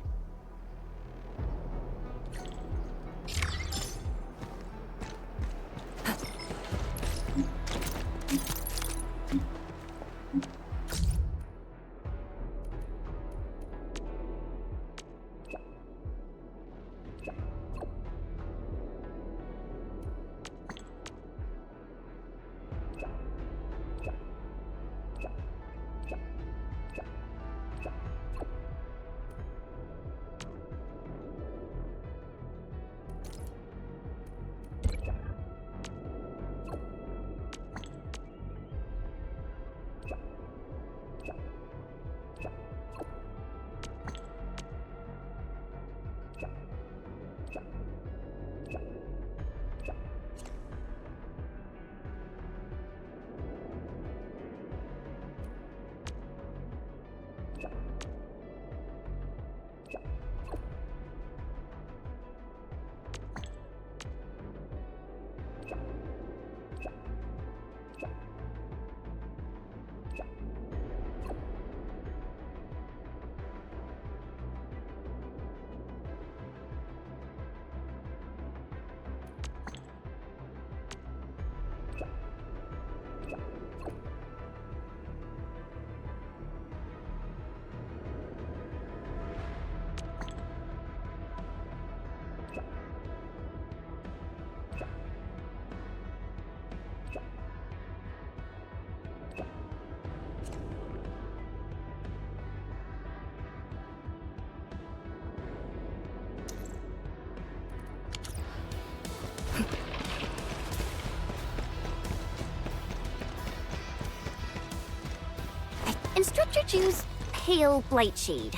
Instructor Ju's pale blightshade.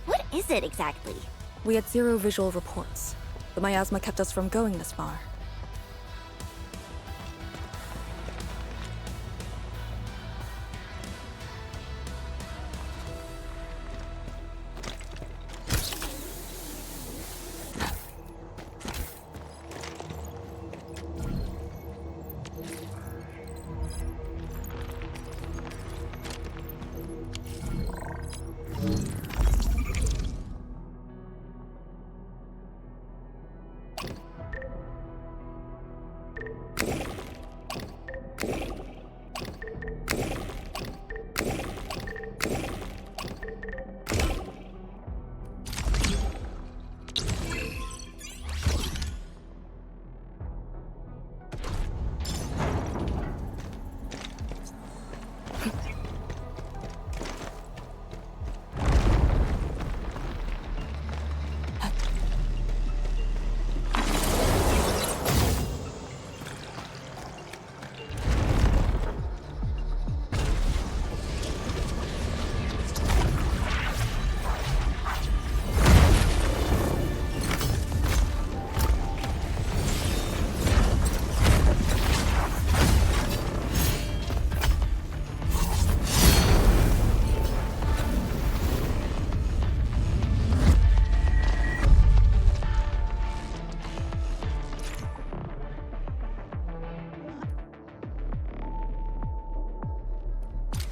What is it exactly? We had zero visual reports. The miasma kept us from going this far.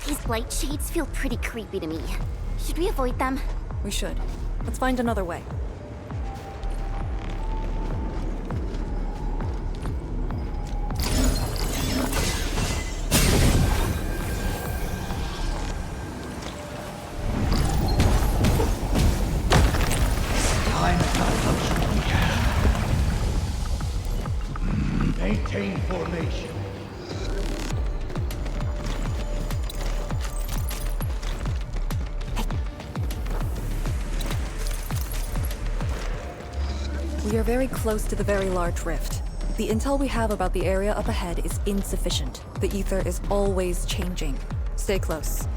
These blight shades feel pretty creepy to me. Should we avoid them? We should. Let's find another way. Maintain formation. We are very close to the very large rift. The intel we have about the area up ahead is insufficient. The ether is always changing. Stay close.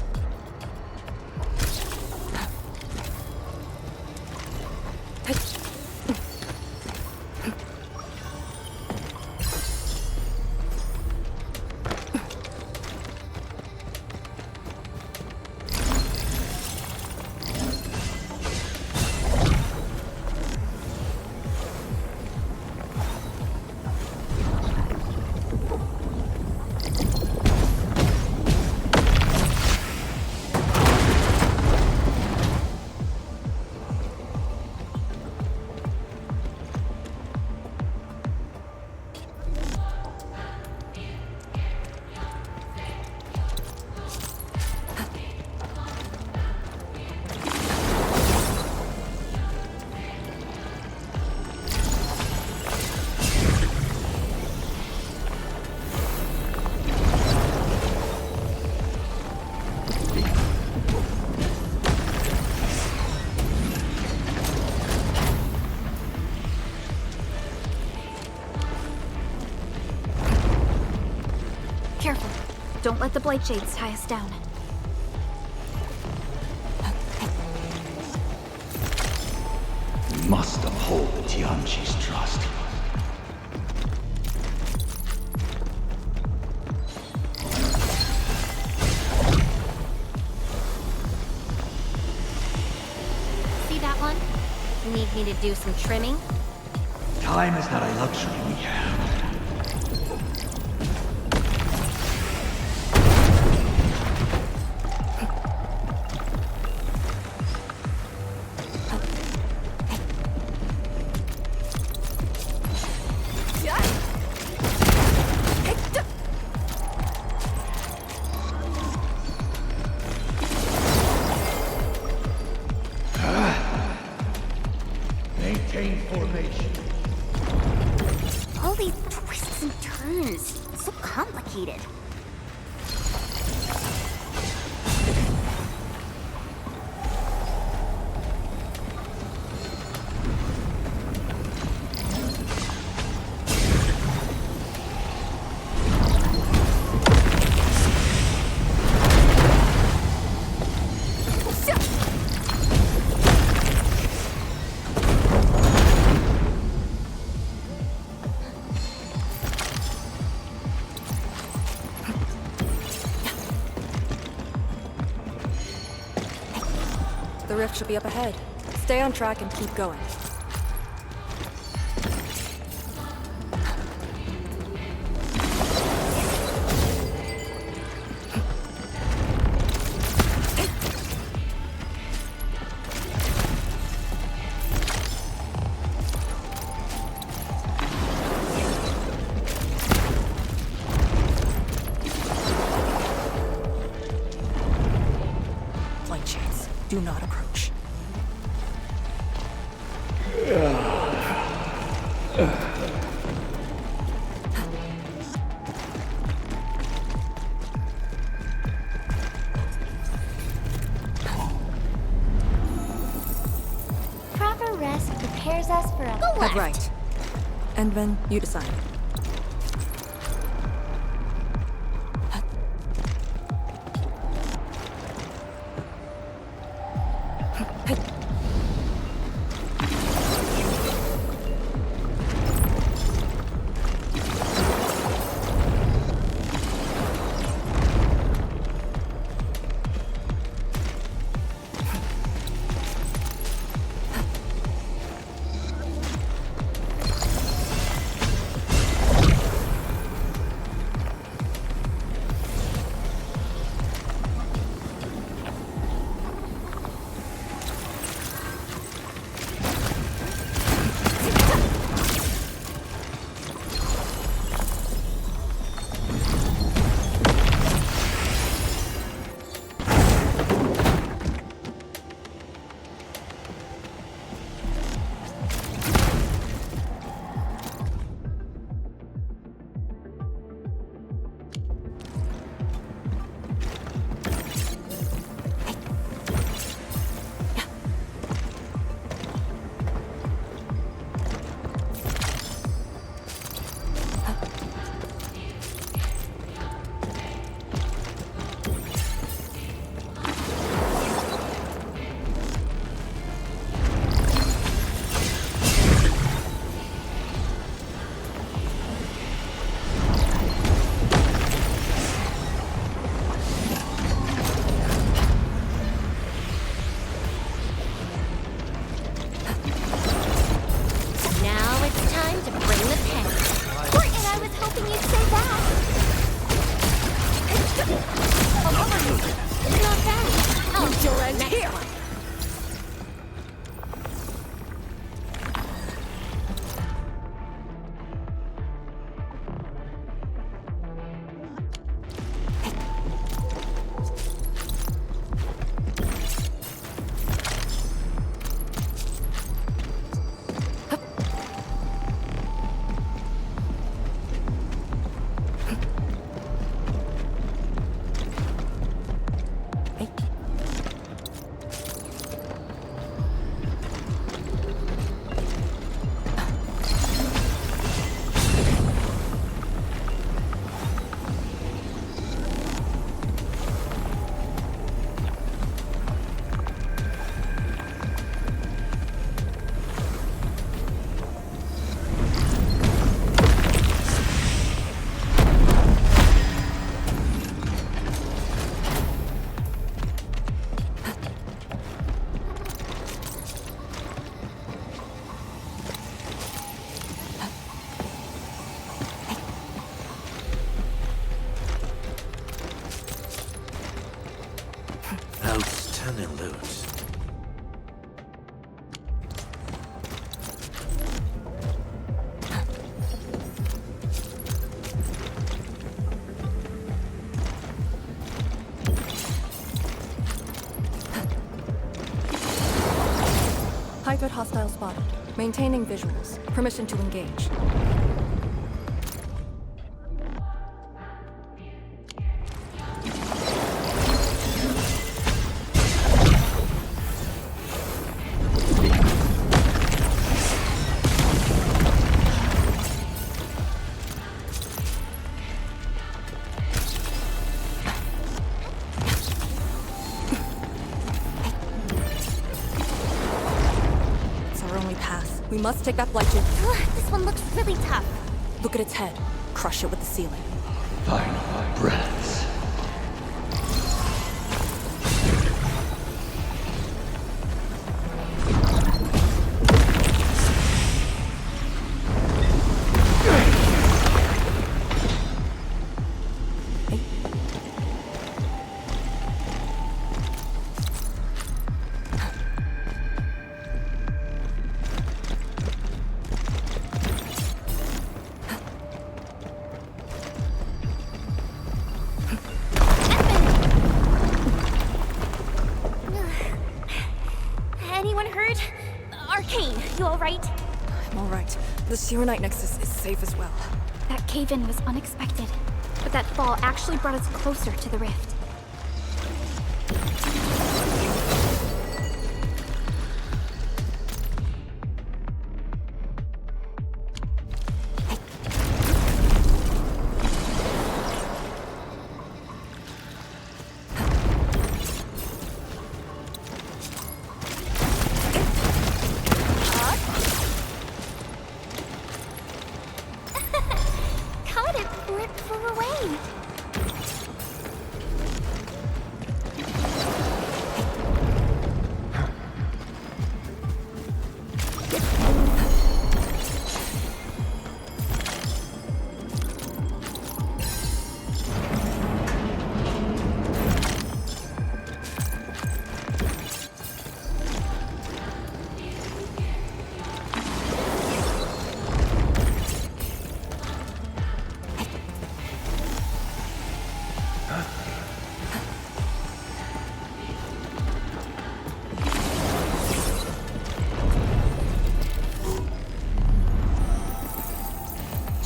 Careful. Don't let the blight shades tie us down. We must uphold the Tianqi's trust. See that one? Need me to do some trimming? Time is not a luxury we have. Maintain formation. All these twists and turns. So complicated. The rift should be up ahead. Stay on track and keep going. Blight shades, do not approach. Proper rest prepares us for a Head left. right. Endman, you decide. Not bad. Oh, Your end next here. one. Outstanding loot. Hybrid hostile spotted. Maintaining visuals. Permission to engage. We must take that blight tube. This one looks really tough. Look at its head. Crush it with the ceiling. Final breaths. Anyone hurt? Arcane, you alright? I'm alright. The Shirenite Nexus is safe as well. That cave-in was unexpected, but that fall actually brought us closer to the rift. Caught it before it flew away.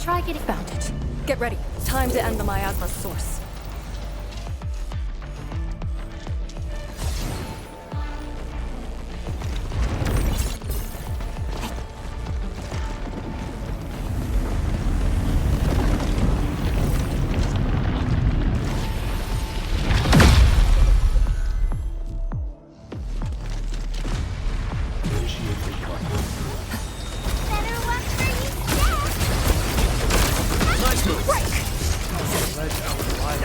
Try getting found it. Get ready. Time to end the miasma's source. Better watch where you step! Let our light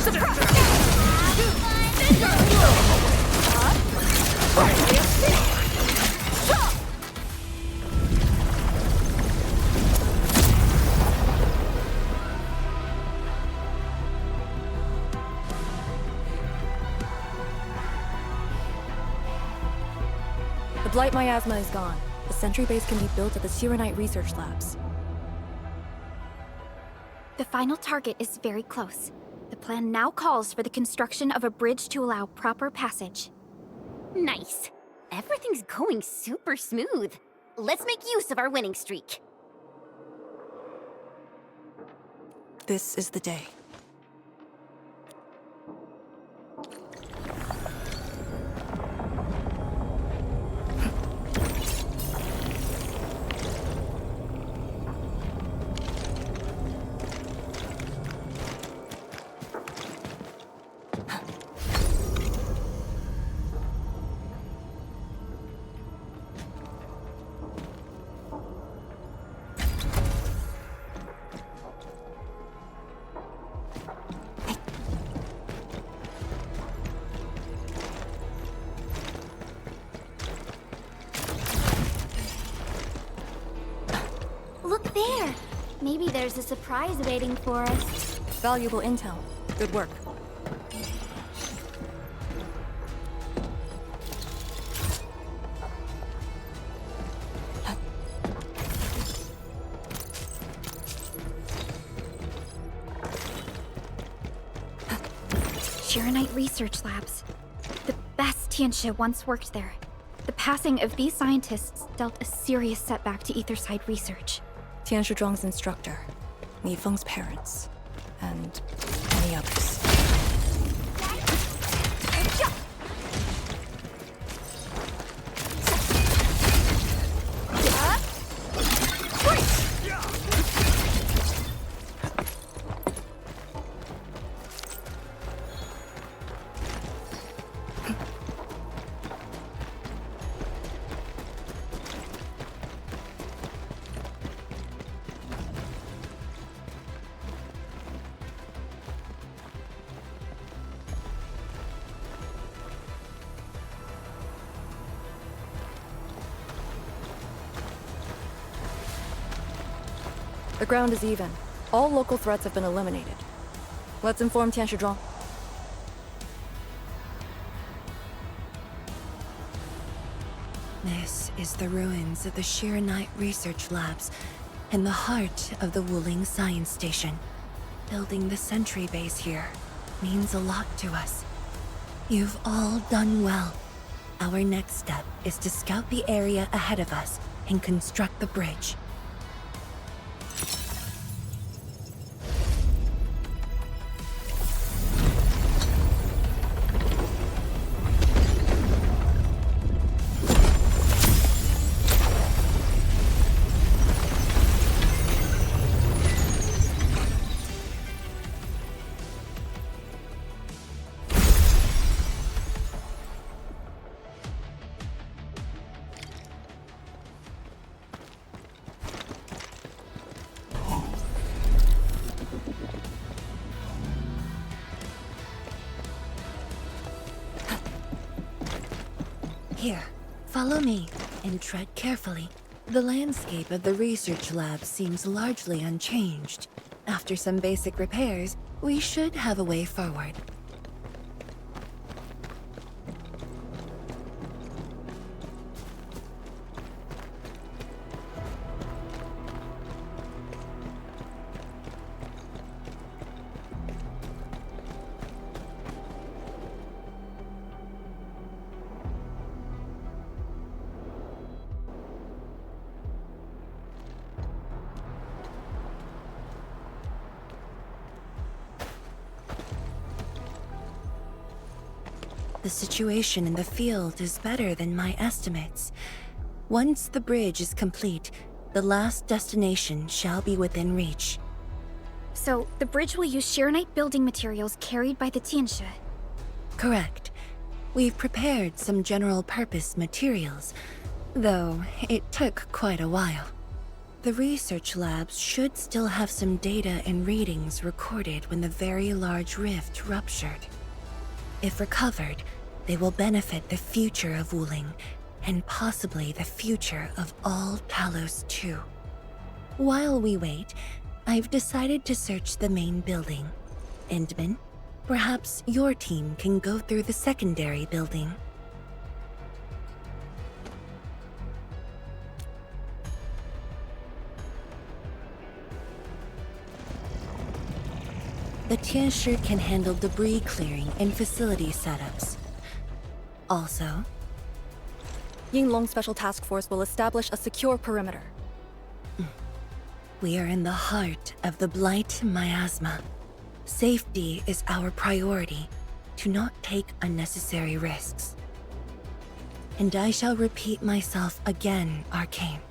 The Blight miasma is gone. The sentry base can be built at the Sirenite research labs. The final target is very close. The plan now calls for the construction of a bridge to allow proper passage. Nice. Everything's going super smooth. Let's make use of our winning streak. This is the day. Look there! Maybe there's a surprise waiting for us. Valuable intel. Good work. Shirenite Research Labs. The best Tianxia once worked there. The passing of these scientists dealt a serious setback to Etherside research. Tian Shizhuang's instructor, Ni Feng's parents, and many others. The ground is even. All local threats have been eliminated. Let's inform Tian Shizhuang. This is the ruins of the Shirenite Research Labs in the heart of the Wuling Science Station. Building the sentry base here means a lot to us. You've all done well. Our next step is to scout the area ahead of us and construct the bridge. Here, follow me, and tread carefully. The landscape of the research lab seems largely unchanged. After some basic repairs, we should have a way forward. The situation in the field is better than my estimates. Once the bridge is complete, the last destination shall be within reach. So, the bridge will use Shirenite building materials carried by the Tianxia. Correct. We've prepared some general-purpose materials, though it took quite a while. the research labs should still have some data and readings recorded when the very large rift ruptured. If recovered, they will benefit the future of Wuling, and possibly the future of all Talos-II. While we wait, I've decided to search the main building. Endman, perhaps your team can go through the secondary building. The Tianshi can handle debris clearing and facility setups. Also, Yinglong Special Task Force will establish a secure perimeter. We are in the heart of the Blight miasma. Safety is our priority. Do not take unnecessary risks. And I shall repeat myself again, Arcane.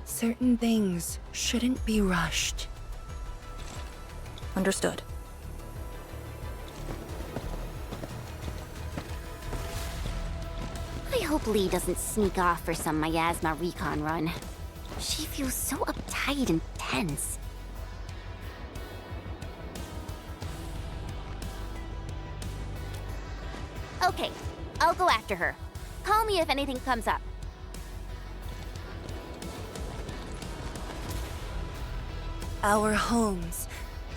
Certain things shouldn't be rushed. Understood. I hope Lee doesn't sneak off for some miasma recon run. She feels so uptight and tense. Okay, I'll go after her. Call me if anything comes up. Our homes,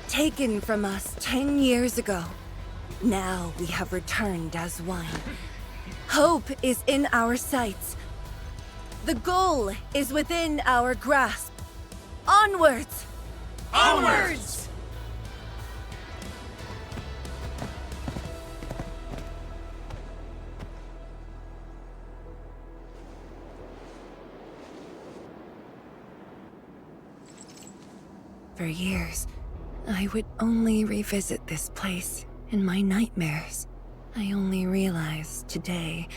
taken from us 10 years ago. Now we have returned as one. Hope is in our sights. The goal is within our grasp. Onwards! Onwards! For years, I would only revisit this place in my nightmares. I only realized today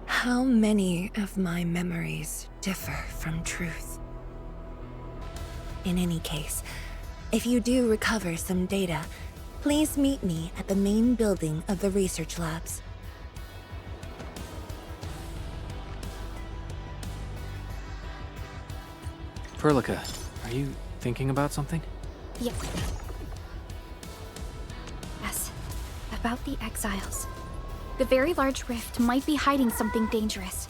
how many of my memories differ from truth. In any case, if you do recover some data, please meet me at the main building of the research labs. Perlica, are you thinking about something? Yep. Yes, about the exiles. The very large rift might be hiding something dangerous.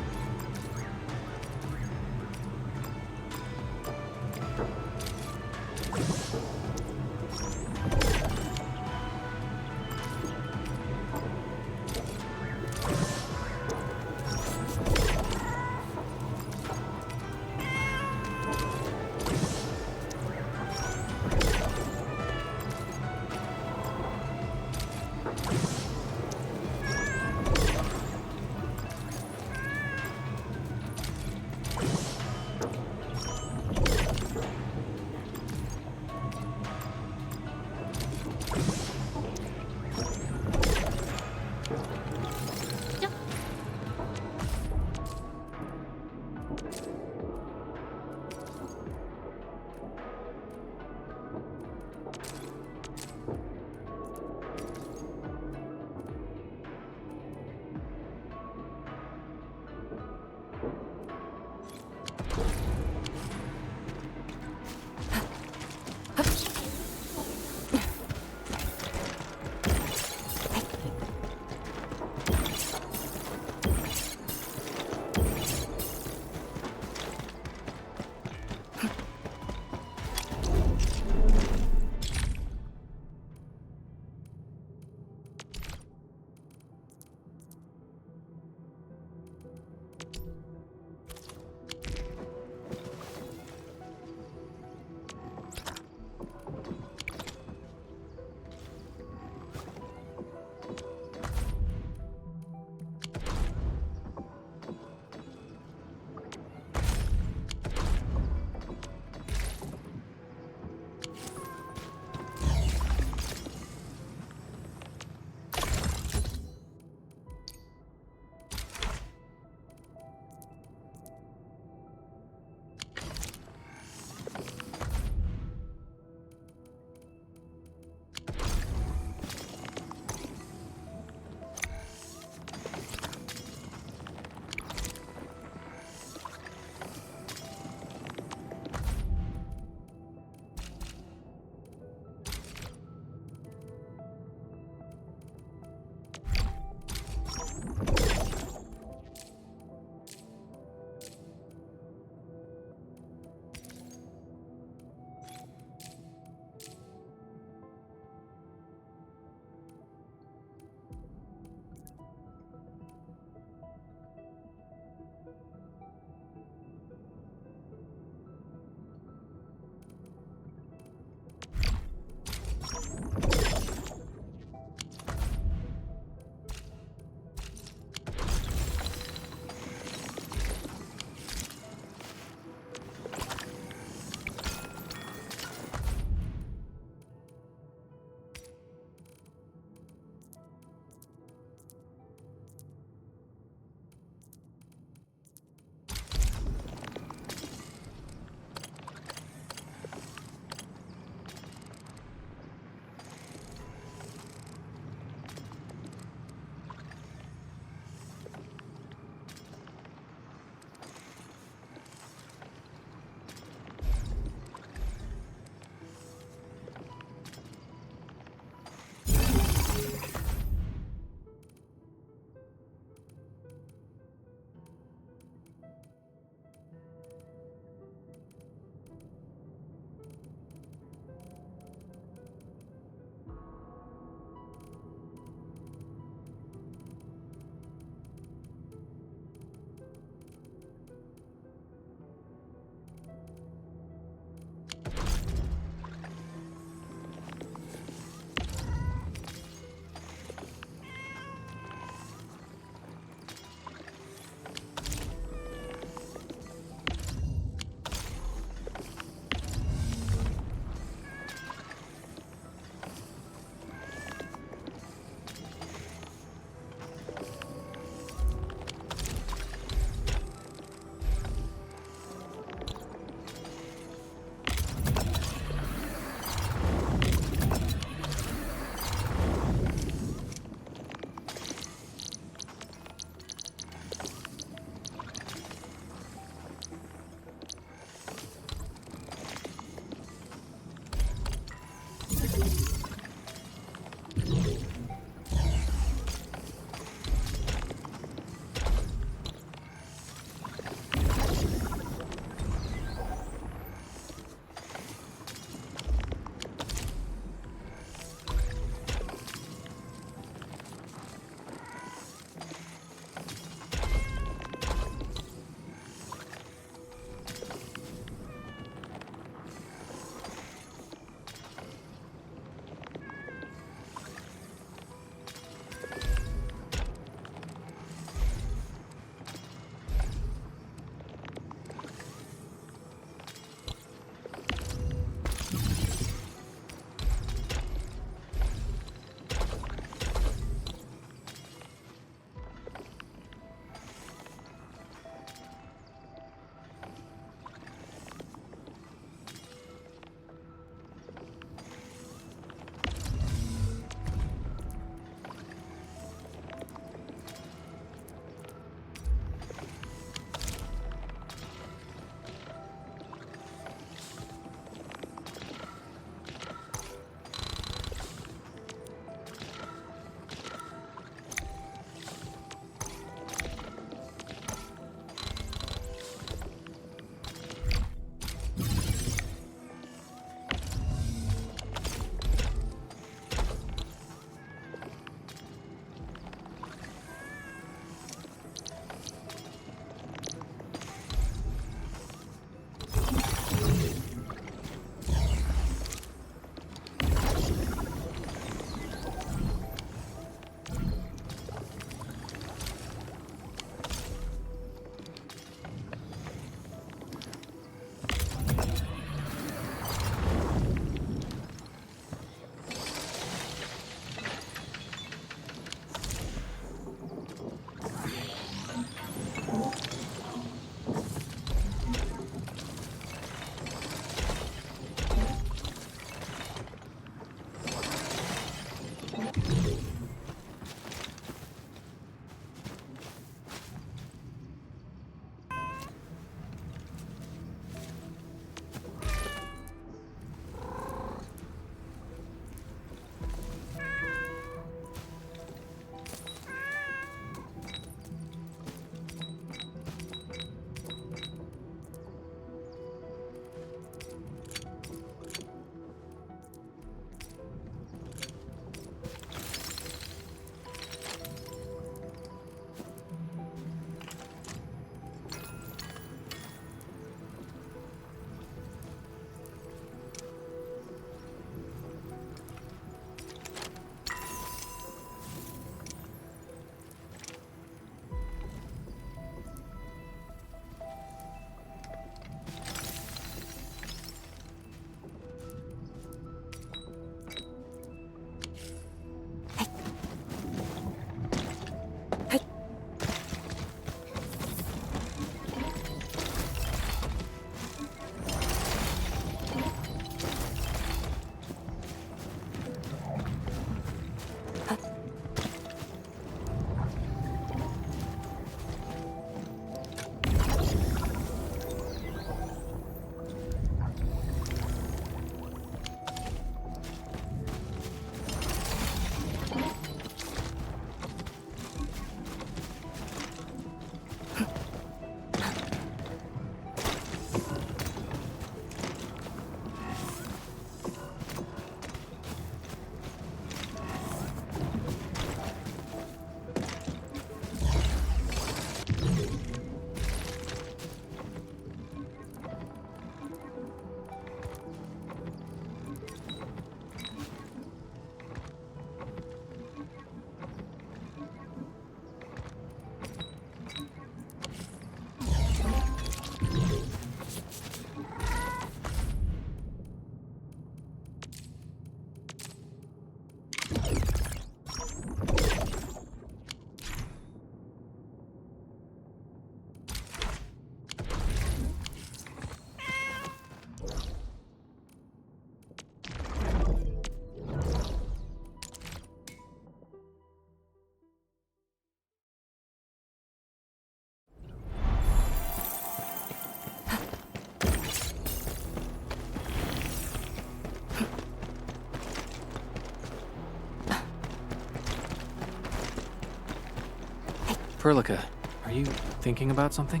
Perlica, are you thinking about something?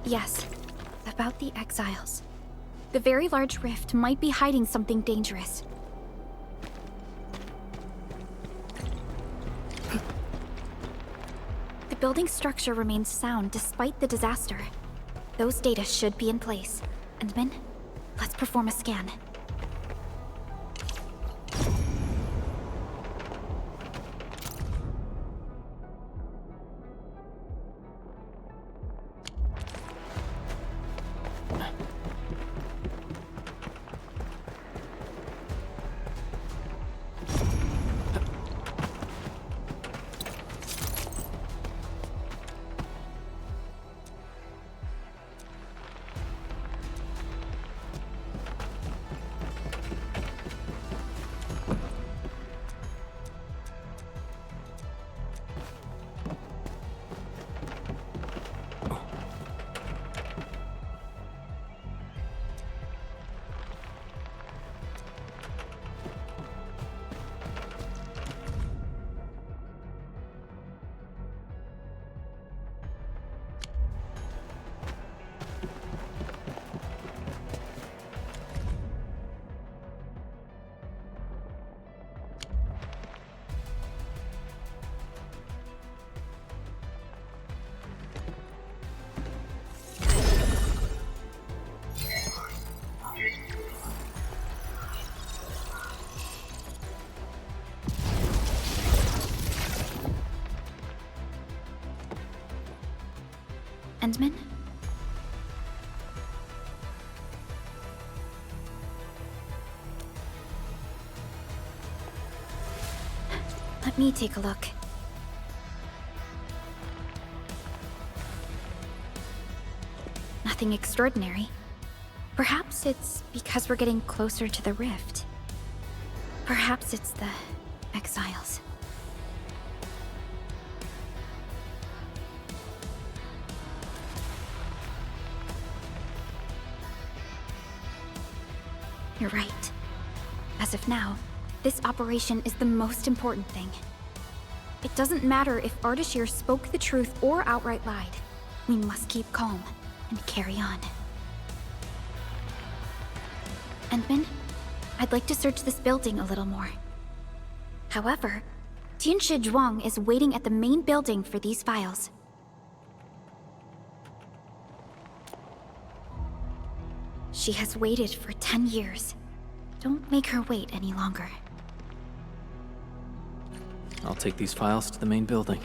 Yes, about the exiles. The very large rift might be hiding something dangerous. The building structure remains sound despite the disaster. Those data should be in place. Endman, let's perform a scan. Endman? Let me take a look. Nothing extraordinary. Perhaps it's because we're getting closer to the rift. Perhaps it's the exiles. You're right. As of now, this operation is the most important thing. It doesn't matter if Ardashir spoke the truth or outright lied. We must keep calm and carry on. Endman, I'd like to search this building a little more. However, Tianshi Zhuang is waiting at the main building for these files. She has waited for 10 years. Don't make her wait any longer. I'll take these files to the main building.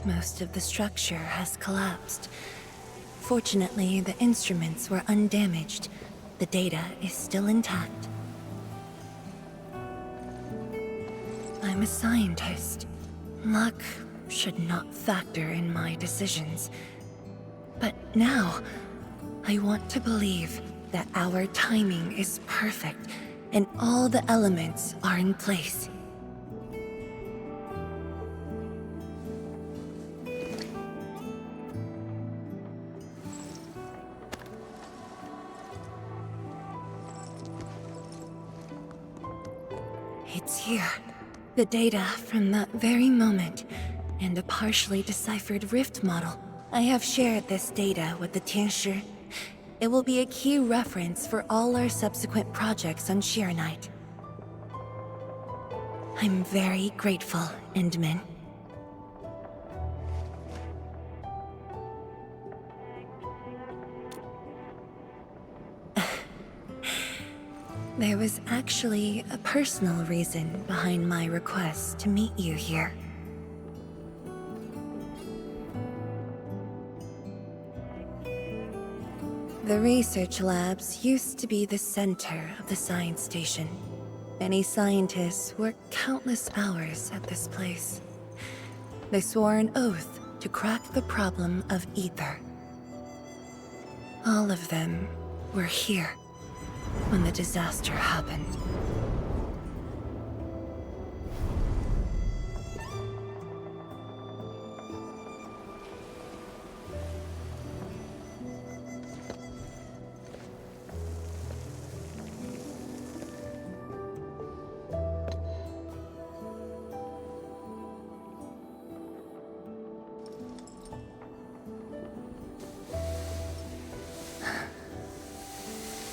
Most of the structure has collapsed. Fortunately, the instruments were undamaged. The data is still intact. I'm a scientist. Luck should not factor in my decisions. But now, I want to believe that our timing is perfect and all the elements are in place. It's here. The data from that very moment, and a partially deciphered rift model. I have shared this data with the Tianshi. It will be a key reference for all our subsequent projects on Shirenite. I'm very grateful, Endmin. There was actually a personal reason behind my request to meet you here. The research labs used to be the center of the science station. Many scientists worked countless hours at this place. They swore an oath to crack the problem of ether. All of them were here when the disaster happened.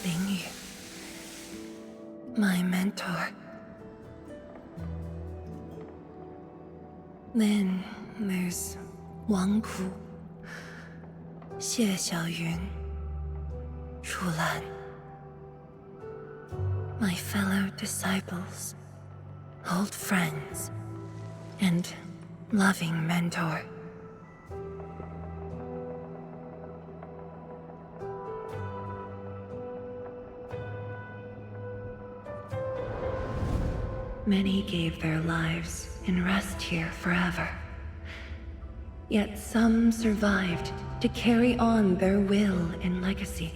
Bingyu. My mentor. Then there's Wang Pu, Xie Xiaoyun, Shu Lan. My fellow disciples, old friends, and loving mentor. Many gave their lives and rest here forever. Yet some survived to carry on their will and legacy.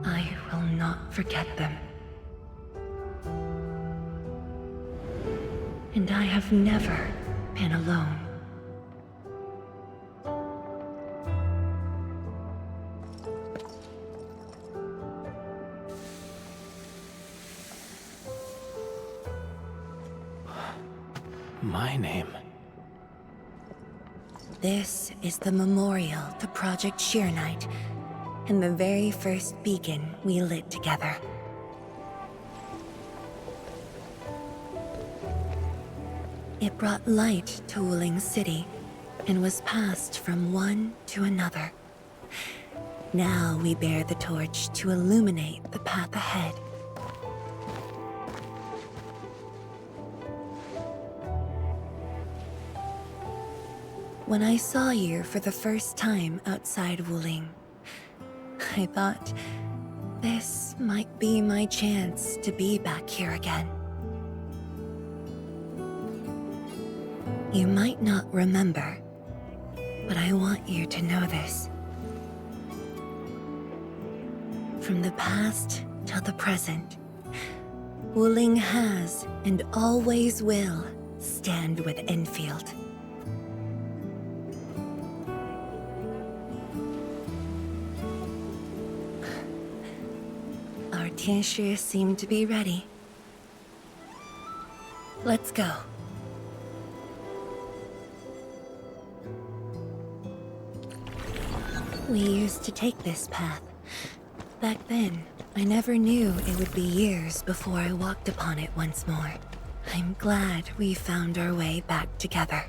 I will not forget them. And I have never been alone. My name. This is the memorial to Project Shirenite, and the very first beacon we lit together. It brought light to Wuling City, and was passed from one to another. Now we bear the torch to illuminate the path ahead. When I saw you for the first time outside Wuling, I thought this might be my chance to be back here again. You might not remember, but I want you to know this. From the past till the present, Wuling has and always will stand with Endfield. Our Tianshi seem to be ready. Let's go. We used to take this path. Back then, I never knew it would be years before I walked upon it once more. I'm glad we found our way back together.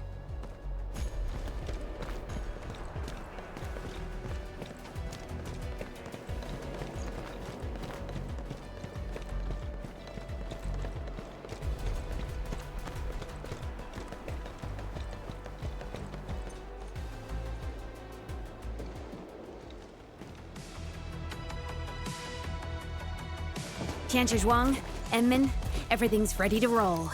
Tianshi Zhuang, Endmin, everything's ready to roll.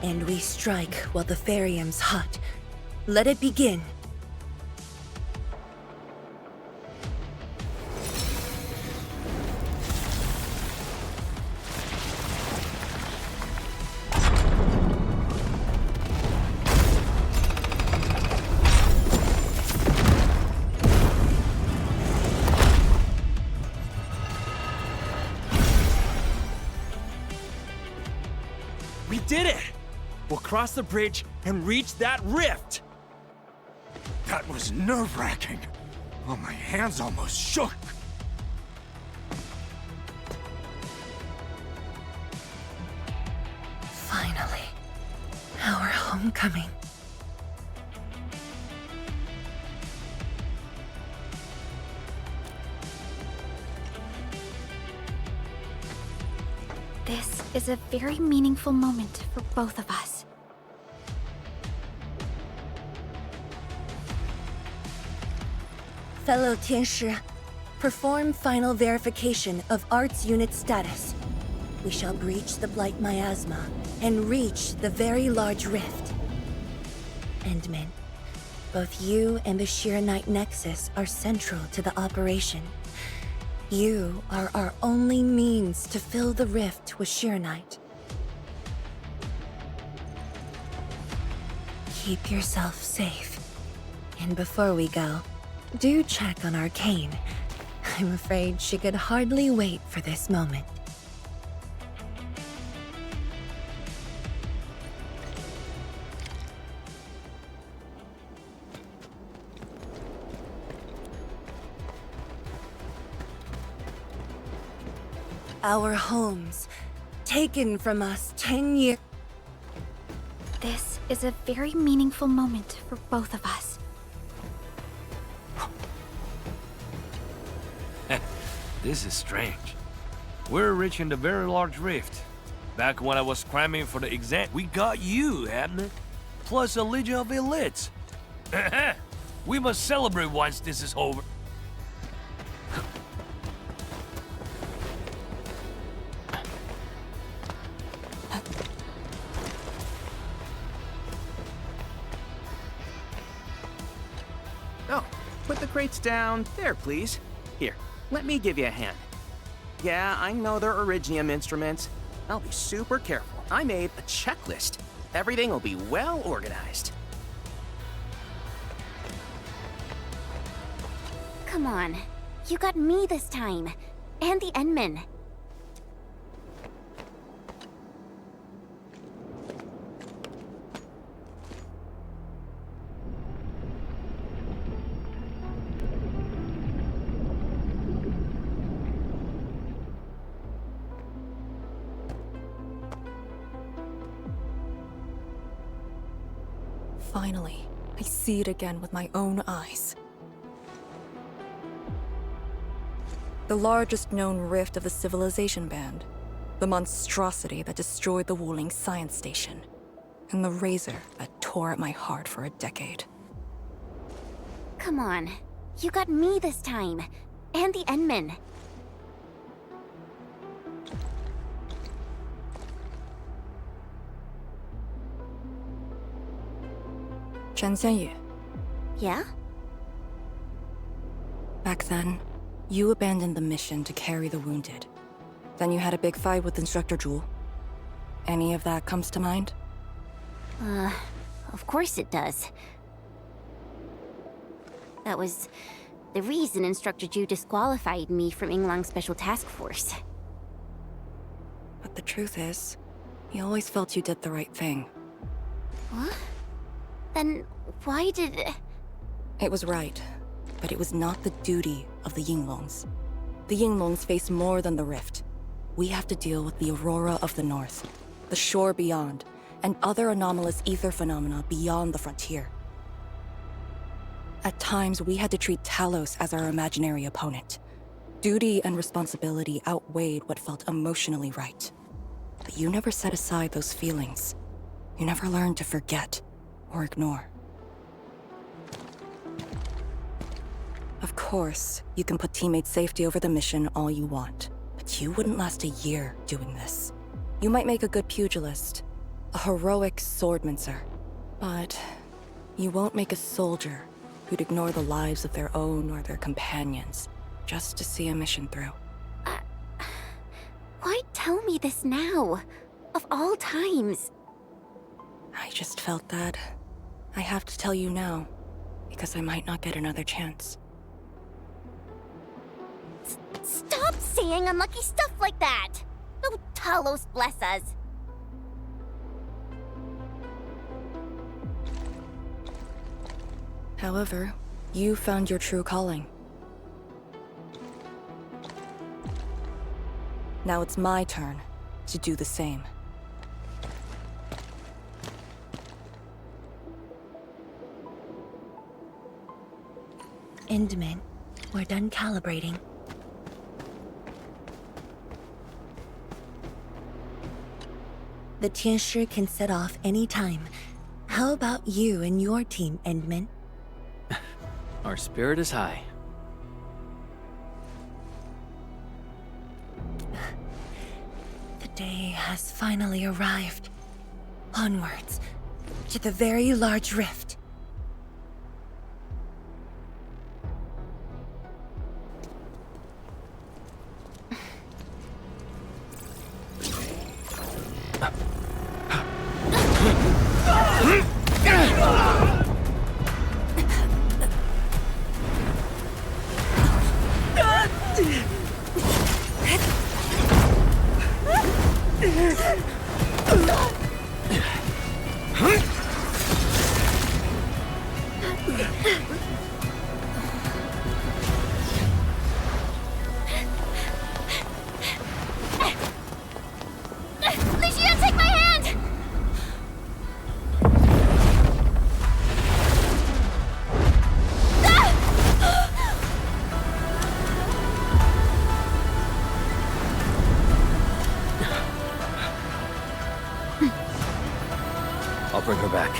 And we strike while the Therium's hot. Let it begin. We did it! We'll cross the bridge and reach that rift! That was nerve-wracking. Oh, my hands almost shook. Finally, our homecoming. This is a very meaningful moment for both of us. Fellow Tianshi, perform final verification of Arts Unit status. We shall breach the Blight Miasma and reach the very large rift. Endmin, both you and the Sheer Knight Nexus are central to the operation. You are our only means to fill the rift with Sheer Knight. Keep yourself safe. And before we go, do check on Arcane. I'm afraid she could hardly wait for this moment. Our homes, taken from us 10 years. This is a very meaningful moment for both of us. This is strange. We're reaching the very large rift. Back when I was cramming for the exam, we got you, hadn't it? Plus a legion of elites. We must celebrate once this is over. Oh, put the crates down there, please. Here, let me give you a hand. Yeah, I know they're Originium instruments. I'll be super careful. I made a checklist. Everything will be well organized. Come on. You got me this time. And the Endmin. Finally, I see it again with my own eyes. The largest known rift of the Civilization Band. The monstrosity that destroyed the Wuling Science Station. And the razor that tore at my heart for a decade. Come on. You got me this time. And the Endmin. Chen Xianyu. Yeah? Back then, you abandoned the mission to carry the wounded. Then you had a big fight with Instructor Jewel. Any of that comes to mind? Of course it does. That was the reason Instructor Ju disqualified me from Yinglang's Special Task Force. But the truth is, he always felt you did the right thing. What? Then why did... It was right, but it was not the duty of the Yinglongs. The Yinglongs face more than the rift. We have to deal with the Aurora of the North, the shore beyond, and other anomalous ether phenomena beyond the frontier. At times, we had to treat Talos as our imaginary opponent. Duty and responsibility outweighed what felt emotionally right. But you never set aside those feelings. You never learned to forget or ignore. Of course, you can put teammate safety over the mission all you want, but you wouldn't last a year doing this. You might make a good pugilist, a heroic swordmancer, but you won't make a soldier who'd ignore the lives of their own or their companions just to see a mission through. Why tell me this now? Of all times. I just felt that I have to tell you now, because I might not get another chance. Stop saying unlucky stuff like that! Oh, Talos bless us. However, you found your true calling. Now it's my turn to do the same. Endman, we're done calibrating. The Tianshi can set off any time. How about you and your team, Endman? Our spirit is high. The day has finally arrived. Onwards, to the very large rift. Lucia, take my hand! I'll bring her back.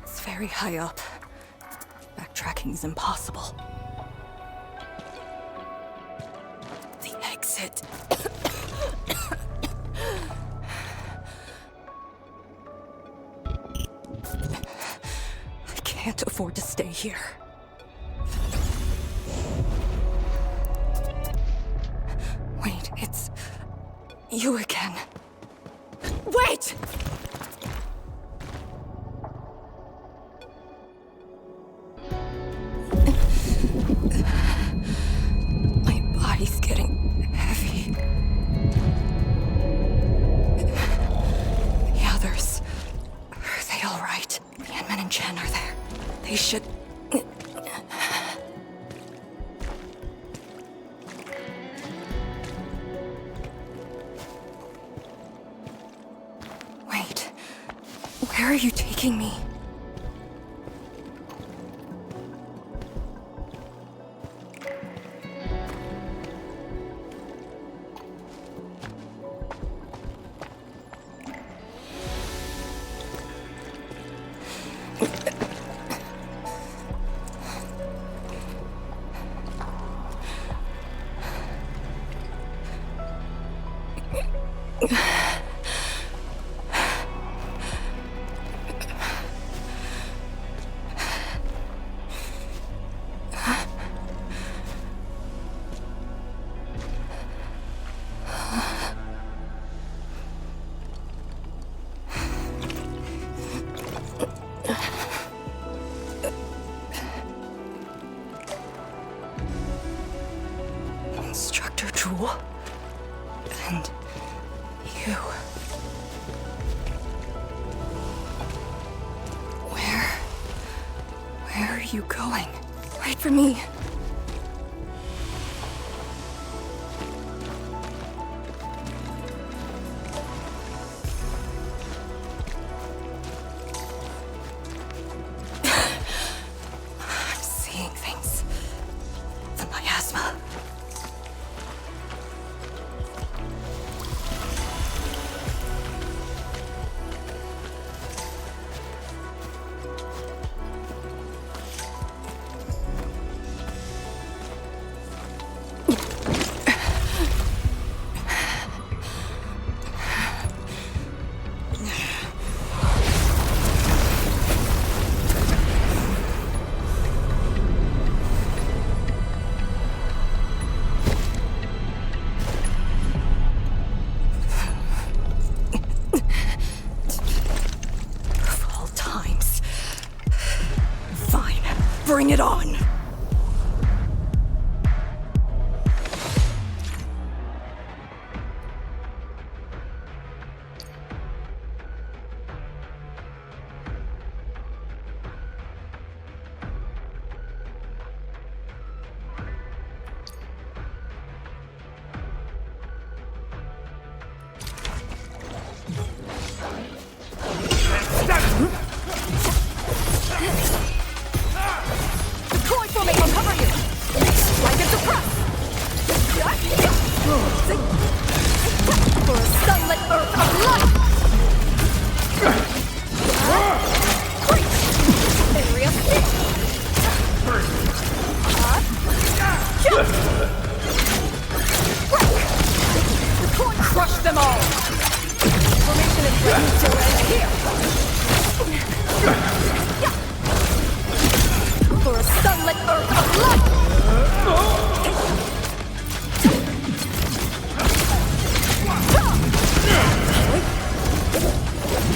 It's very high up. Backtracking is impossible. The exit. I can't afford to stay here. Wait, it's you again. Wait! My body's getting heavy. The others, are they all right? Yanman and Chen are there. They should... Wait, where are you taking me? Instructor Jewel, and you. Where are you going? Wait for me. I'm seeing things. The miasma. on! Crush them all! Formation in place to end here! For a sunlit earth of light!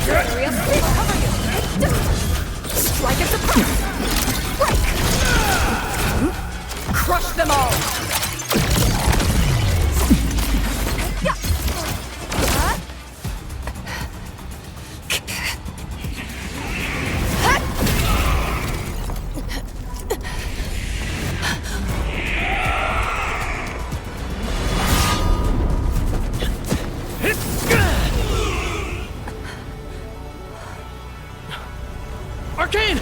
Area six, cover you! Strike at the path! Break! Crush them all! Arcane!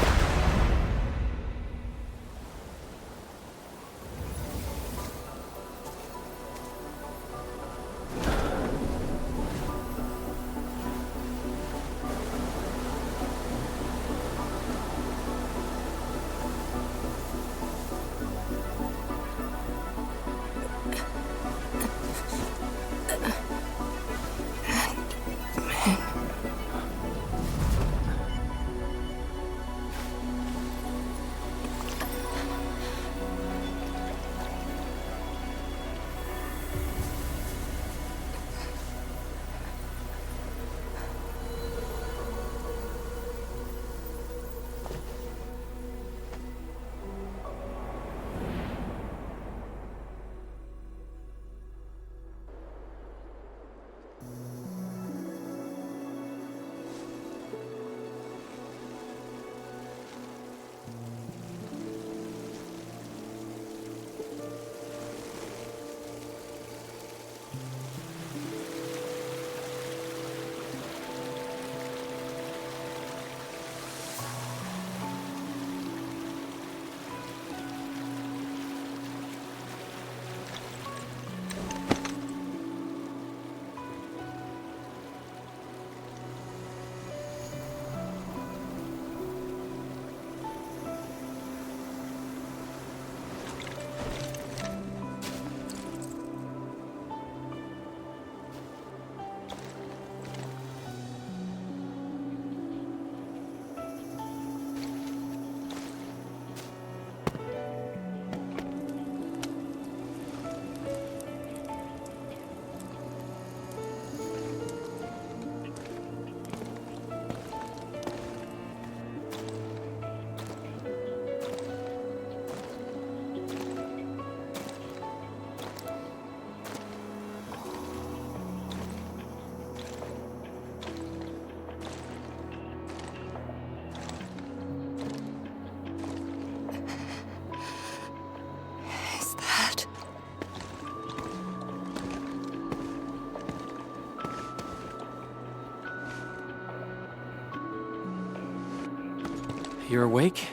You're awake?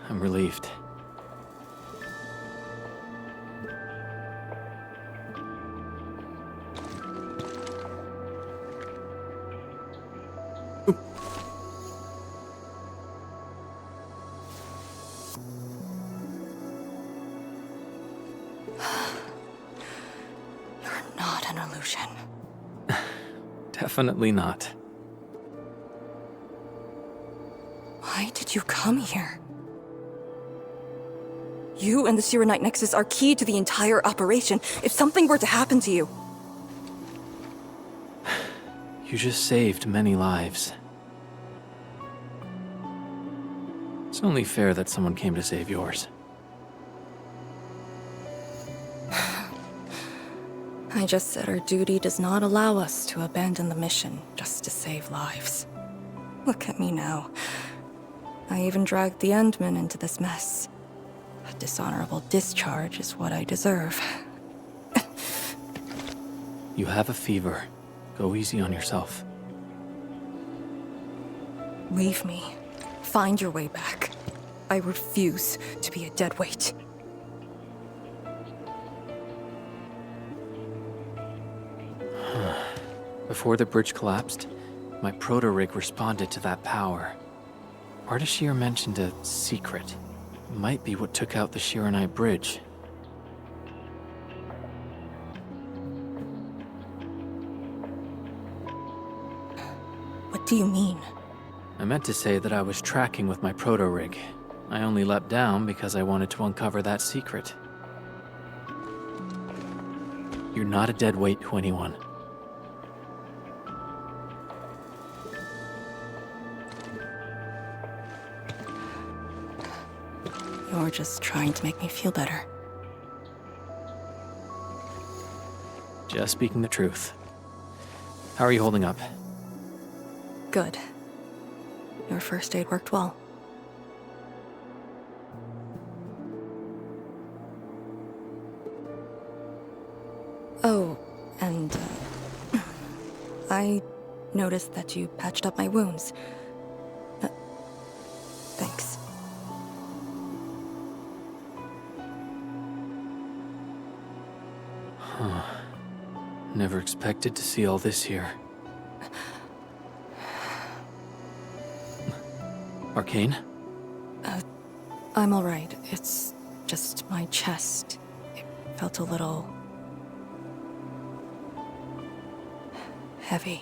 I'm relieved. You're not an illusion. Definitely not. Why did you come here? You and the Serenite Nexus are key to the entire operation. If something were to happen to you... You just saved many lives. It's only fair that someone came to save yours. I just said our duty does not allow us to abandon the mission just to save lives. Look at me now. I even dragged the Endmen into this mess. A dishonorable discharge is what I deserve. You have a fever. Go easy on yourself. Leave me. Find your way back. I refuse to be a dead weight. Before the bridge collapsed, my proto-rig responded to that power. Ardashir mentioned a secret. Might be what took out the Shiranite bridge. What do you mean? I meant to say that I was tracking with my proto-rig. I only leapt down because I wanted to uncover that secret. You're not a dead weight to anyone. You're just trying to make me feel better. Just speaking the truth. How are you holding up? Good. Your first aid worked well. Oh, and I noticed that you patched up my wounds. Thanks. Huh. Never expected to see all this here. Arcane? I'm alright. It's just my chest. It felt a little... heavy.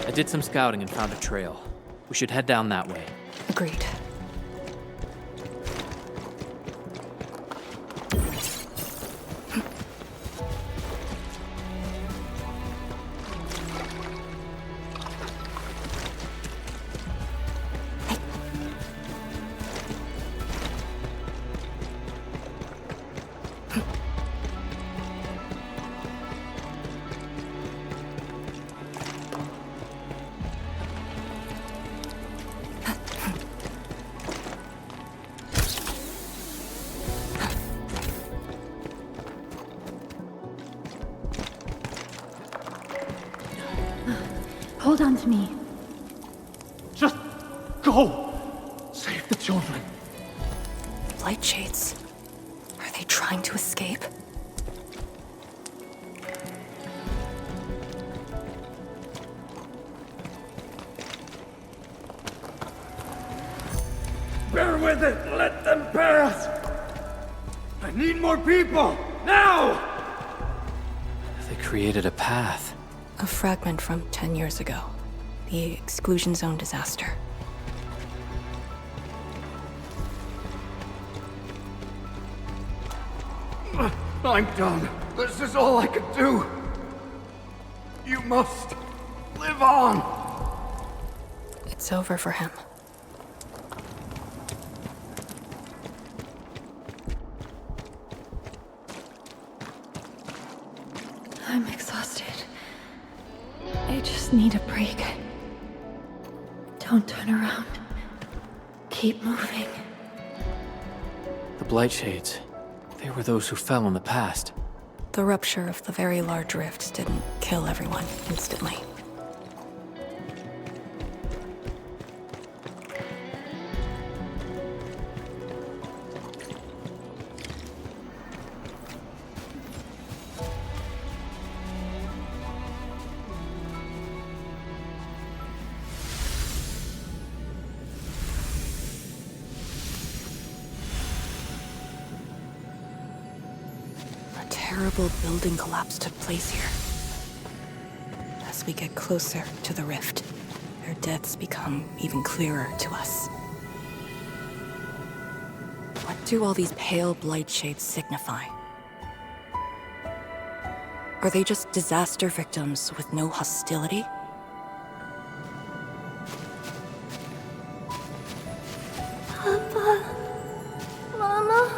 I did some scouting and found a trail. We should head down that way. Agreed. Hold on to me. Just go! Save the children. Light shades. Are they trying to escape? Bear with it! Let them pass! I need more people! Now! They created a path. A fragment from 10 years ago. The exclusion zone disaster. I'm done. This is all I can do. You must live on. It's over for him. I'm exhausted. I just need a break. Don't turn around. Keep moving. The Blightshades. They were those who fell in the past. The rupture of the very large rift didn't kill everyone instantly. terrible building collapse took place here. As we get closer to the rift, their deaths become even clearer to us. What do all these pale blight shades signify? Are they just disaster victims with no hostility? Papa, Mama,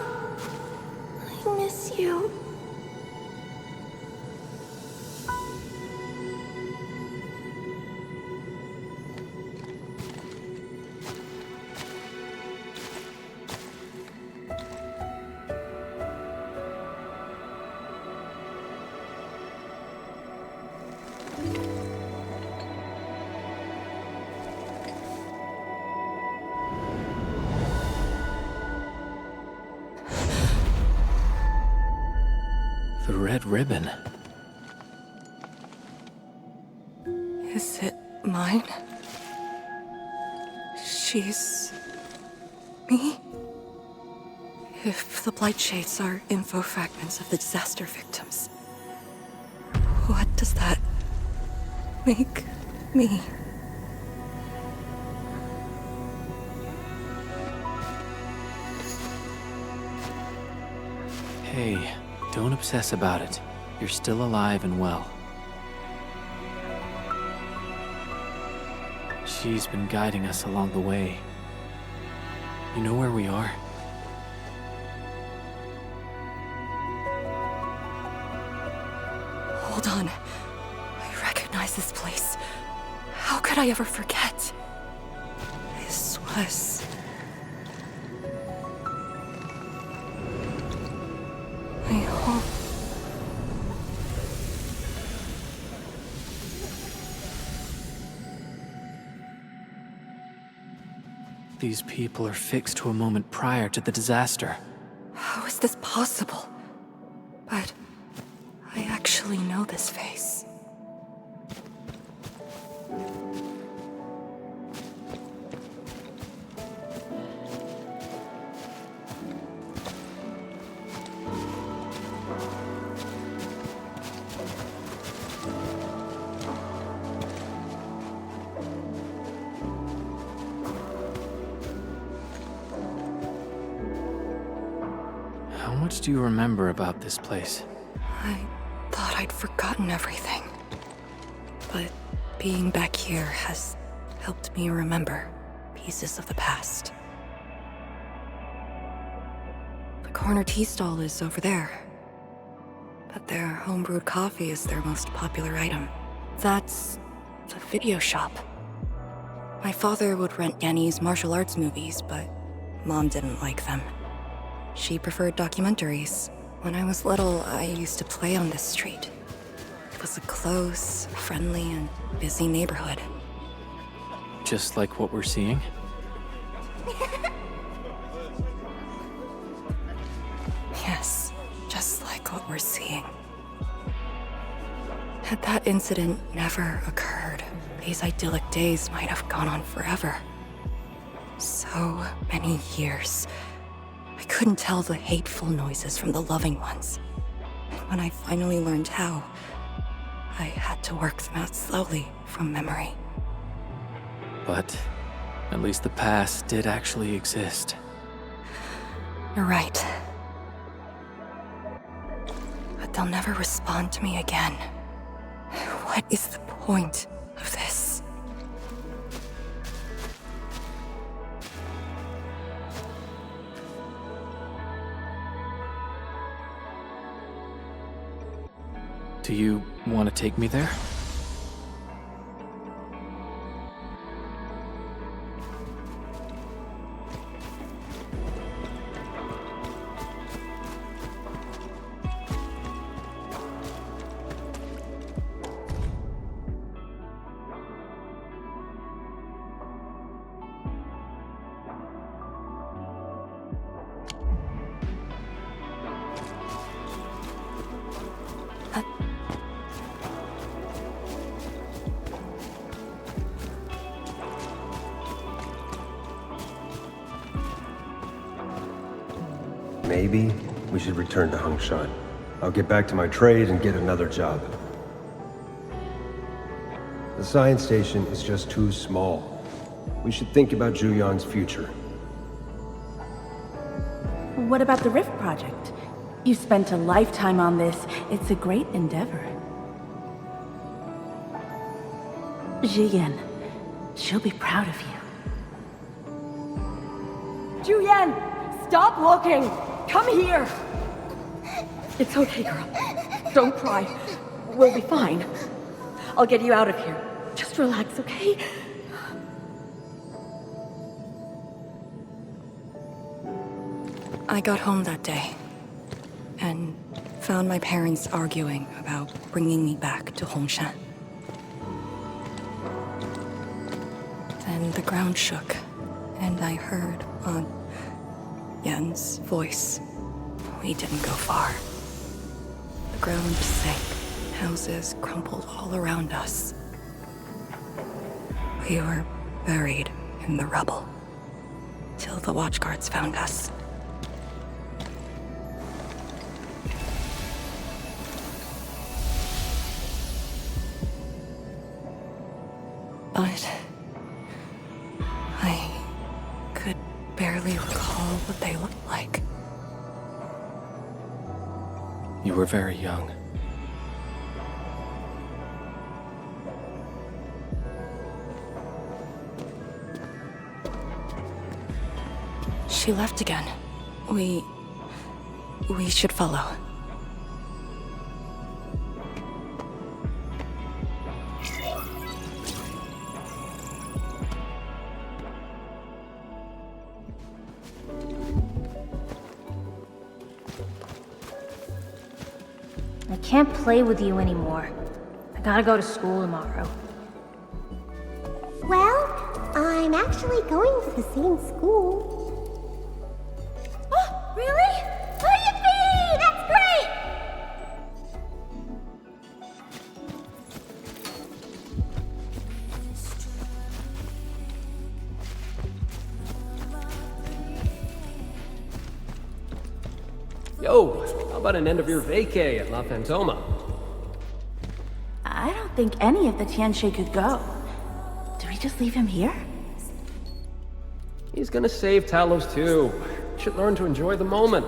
I miss you. The red ribbon. Is it mine? She's... me? If the blight shades are info fragments of the disaster victims, what does that make me? Hey, don't obsess about it. You're still alive and well. She's been guiding us along the way. You know where we are? Hold on. I recognize this place. How could I ever forget? This was... my home. These people are fixed to a moment prior to the disaster. How is this possible? But I actually know this face. How much do you remember about this place? I thought I'd forgotten everything. But being back here has helped me remember pieces of the past. The corner tea stall is over there. But their homebrewed coffee is their most popular item. That's the video shop. My father would rent Yanni's martial arts movies, but Mom didn't like them. She preferred documentaries. When I was little, I used to play on this street. It was a close, friendly, and busy neighborhood. Just like what we're seeing? Yes, just like what we're seeing. Had that incident never occurred, these idyllic days might have gone on forever. So many years. I couldn't tell the hateful noises from the loving ones. And when I finally learned how, I had to work them out slowly from memory. But at least the past did actually exist. You're right. But they'll never respond to me again. What is the point of this? Do you want to take me there? Maybe we should return to Hongshan. I'll get back to my trade and get another job. The science station is just too small. We should think about Julian's future. What about the Rift Project? You spent a lifetime on this. It's a great endeavor. Jiyan, she'll be proud of you. Julian, stop looking! Come here! It's okay, girl. Don't cry. We'll be fine. I'll get you out of here. Just relax, okay? I got home that day and found my parents arguing about bringing me back to Hongshan. Then the ground shook, and I heard Aunt Yen's voice. We didn't go far. The ground sank, houses crumpled all around us. We were buried in the rubble, till the watchguards found us. But I could barely recall what they looked like. You were very young. She left again. We should follow. I can't play with you anymore. I gotta go to school tomorrow. Well, I'm actually going to the same school. Oh, really? Oh, yippee! That's great! Yo, how about an end-of-year vacay at La Fantoma? I don't think any of the Tianxie could go. Do we just leave him here? He's gonna save Talos-II. Should learn to enjoy the moment.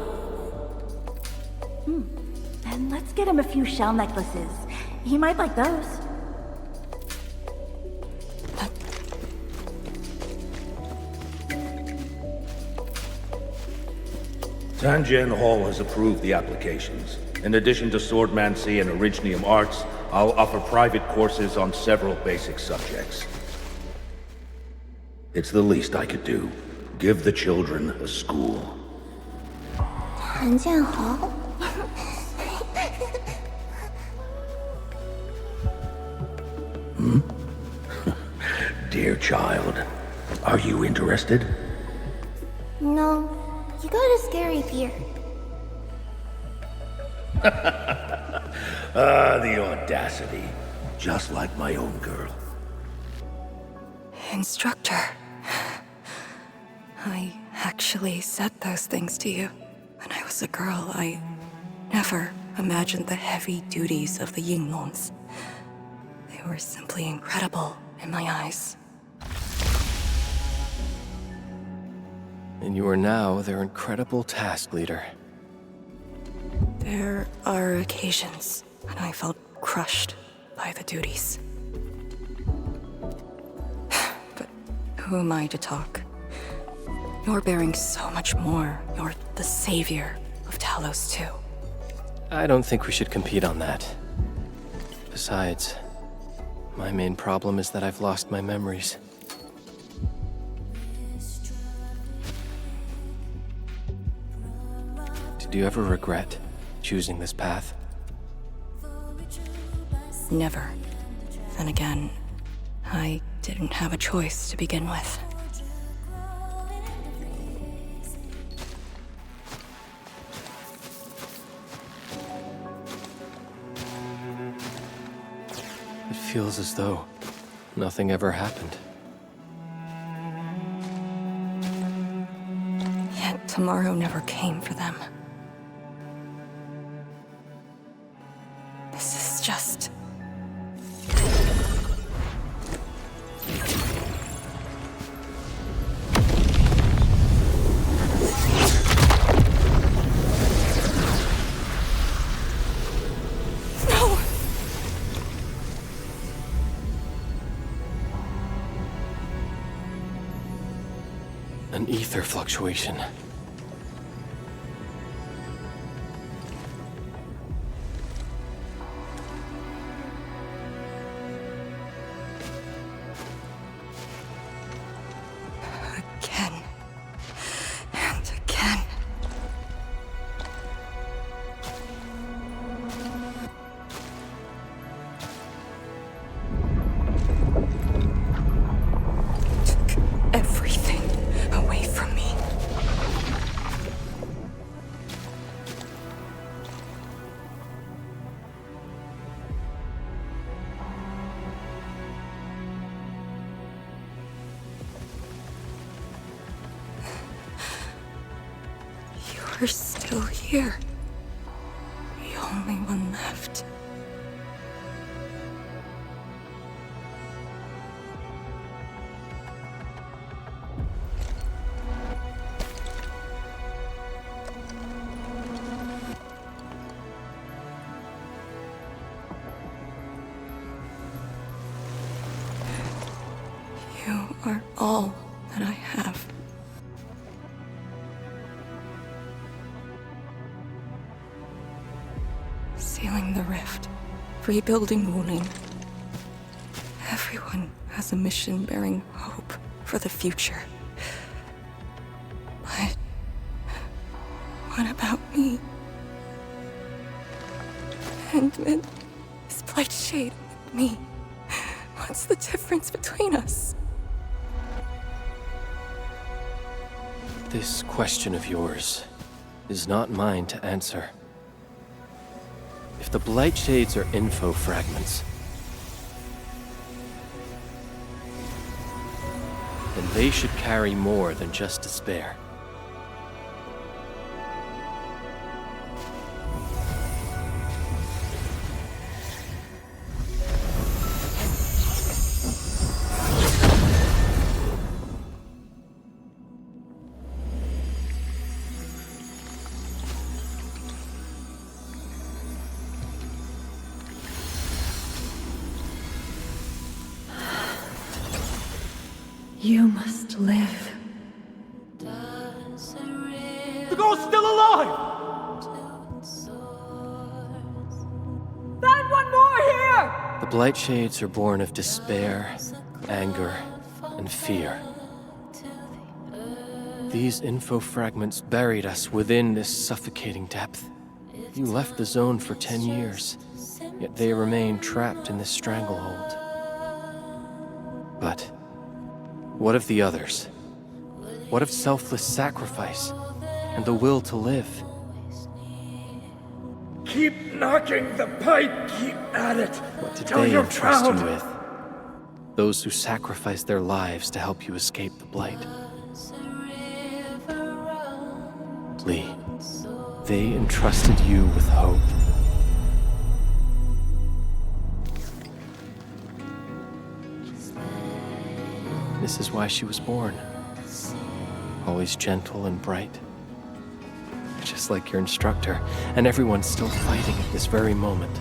Then let's get him a few shell necklaces. He might like those. Tanjian Hall has approved the applications. In addition to swordmancy and originium arts, I'll offer private courses on several basic subjects. It's the least I could do. Give the children a school. Tanjian Hall? Dear child, are you interested? No, you got a scary fear. The audacity. Just like my own girl. Instructor. I actually said those things to you. When I was a girl, I never imagined the heavy duties of the Yinglongs. They were simply incredible in my eyes. And you are now their incredible task leader. There are occasions when I felt crushed by the duties. But who am I to talk? You're bearing so much more. You're the savior of Talos-II. I don't think we should compete on that. Besides, my main problem is that I've lost my memories. Did you ever regret choosing this path? Never. Then again, I didn't have a choice to begin with. It feels as though nothing ever happened. Yet tomorrow never came for them. This is just... An ether fluctuation. Again. And again. Took everything away from me. You're still here. The only one left. You are all that I have. Sealing the rift, rebuilding Wuling. Everyone has a mission bearing hope for the future. But what about me? Endman, this Blightshade, and me. What's the difference between us? This question of yours is not mine to answer. If the Blightshades are info fragments, then they should carry more than just despair. You must live. The girl's still alive! Find one more here! The Blightshades are born of despair, anger, and fear. These info fragments buried us within this suffocating depth. You left the zone for 10 years, yet they remain trapped in this stranglehold. But what of the others? What of selfless sacrifice and the will to live? Keep knocking the pipe, keep at it. What did Till they you're entrust proud. you with? Those who sacrificed their lives to help you escape the Blight. Lee, they entrusted you with hope. This is why she was born. Always gentle and bright. Just like your instructor, and everyone's still fighting at this very moment.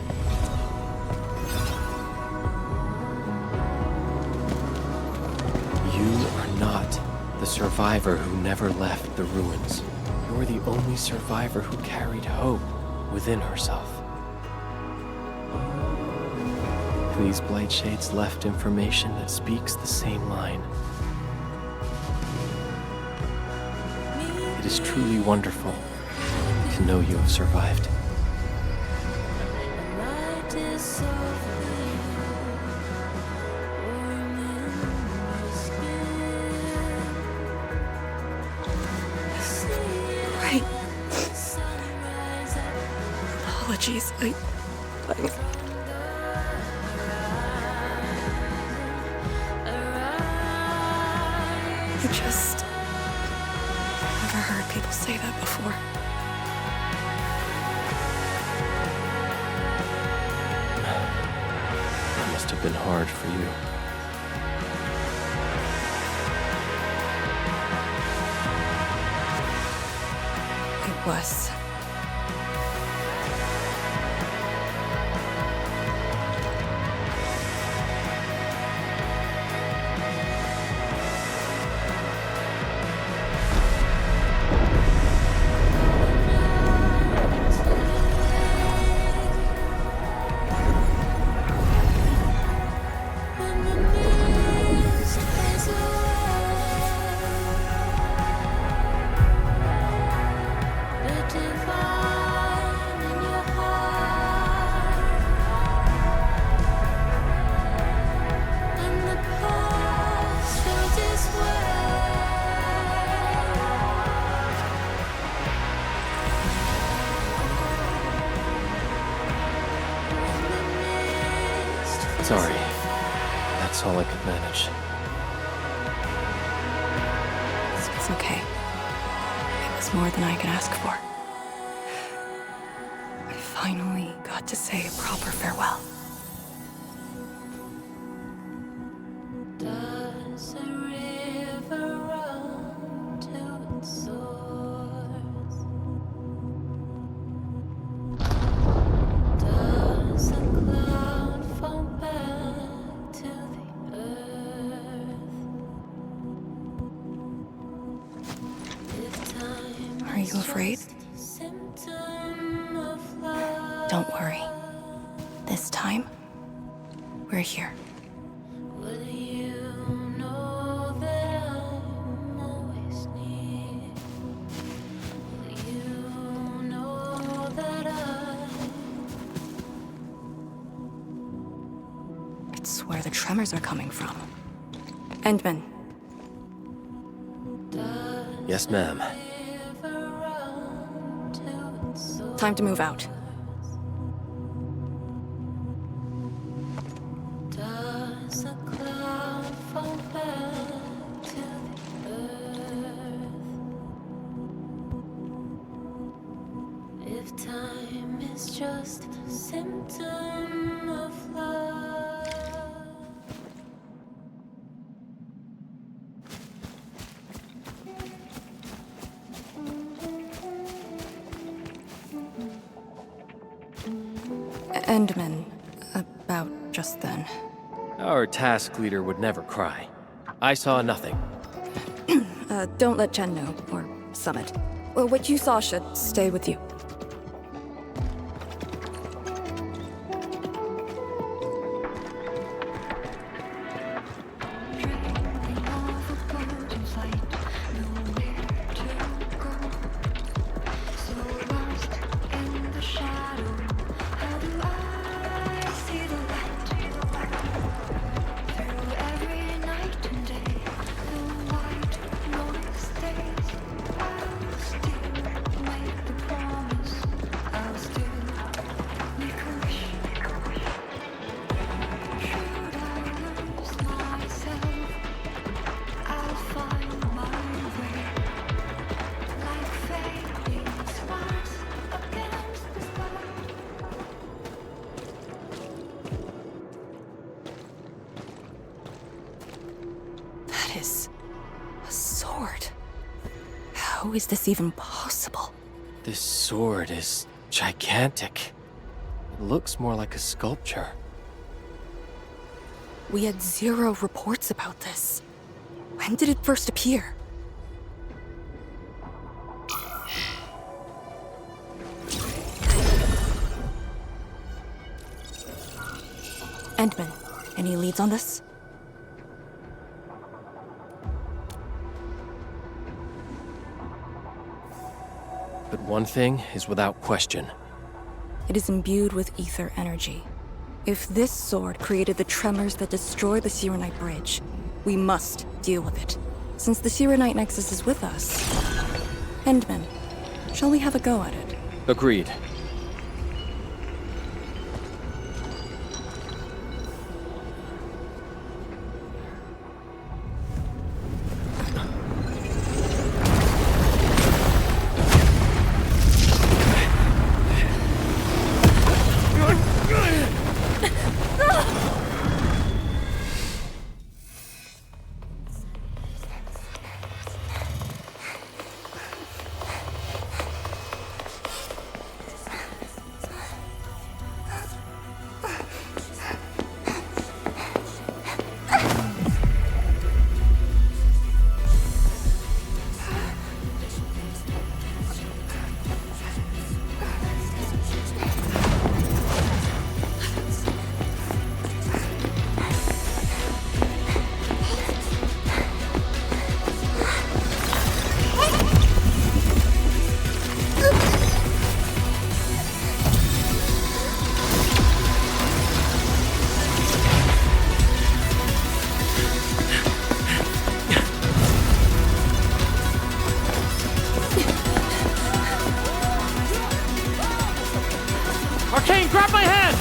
You are not the survivor who never left the ruins. You're the only survivor who carried hope within herself. These Blightshades left information that speaks the same line. It is truly wonderful to know you have survived. Right. Apologies, I just never heard people say that before. must have been hard for you. It was. Sorry. That's all I could manage. It's okay. It was more than I could ask for. I finally got to say a proper farewell. Does a river run to its source? Does a cloud fall back to the earth? If time Are you afraid? symptom of love, Don't worry. This time, we're here. will you know that I'm always near? Will you know that It's where the tremors are coming from. Endman, Yes, ma'am. time to move out. does a cloud fall back to the earth? If time is just a symptom of love. Endman, about just then. Our task leader would never cry. I saw nothing. Don't let Chen know, or Summit. Well, what you saw should stay with you. That is a sword. How is this even possible? This sword is gigantic. It looks more like a sculpture. We had 0 reports about this. When did it first appear? Endman, any leads on this? But one thing is without question. It is imbued with ether energy. If this sword created the tremors that destroy the Sirenite Bridge, we must deal with it. Since the Sirenite Nexus is with us. Endman, shall we have a go at it? Agreed. Grab my hand!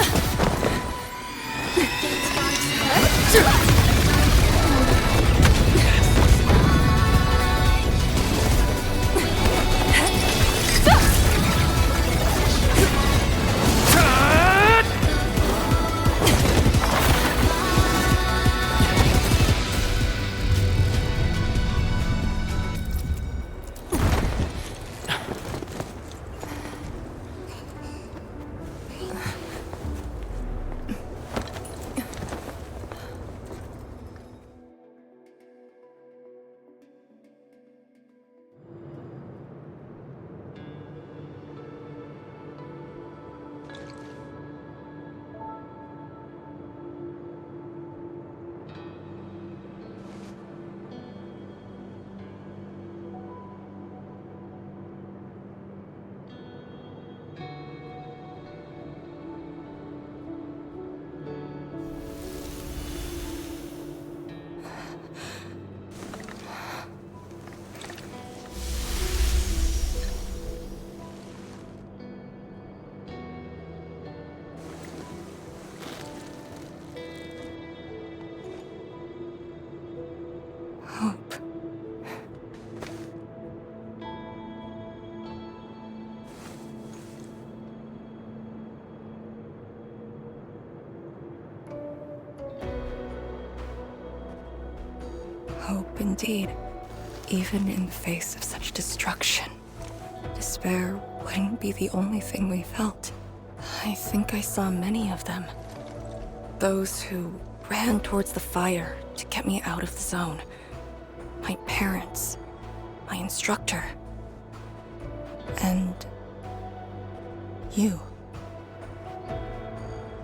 Hope. Hope indeed. Even in the face of such destruction, despair wouldn't be the only thing we felt. I think I saw many of them. Those who ran towards the fire to get me out of the zone. My parents, my instructor, and you.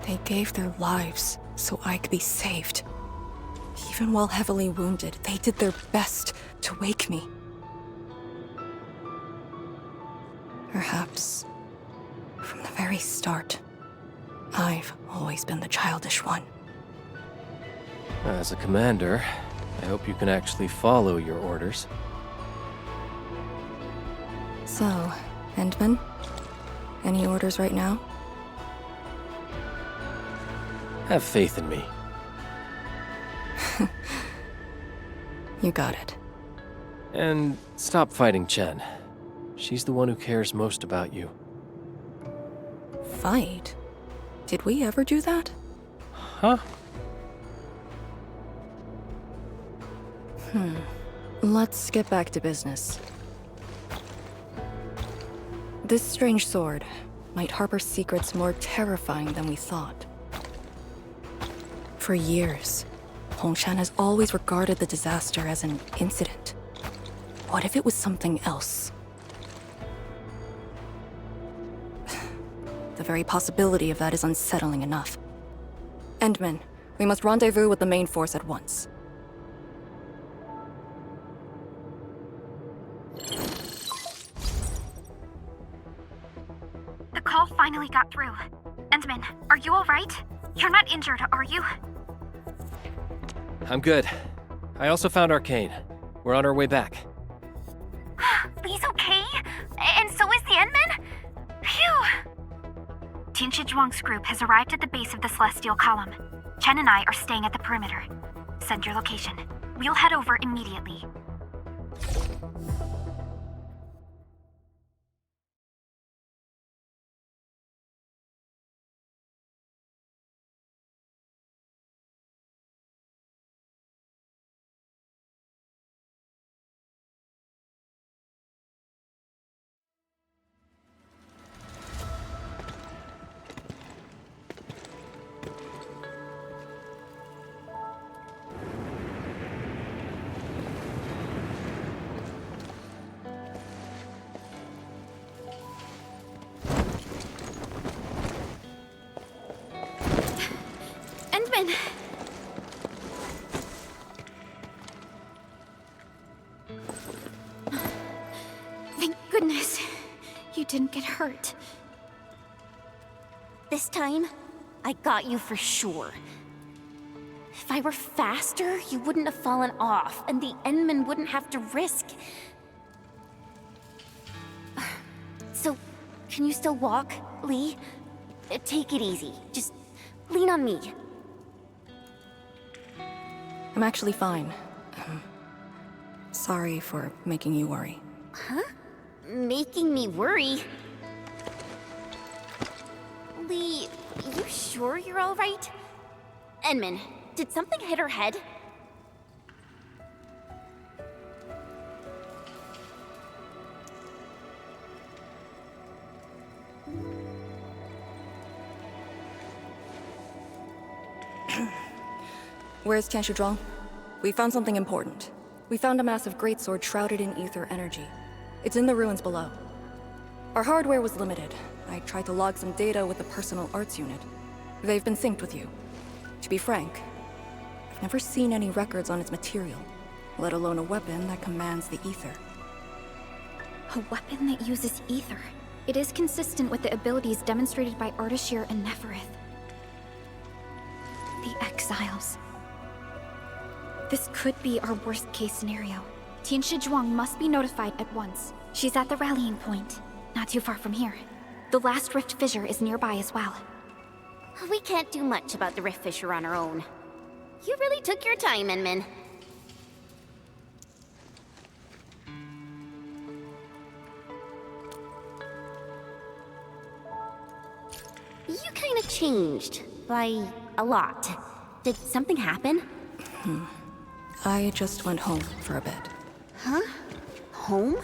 They gave their lives so I could be saved. Even while heavily wounded, they did their best to wake me. Perhaps, from the very start, I've always been the childish one. As a commander, I hope you can actually follow your orders. So, Endman? Any orders right now? Have faith in me. You got it. And stop fighting Chen. She's the one who cares most about you. Fight? Did we ever do that? Huh? Let's get back to business. This strange sword might harbor secrets more terrifying than we thought. For years, Hongshan has always regarded the disaster as an incident. What if it was something else? The very possibility of that is unsettling enough. Endman, we must rendezvous with the main force at once. The call finally got through. Endman, are you alright? You're not injured, are you? I'm good. I also found Arcane. We're on our way back. Lee's okay? And so is the Endman? Phew! Tianshi Zhuang's group has arrived at the base of the Celestial Column. Chen and I are staying at the perimeter. Send your location. We'll head over immediately. Endman! Thank goodness you didn't get hurt. This time, I got you for sure. If I were faster, you wouldn't have fallen off, and the Endman wouldn't have to risk. So, can you still walk, Lee? Take it easy. Just lean on me. I'm actually fine. Sorry for making you worry. Huh? Making me worry? Lee, you sure you're alright? Enmin, did something hit her head? Where's Tianshuzhuang? We found something important. We found a massive greatsword shrouded in ether energy. It's in the ruins below. Our hardware was limited. I tried to log some data with the personal arts unit. They've been synced with you. To be frank, I've never seen any records on its material, let alone a weapon that commands the ether. A weapon that uses ether. It is consistent with the abilities demonstrated by Ardashir and Neferith. The Exiles. This could be our worst-case scenario. Tianshuzhuang must be notified at once. She's at the rallying point, not too far from here. The last rift fissure is nearby as well. We can't do much about the rift fissure on our own. You really took your time, Enmin. You kinda changed. By a lot. Did something happen? I just went home for a bit. Huh? Home?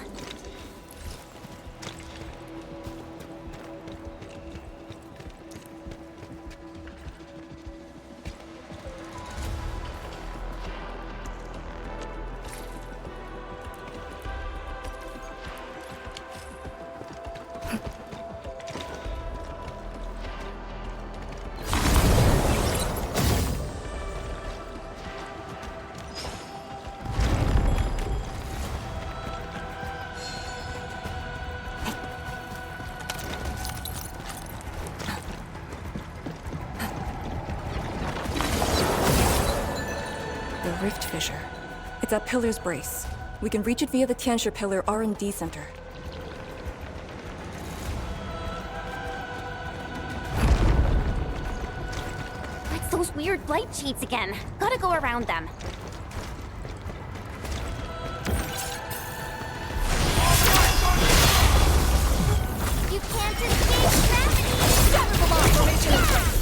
Rift fissure. It's at Pillar's Brace. We can reach it via the Tianshi Pillar R&D Center. It's those weird blight sheets again. Gotta go around them. You can't escape gravity! Double bomb formation in place!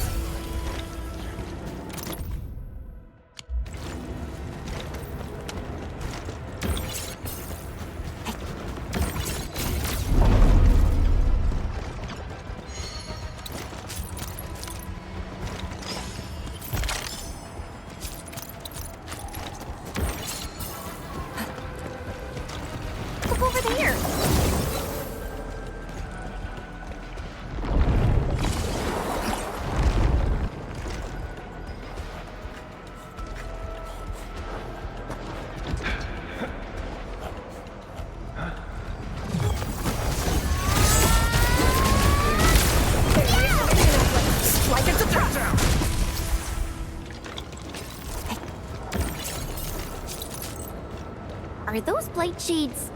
Are those blight shades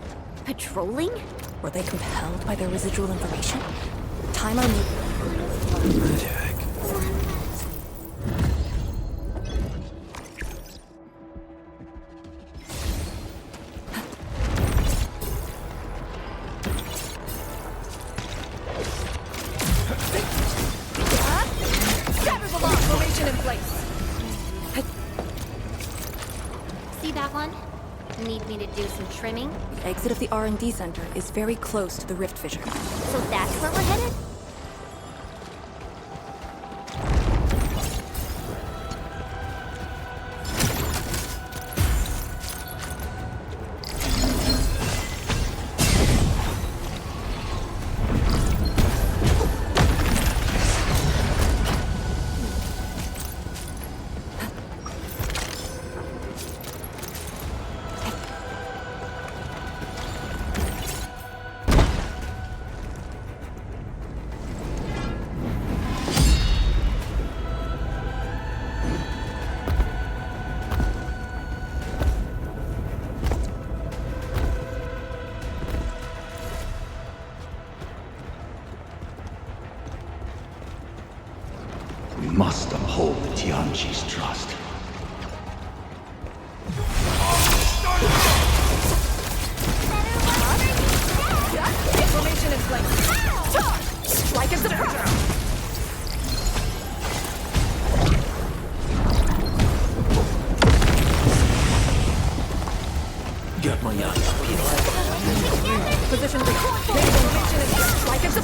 patrolling? Were they compelled by their residual information? Time our move. Formation in place. See that one? Need me to do some trimming? The exit of the R&D Center is very close to the rift fissure. So that's where we're headed? We must uphold the Tianqi's trust. Formation in place. Strike as the Got my eyes peeled. position. Formation in place. Strike as the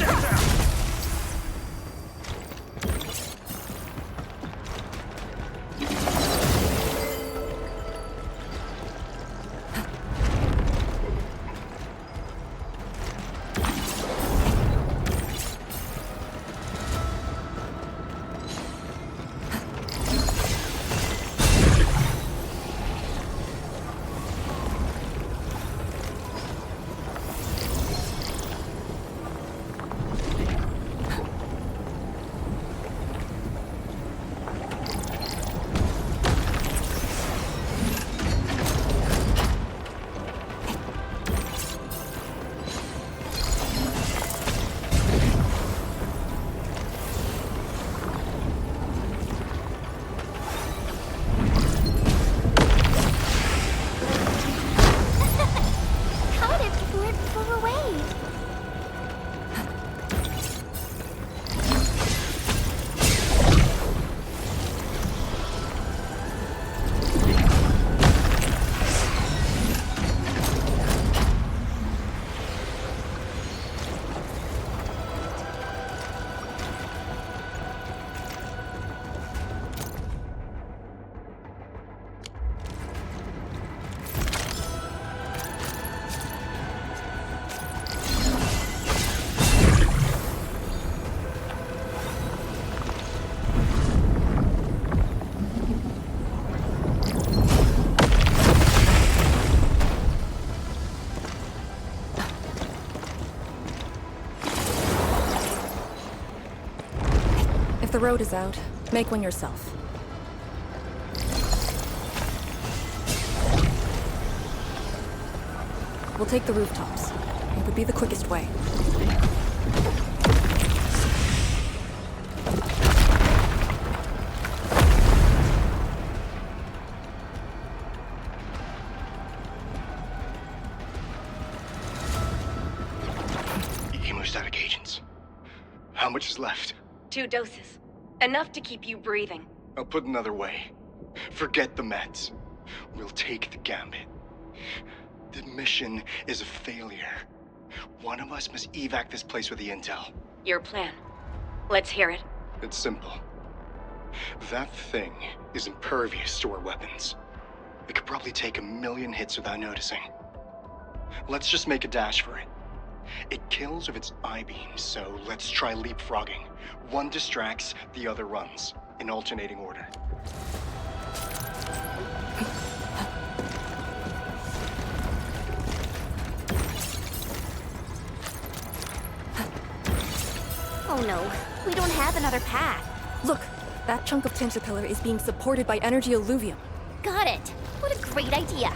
If the road is out, make one yourself. We'll take the rooftops. It would be the quickest way. Hemostatic agents. How much is left? 2 doses. Enough to keep you breathing. I'll put it another way. Forget the meds. We'll take the gambit. The mission is a failure. One of us must evac this place with the intel. Your plan. Let's hear it. It's simple. That thing is impervious to our weapons. It could probably take 1,000,000 hits without noticing. Let's just make a dash for it. It kills with its I-beams, so let's try leapfrogging. One distracts, the other runs, in alternating order. Oh no, we don't have another path. Look, that chunk of Tentapillar is being supported by energy alluvium. Got it. What a great idea.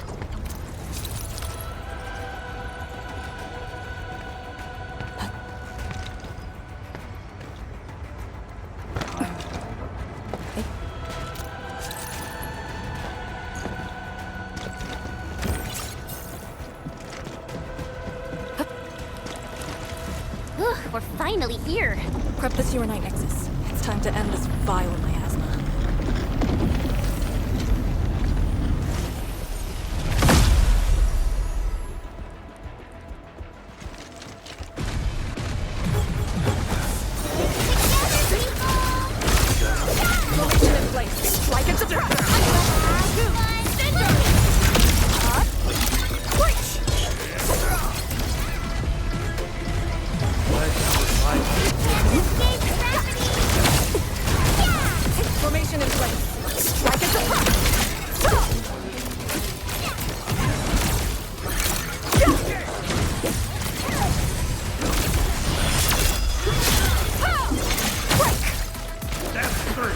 We're finally here. Prep the Serenite Nexus. It's time to end this vile miasma. Formation in place. Strike it to the Formation in place. Strike at the front. That's 3.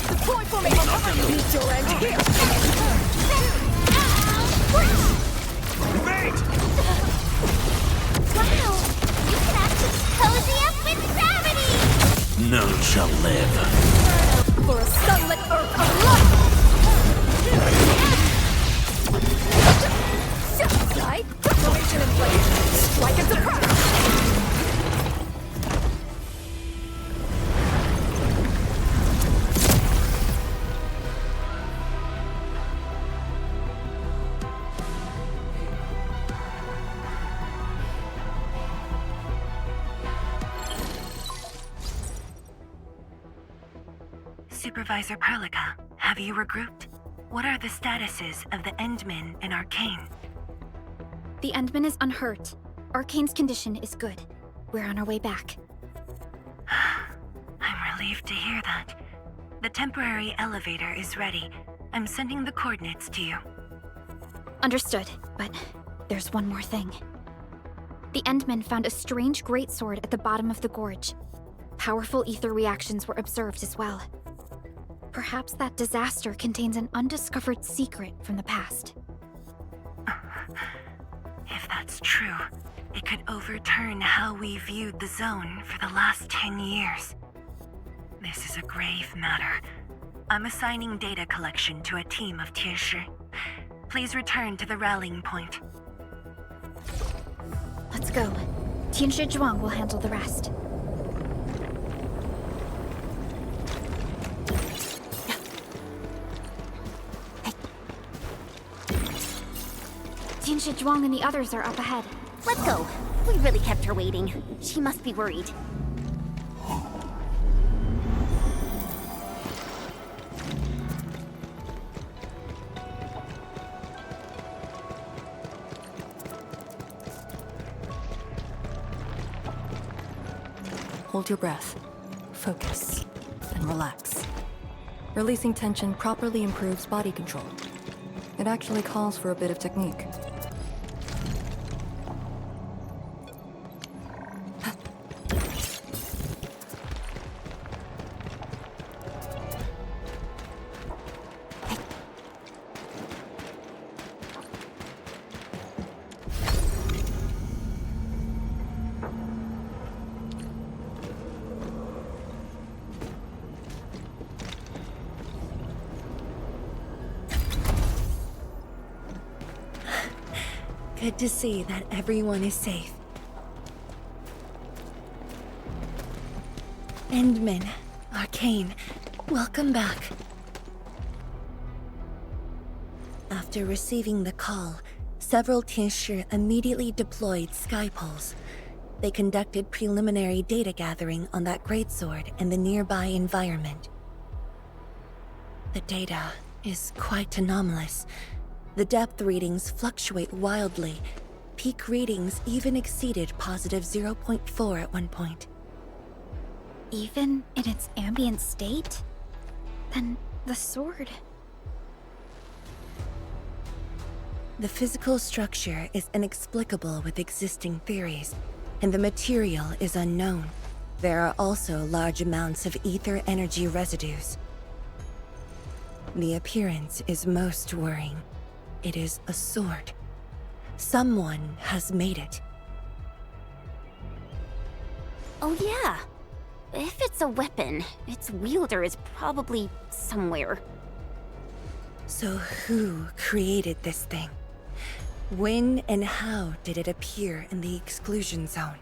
Deploy formation. Beat your end here. Supervisor Perlica, have you regrouped? What are the statuses of the Endmen in Arcane? The Endman is unhurt. Arcane's condition is good. We're on our way back. I'm relieved to hear that. The temporary elevator is ready. I'm sending the coordinates to you. Understood, but there's one more thing. The Endmen found a strange greatsword at the bottom of the gorge. Powerful ether reactions were observed as well. Perhaps that disaster contains an undiscovered secret from the past. If that's true, it could overturn how we viewed the zone for the last 10 years. This is a grave matter. I'm assigning data collection to a team of Tieshi. Please return to the rallying point. Let's go. Tianshi Zhuang will handle the rest. Tianshi Zhuang and the others are up ahead. Let's go. We really kept her waiting. She must be worried. Hold your breath, focus, and relax. Releasing tension properly improves body control. It actually calls for a bit of technique. Good to see that everyone is safe. Endmen, Arcane, welcome back. After receiving the call, several Tieshi immediately deployed skypoles. They conducted preliminary data gathering on that greatsword and the nearby environment. The data is quite anomalous. The depth readings fluctuate wildly. Peak readings even exceeded positive 0.4 at one point. Even in its ambient state? Then the sword... The physical structure is inexplicable with existing theories, and the material is unknown. There are also large amounts of ether energy residues. The appearance is most worrying. It is a sword. Someone has made it. Oh yeah. If it's a weapon, its wielder is probably somewhere. So who created this thing? When and how did it appear in the exclusion zone?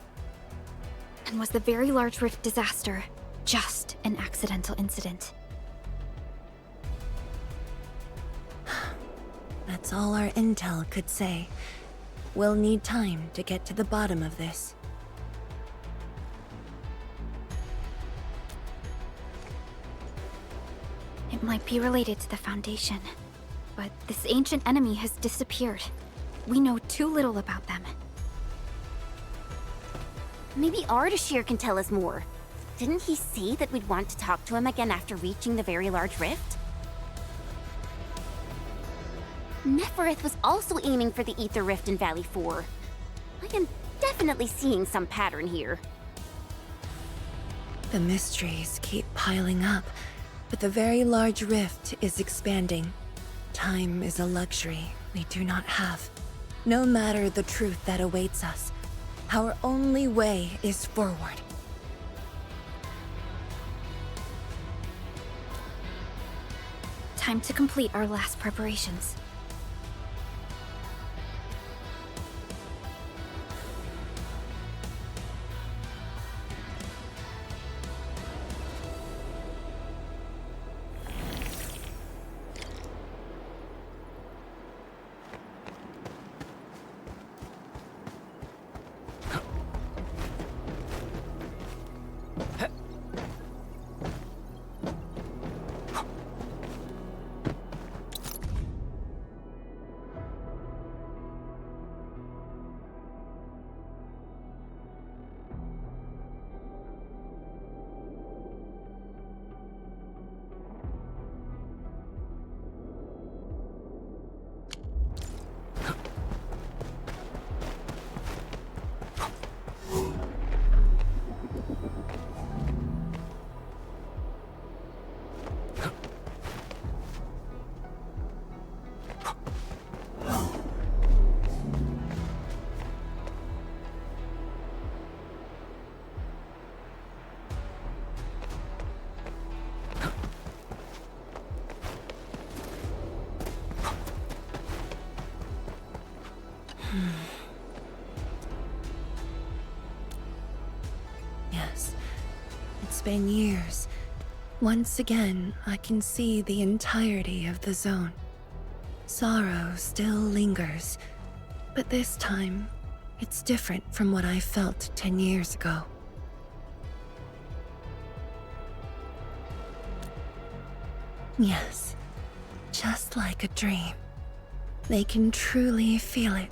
And was the Very Large Rift disaster just an accidental incident? That's all our intel could say. We'll need time to get to the bottom of this. It might be related to the Foundation, but this ancient enemy has disappeared. We know too little about them. Maybe Ardashir can tell us more. Didn't he say that we'd want to talk to him again after reaching the Very Large Rift? Neferith was also aiming for the Ether Rift in Valley 4. I am definitely seeing some pattern here. The mysteries keep piling up, but the Very Large Rift is expanding. Time is a luxury we do not have. No matter the truth that awaits us, our only way is forward. Time to complete our last preparations. Yes, it's been years. Once again, I can see the entirety of the zone. Sorrow still lingers, but this time, it's different from what I felt 10 years ago. Yes, just like a dream. They can truly feel it,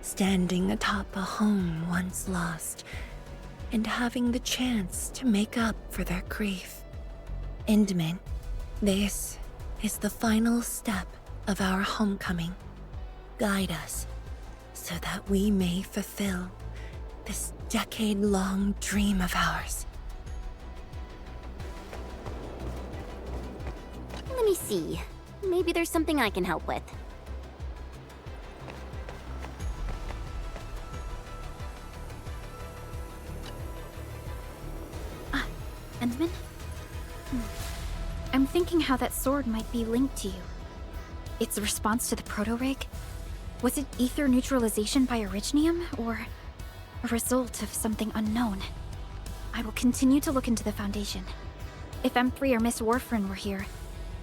standing atop a home once lost, and having the chance to make up for their grief. Endman, this is the final step of our homecoming. Guide us, so that we may fulfill this decade-long dream of ours. Let me see. Maybe there's something I can help with. Endman? I'm thinking how that sword might be linked to you. Its response to the proto-rig? Was it ether neutralization by Originium, or a result of something unknown? I will continue to look into the Foundation. If M3 or Miss Warfarin were here,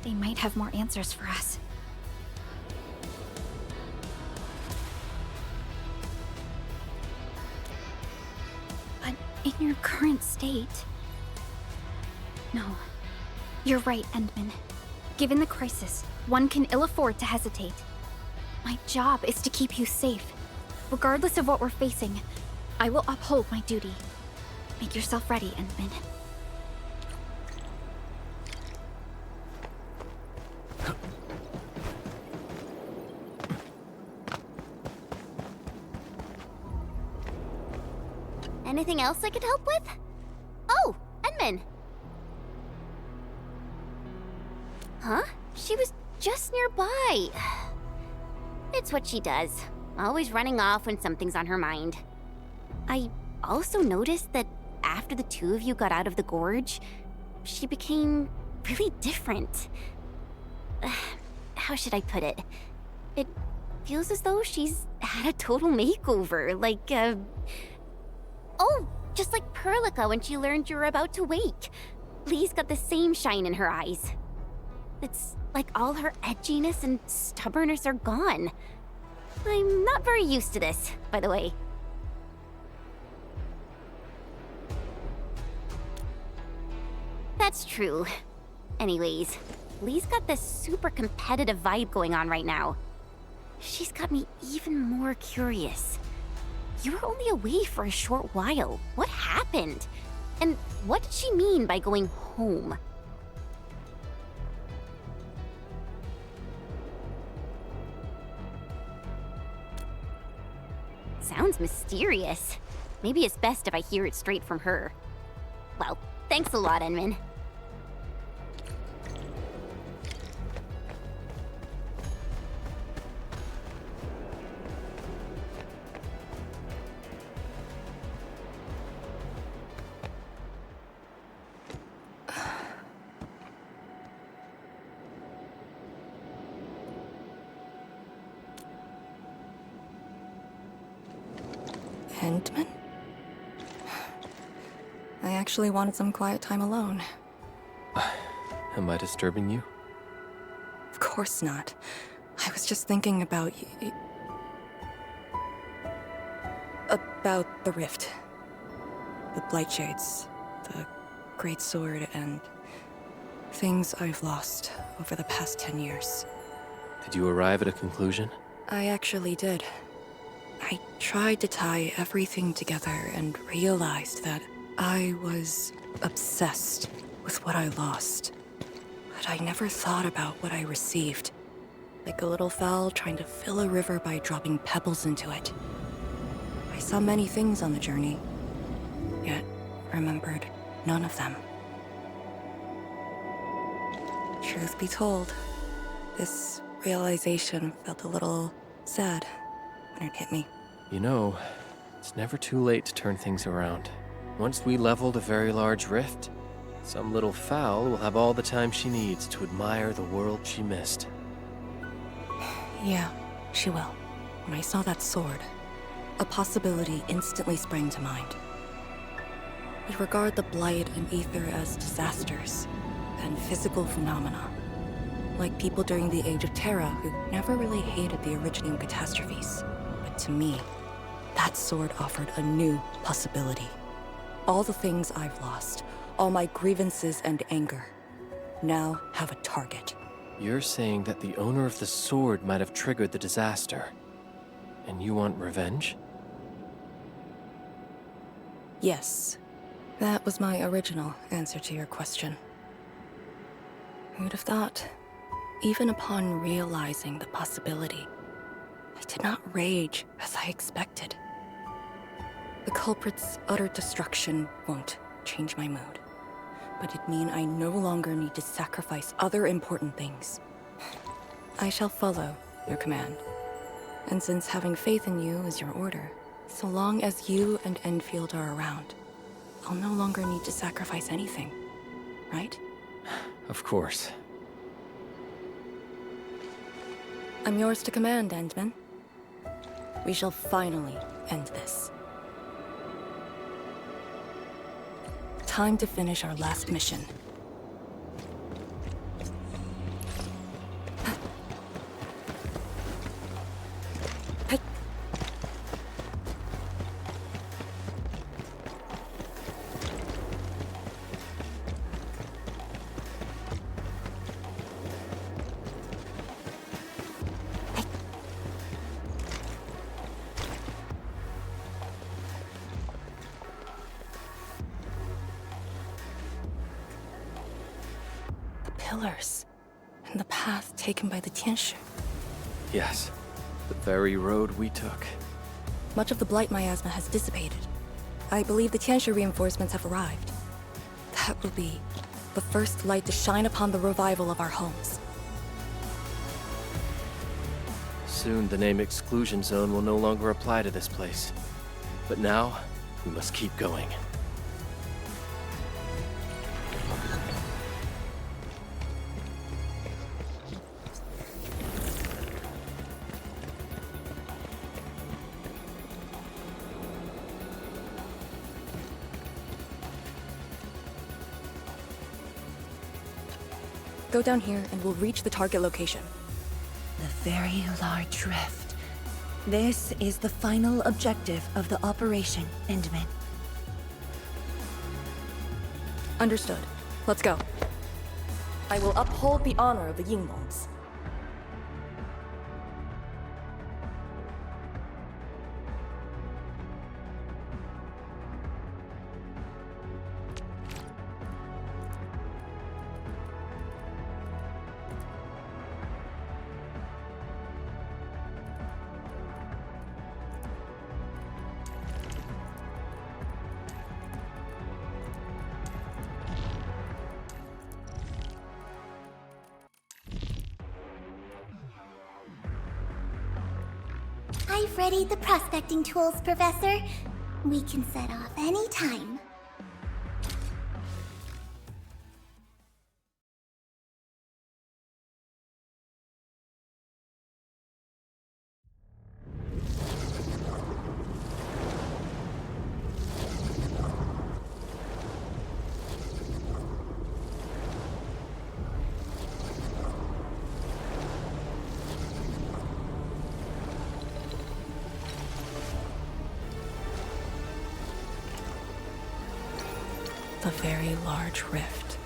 they might have more answers for us. But in your current state... No. You're right, Endman. Given the crisis, one can ill afford to hesitate. My job is to keep you safe. Regardless of what we're facing, I will uphold my duty. Make yourself ready, Endman. Anything else I could help with? Oh, Endman! Huh? She was just nearby. It's what she does. Always running off when something's on her mind. I also noticed that after the two of you got out of the gorge, she became really different. How should I put it? It feels as though she's had a total makeover, like, Oh, just like Perlica when she learned you were about to wake. Lee's got the same shine in her eyes. It's like all her edginess and stubbornness are gone. I'm not very used to this, by the way. That's true. Anyways, Lee's got this super competitive vibe going on right now. She's got me even more curious. You were only away for a short while. What happened? And what did she mean by going home? Sounds mysterious. Maybe it's best if I hear it straight from her. Well, thanks a lot, Enman. Endman? I actually wanted some quiet time alone. Am I disturbing you? Of course not. I was just thinking about about the rift. The Blightshades, the Great Sword, and things I've lost over the past 10 years. Did you arrive at a conclusion? I actually did. I tried to tie everything together and realized that I was obsessed with what I lost. But I never thought about what I received. Like a little fowl trying to fill a river by dropping pebbles into it. I saw many things on the journey, yet remembered none of them. Truth be told, this realization felt a little sad when it hit me. You know, it's never too late to turn things around. Once we leveled a very large rift, some little fowl will have all the time she needs to admire the world she missed. Yeah, she will. When I saw that sword, a possibility instantly sprang to mind. We regard the Blight and Ether as disasters and physical phenomena, like people during the Age of Terra who never really hated the Originium catastrophes. But to me, that sword offered a new possibility. All the things I've lost, all my grievances and anger, now have a target. You're saying that the owner of the sword might have triggered the disaster, and you want revenge? Yes, that was my original answer to your question. Who'd have thought? Even upon realizing the possibility, I did not rage as I expected. The culprit's utter destruction won't change my mood, but it'd mean I no longer need to sacrifice other important things. I shall follow your command, and since having faith in you is your order, so long as you and Endfield are around, I'll no longer need to sacrifice anything, right? Of course. I'm yours to command, Endman. We shall finally end this. Time to finish our last mission. Pillars, and the path taken by the Tianshu. Yes, the very road we took. Much of the Blight miasma has dissipated. I believe the Tianshu reinforcements have arrived. That will be the first light to shine upon the revival of our homes. Soon the name Exclusion Zone will no longer apply to this place. But now, we must keep going. Go down here and we'll reach the target location. The very large rift. This is the final objective of the operation, Endman. Understood. Let's go. I will uphold the honor of the Yinglongs. I've readied the prospecting tools, Professor. We can set off any time. The very large rift.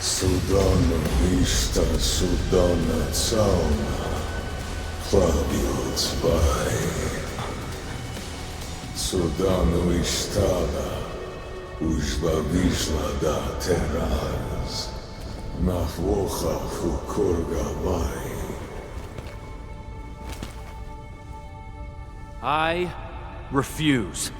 Sudana Vista, Sudana Zauna, Klaviot by Sudana Istada, Ujba Vizla da Teraz, Nahwocha Fukurga by. I refuse.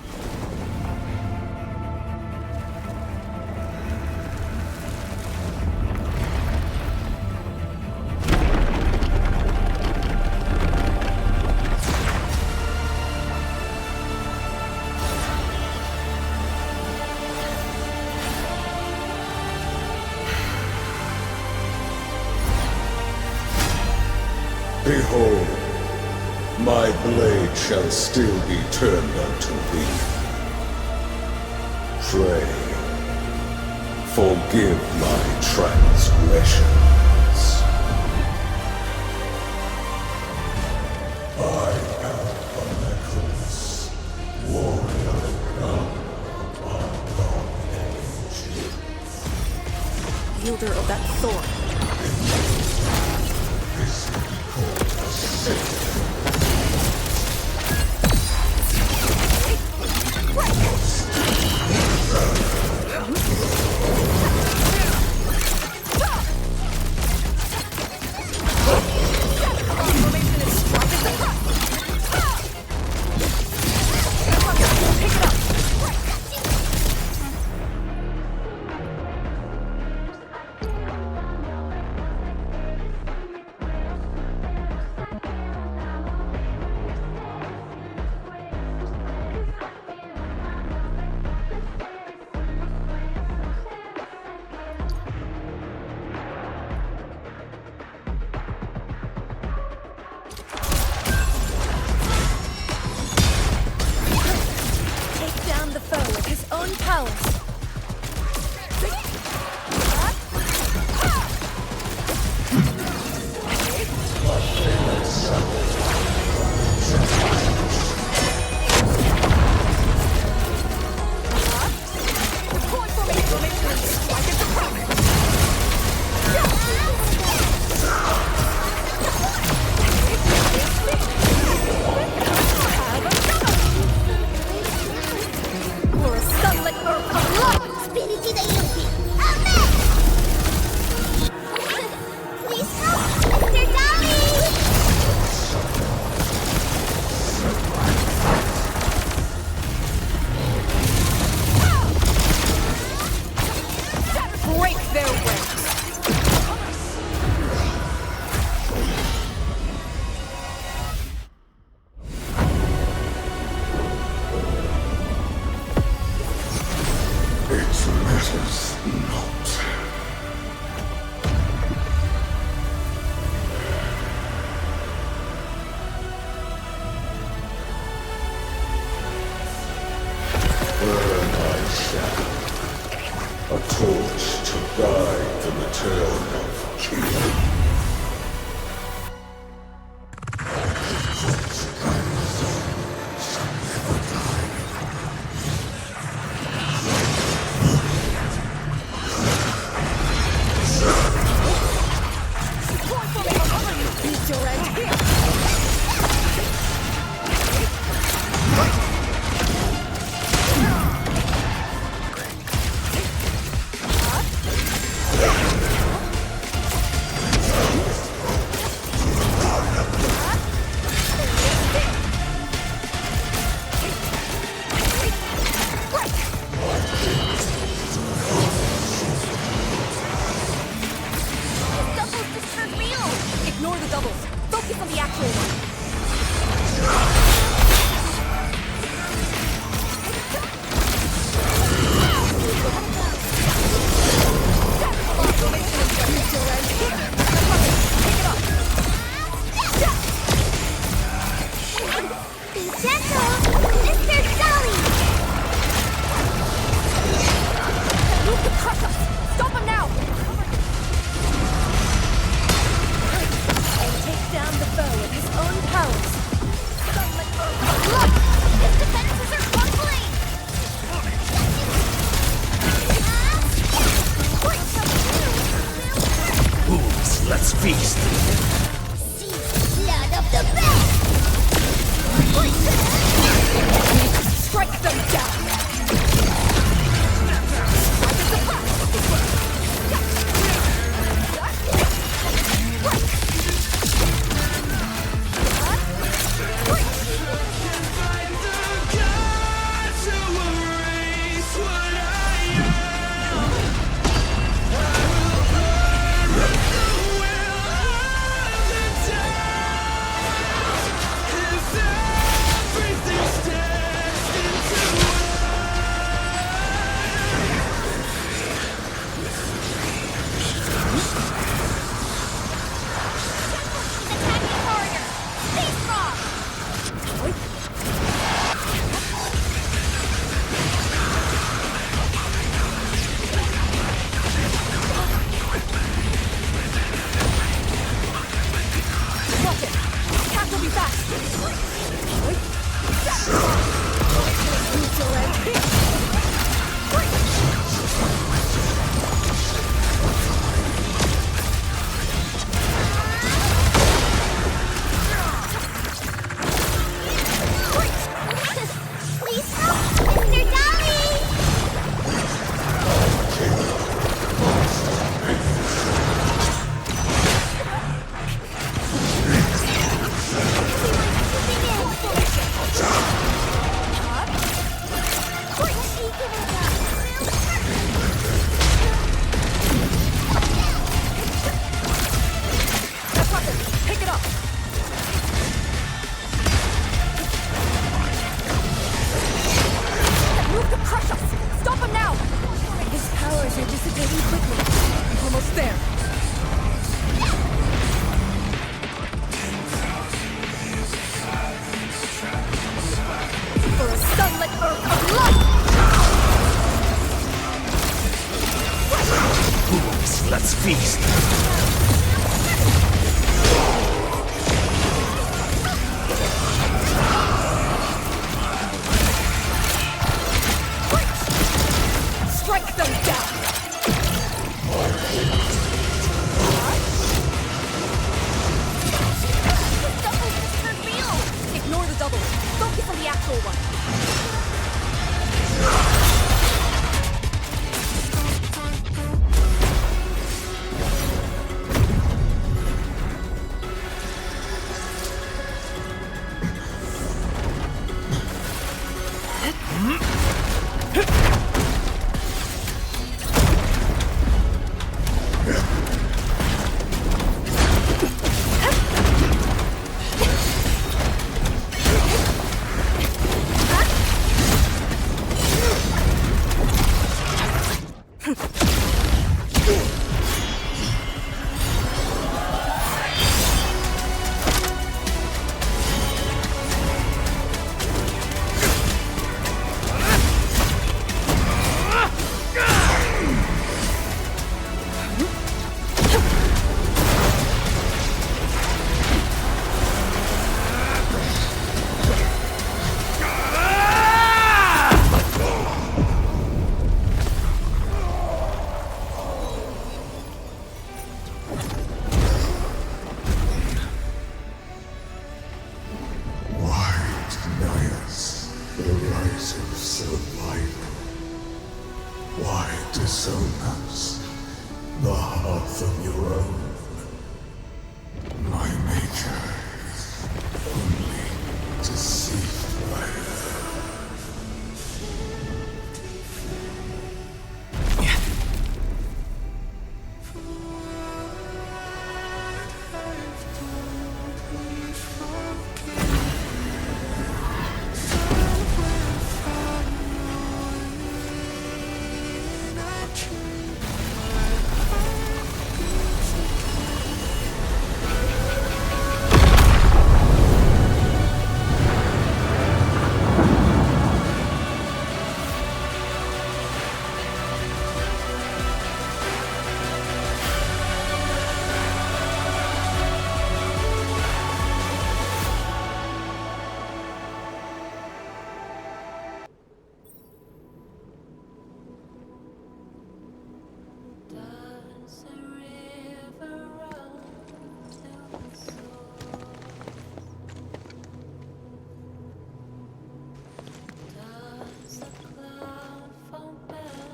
Behold, my blade shall still be turned unto thee. Pray, forgive my transgressions. I am Arknights, warrior come upon domination. Wielder of that sword. A torch to guide the return of King. crush us! Stop him now! And take down the foe with his own powers. Look! His defenses are crumbling! Fools, let's feast. Blood of the best! Strike them down! Let's feast. Strike them down! Doubles just turned real! Ignore the doubles. Focus on the actual one.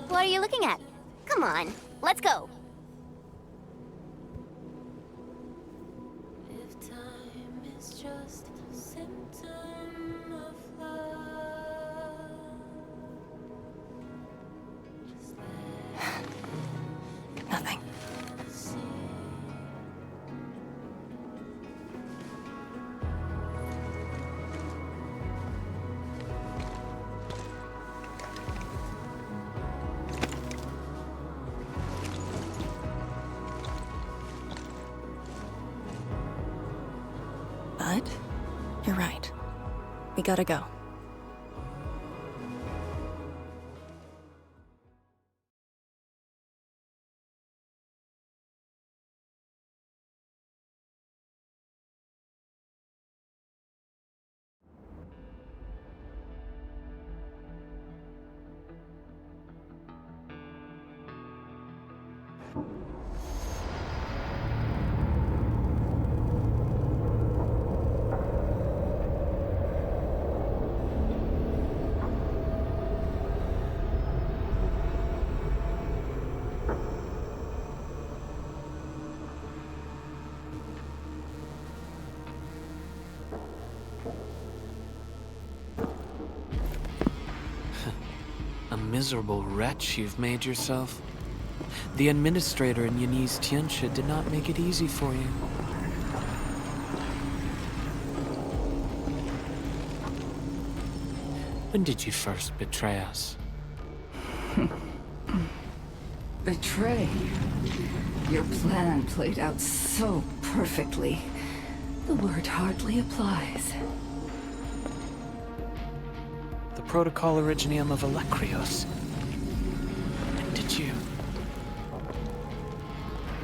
What are you looking at? Come on, let's go. If time is just a symptom of love, just Nothing. But you're right. We gotta go. A miserable wretch you've made yourself. The Endministrator in Yanni's Tianxia did not make it easy for you. When did you first betray us? Betray? Your plan played out so perfectly. The word hardly applies. The Protocol Originium of Electrios. When did you?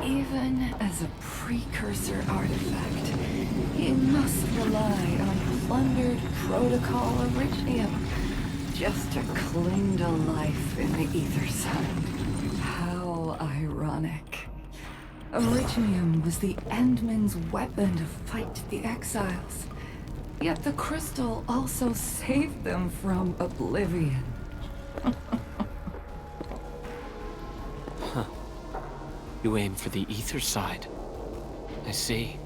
Even as a precursor artifact, you must rely on plundered Protocol Originium just to cling to life in the Ether Sun. How ironic. Originium was the Endmen's weapon to fight the Exiles. Yet the crystal also saved them from oblivion. Huh. You aim for the ether side. I see.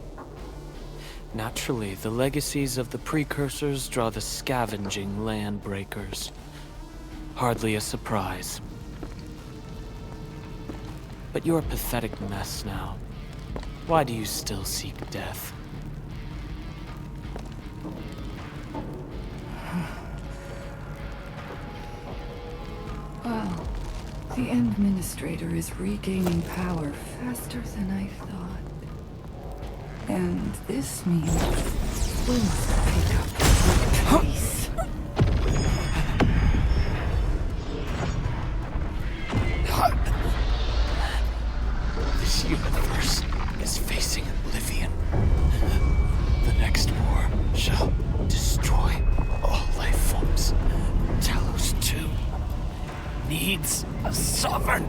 Naturally, the legacies of the precursors draw the scavenging land breakers. Hardly a surprise. But you're a pathetic mess now. Why do you still seek death? Well, the Endministrator is regaining power faster than I thought. And this means we must pick up the pace. This universe is facing oblivion. The next war shall destroy all life forms. Talos-II needs a sovereign.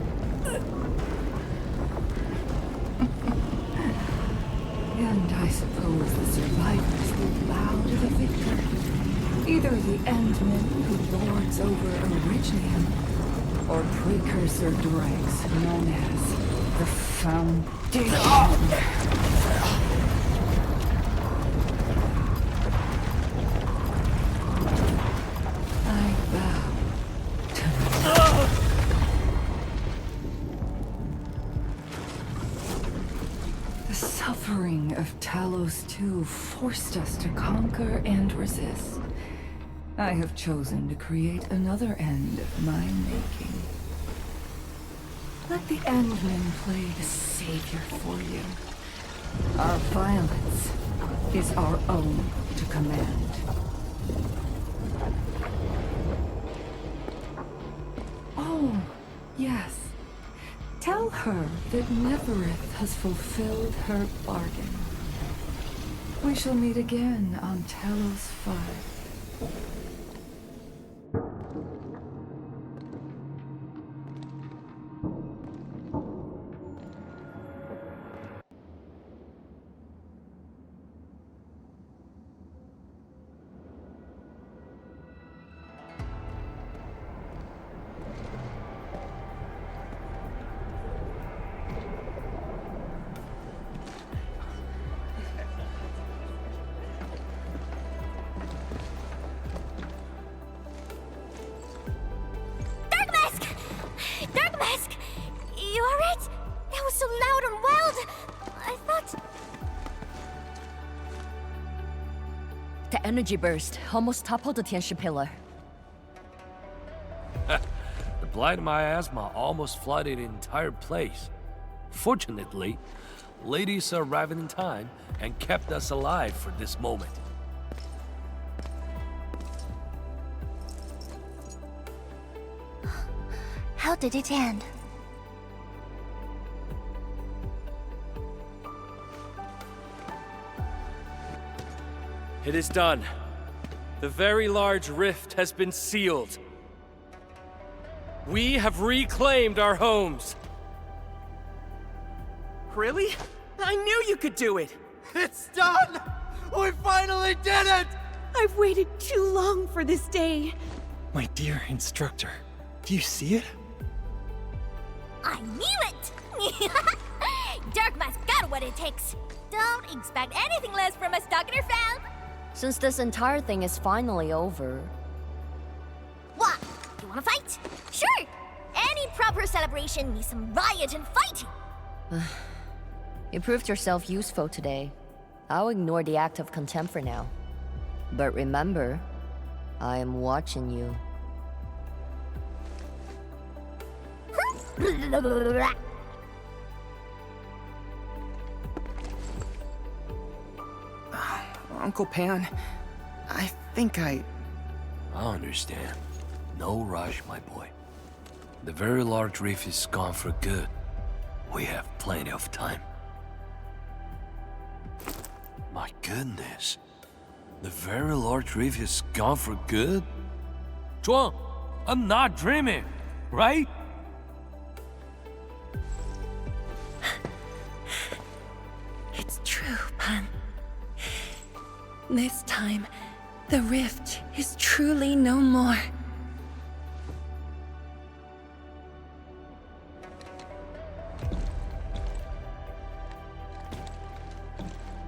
And I suppose the survivors will bow to the victor. Either the Endmen who lords over Originium, or precursor dregs known as the Foundation. I bow to the suffering of Talos-II forced us to conquer and resist. I have chosen to create another end of my making. Let the Endmen play the savior for you. Our violence is our own to command. Oh, yes. Tell her that Neverith has fulfilled her bargain. We shall meet again on Talos-V. That energy burst almost toppled the Tianshi pillar. The blight of my asthma almost flooded the entire place. Fortunately, ladies arrived in time and kept us alive for this moment. How did it end? It is done. The very large rift has been sealed. We have reclaimed our homes. Really? I knew you could do it! It's done! We finally did it! I've waited too long for this day. My dear instructor, do you see it? I knew it! Darkma's got what it takes. Don't expect anything less from a Stalker fan. Since this entire thing is finally over... What? You wanna fight? Sure! Any proper celebration needs some riot and fighting. You proved yourself useful today. I'll ignore the act of contempt for now. But remember, I am watching you. Uncle Pan, I think I understand. No rush, my boy. The very large reef is gone for good. We have plenty of time. My goodness. The very large reef is gone for good? Zhuang, I'm not dreaming, right? It's true, Pan. This time, the rift is truly no more.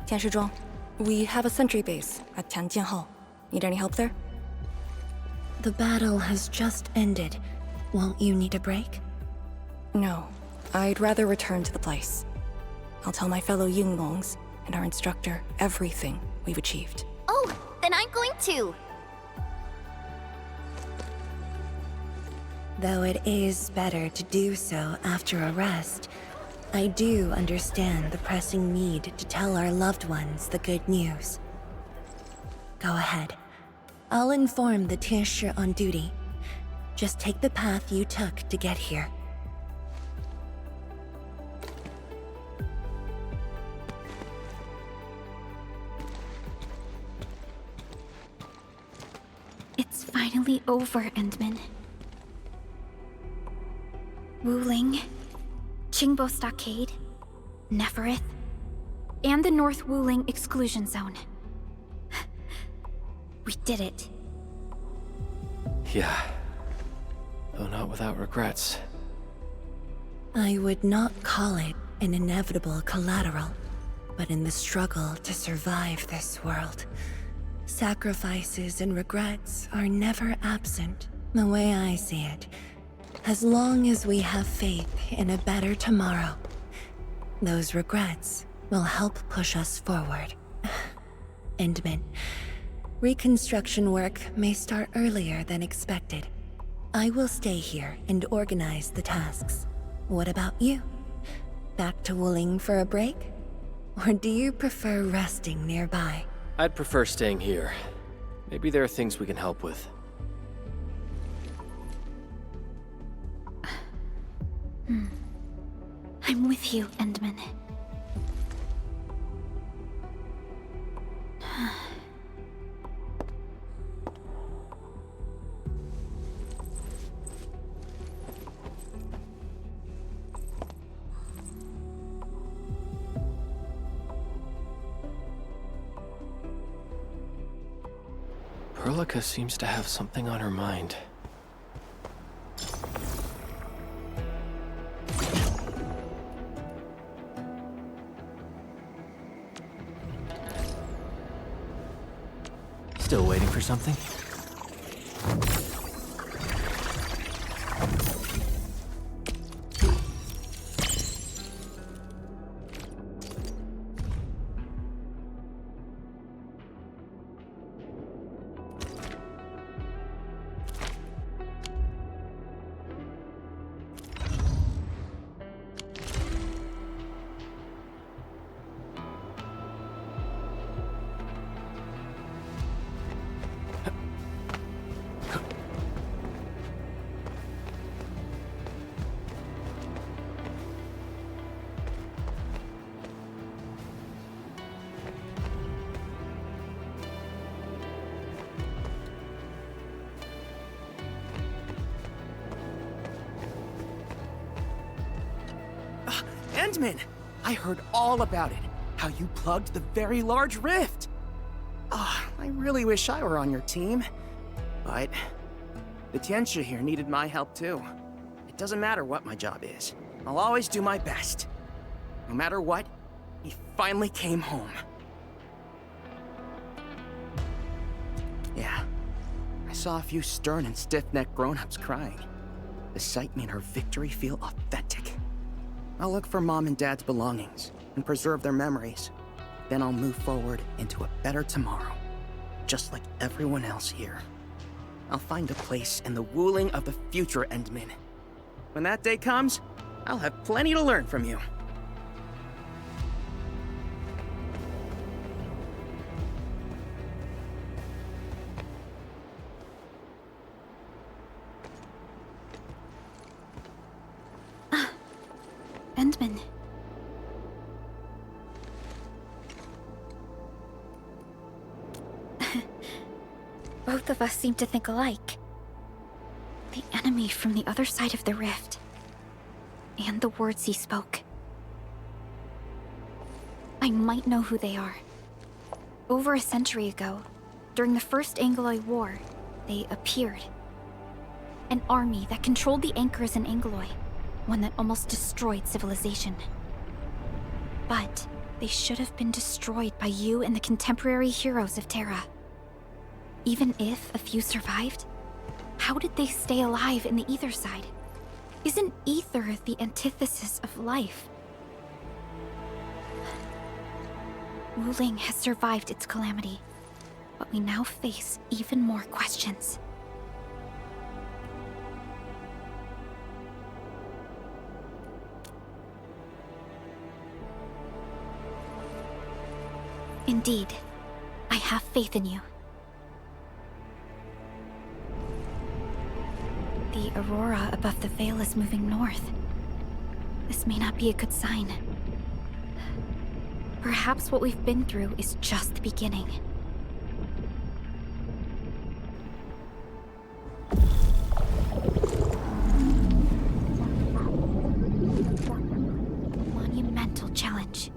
Tianshizhuang, we have a sentry base at Tianjian Hall. Need any help there? The battle has just ended. Won't you need a break? No. I'd rather return to the place. I'll tell my fellow Yinglongs and our instructor everything we've achieved. Oh, then I'm going to. Though it is better to do so after a rest, I do understand the pressing need to tell our loved ones the good news. Go ahead. I'll inform the Tianshi on duty. Just take the path you took to get here. It's finally over, Endman. Wuling, Qingbo Stockade, Neferith, and the North Wuling Exclusion Zone. We did it. Yeah. Though not without regrets. I would not call it an inevitable collateral, but in the struggle to survive this world, sacrifices and regrets are never absent. The way I see it, as long as we have faith in a better tomorrow, those regrets will help push us forward. Endman, reconstruction work may start earlier than expected. I will stay here and organize the tasks. What about you? Back to Wuling for a break? Or do you prefer resting nearby? I'd prefer staying here. Maybe there are things we can help with. I'm with you, Endman. Perlica seems to have something on her mind. Still waiting for something? Endmin! I heard all about it. How you plugged the very large rift. Ah, I really wish I were on your team. But the Tianxia here needed my help too. It doesn't matter what my job is. I'll always do my best. No matter what, he finally came home. Yeah, I saw a few stern and stiff-necked grown-ups crying. The sight made her victory feel authentic. I'll look for Mom and Dad's belongings and preserve their memories. Then I'll move forward into a better tomorrow, just like everyone else here. I'll find a place in the Wuling of the future, Endmin. When that day comes, I'll have plenty to learn from you. Endmin. Both of us seem to think alike. The enemy from the other side of the rift. And the words he spoke. I might know who they are. Over a century ago, during the First Angloid War, they appeared. An army that controlled the anchors in Angloid, one that almost destroyed civilization. But they should have been destroyed by you and the contemporary heroes of Terra. Even if a few survived, how did they stay alive in the ether side? Isn't ether the antithesis of life? Wuling has survived its calamity, but we now face even more questions. Indeed, I have faith in you. The aurora above the veil is moving north. This may not be a good sign. Perhaps what we've been through is just the beginning. Monumental challenge.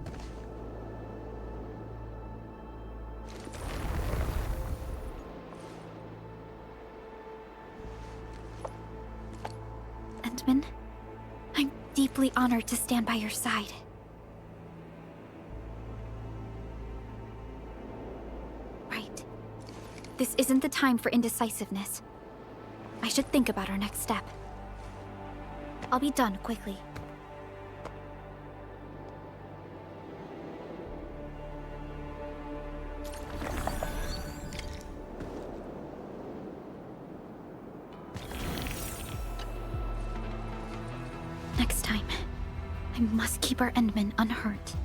Endmin, I'm deeply honored to stand by your side. Right. This isn't the time for indecisiveness. I should think about our next step. I'll be done quickly. Next time, I must keep our Endmen unhurt.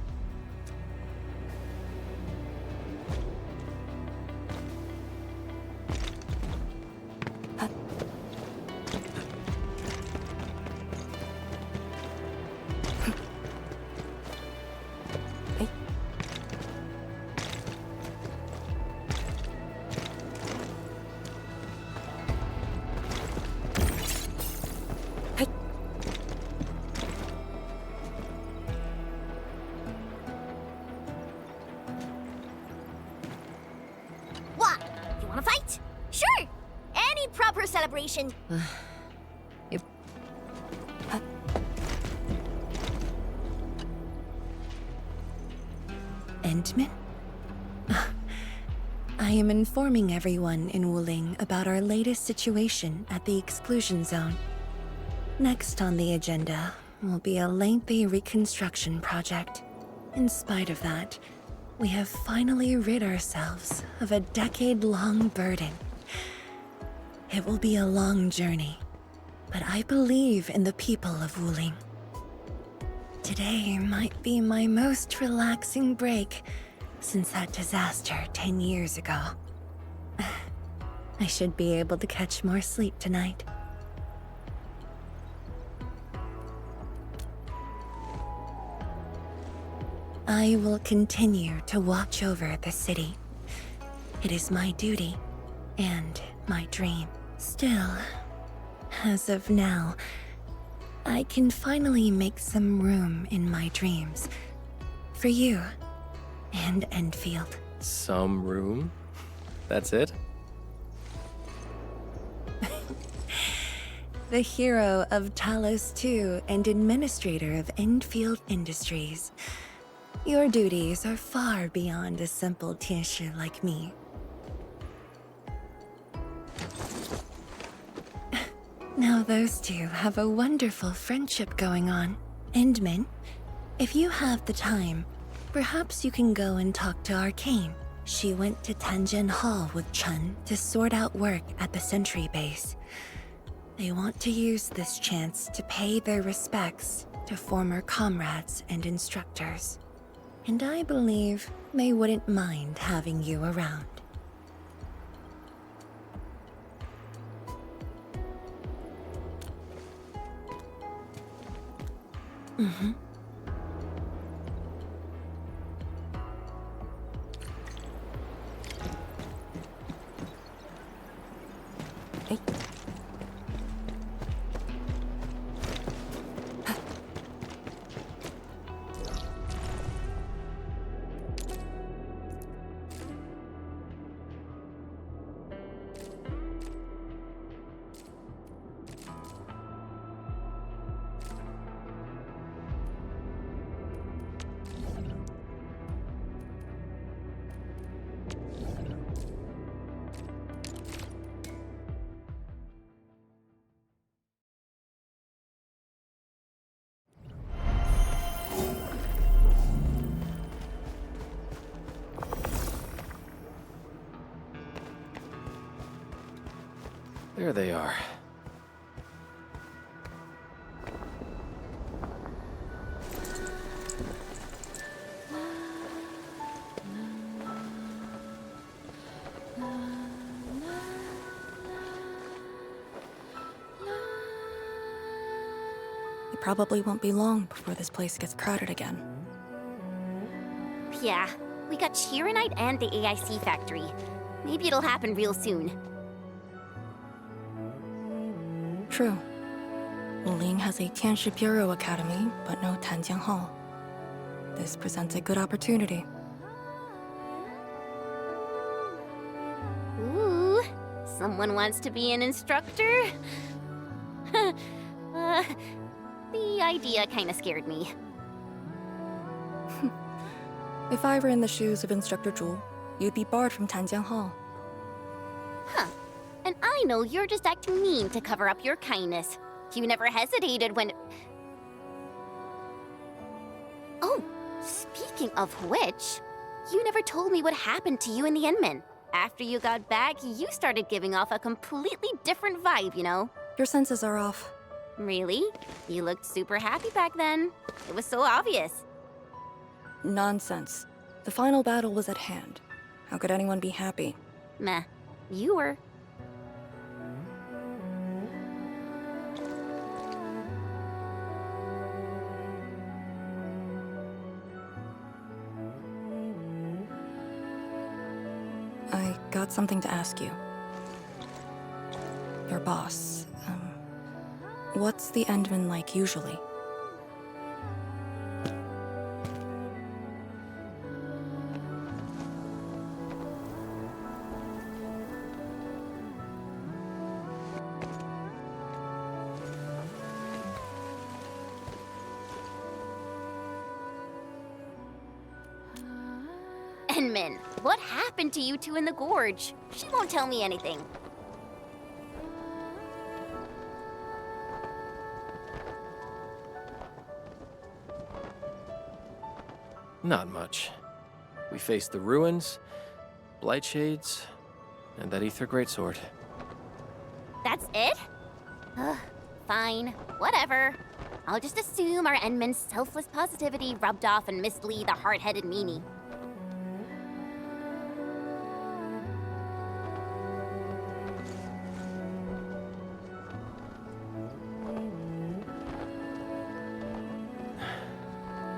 Celebration. Yep. Endmin? I am informing everyone in Wuling about our latest situation at the exclusion zone. Next on the agenda will be a lengthy reconstruction project. In spite of that, we have finally rid ourselves of a decade-long burden. It will be a long journey, but I believe in the people of Wuling. Today might be my most relaxing break since that disaster 10 years ago. I should be able to catch more sleep tonight. I will continue to watch over the city. It is my duty and my dream. Still, as of now, I can finally make some room in my dreams. For you and Endfield. Some room? That's it? The hero of Talos-II and Administrator of Endfield Industries. Your duties are far beyond a simple Tianshi like me. Now those two have a wonderful friendship going on. Endmin, if you have the time, perhaps you can go and talk to Arcane. She went to Tanjin Hall with Chun to sort out work at the Sentry base. They want to use this chance to pay their respects to former comrades and instructors. And I believe they wouldn't mind having you around. Mm-hmm. There they are. It probably won't be long before this place gets crowded again. Yeah, we got Chironite and the AIC factory. Maybe it'll happen real soon. True. Wuling has a Tianshi Bureau Academy, but no Tanjiang Hall. This presents a good opportunity. Ooh, someone wants to be an instructor? The idea kinda scared me. If I were in the shoes of Instructor Zhu, you'd be barred from Tanjiang Hall. Huh. And I know you're just acting mean to cover up your kindness. You never hesitated when... Oh, speaking of which, you never told me what happened to you and the Endmin. After you got back, you started giving off a completely different vibe, you know? Your senses are off. Really? You looked super happy back then. It was so obvious. Nonsense. The final battle was at hand. How could anyone be happy? Meh. You were. I got something to ask you. Your boss, what's the Endman like usually? Endmin, what happened to you two in the gorge? She won't tell me anything. Not much. We faced the ruins, Blightshades, and that Ether Greatsword. That's it? Ugh, fine. Whatever. I'll just assume our Endman's selfless positivity rubbed off on Miss Lee, the hard-headed meanie.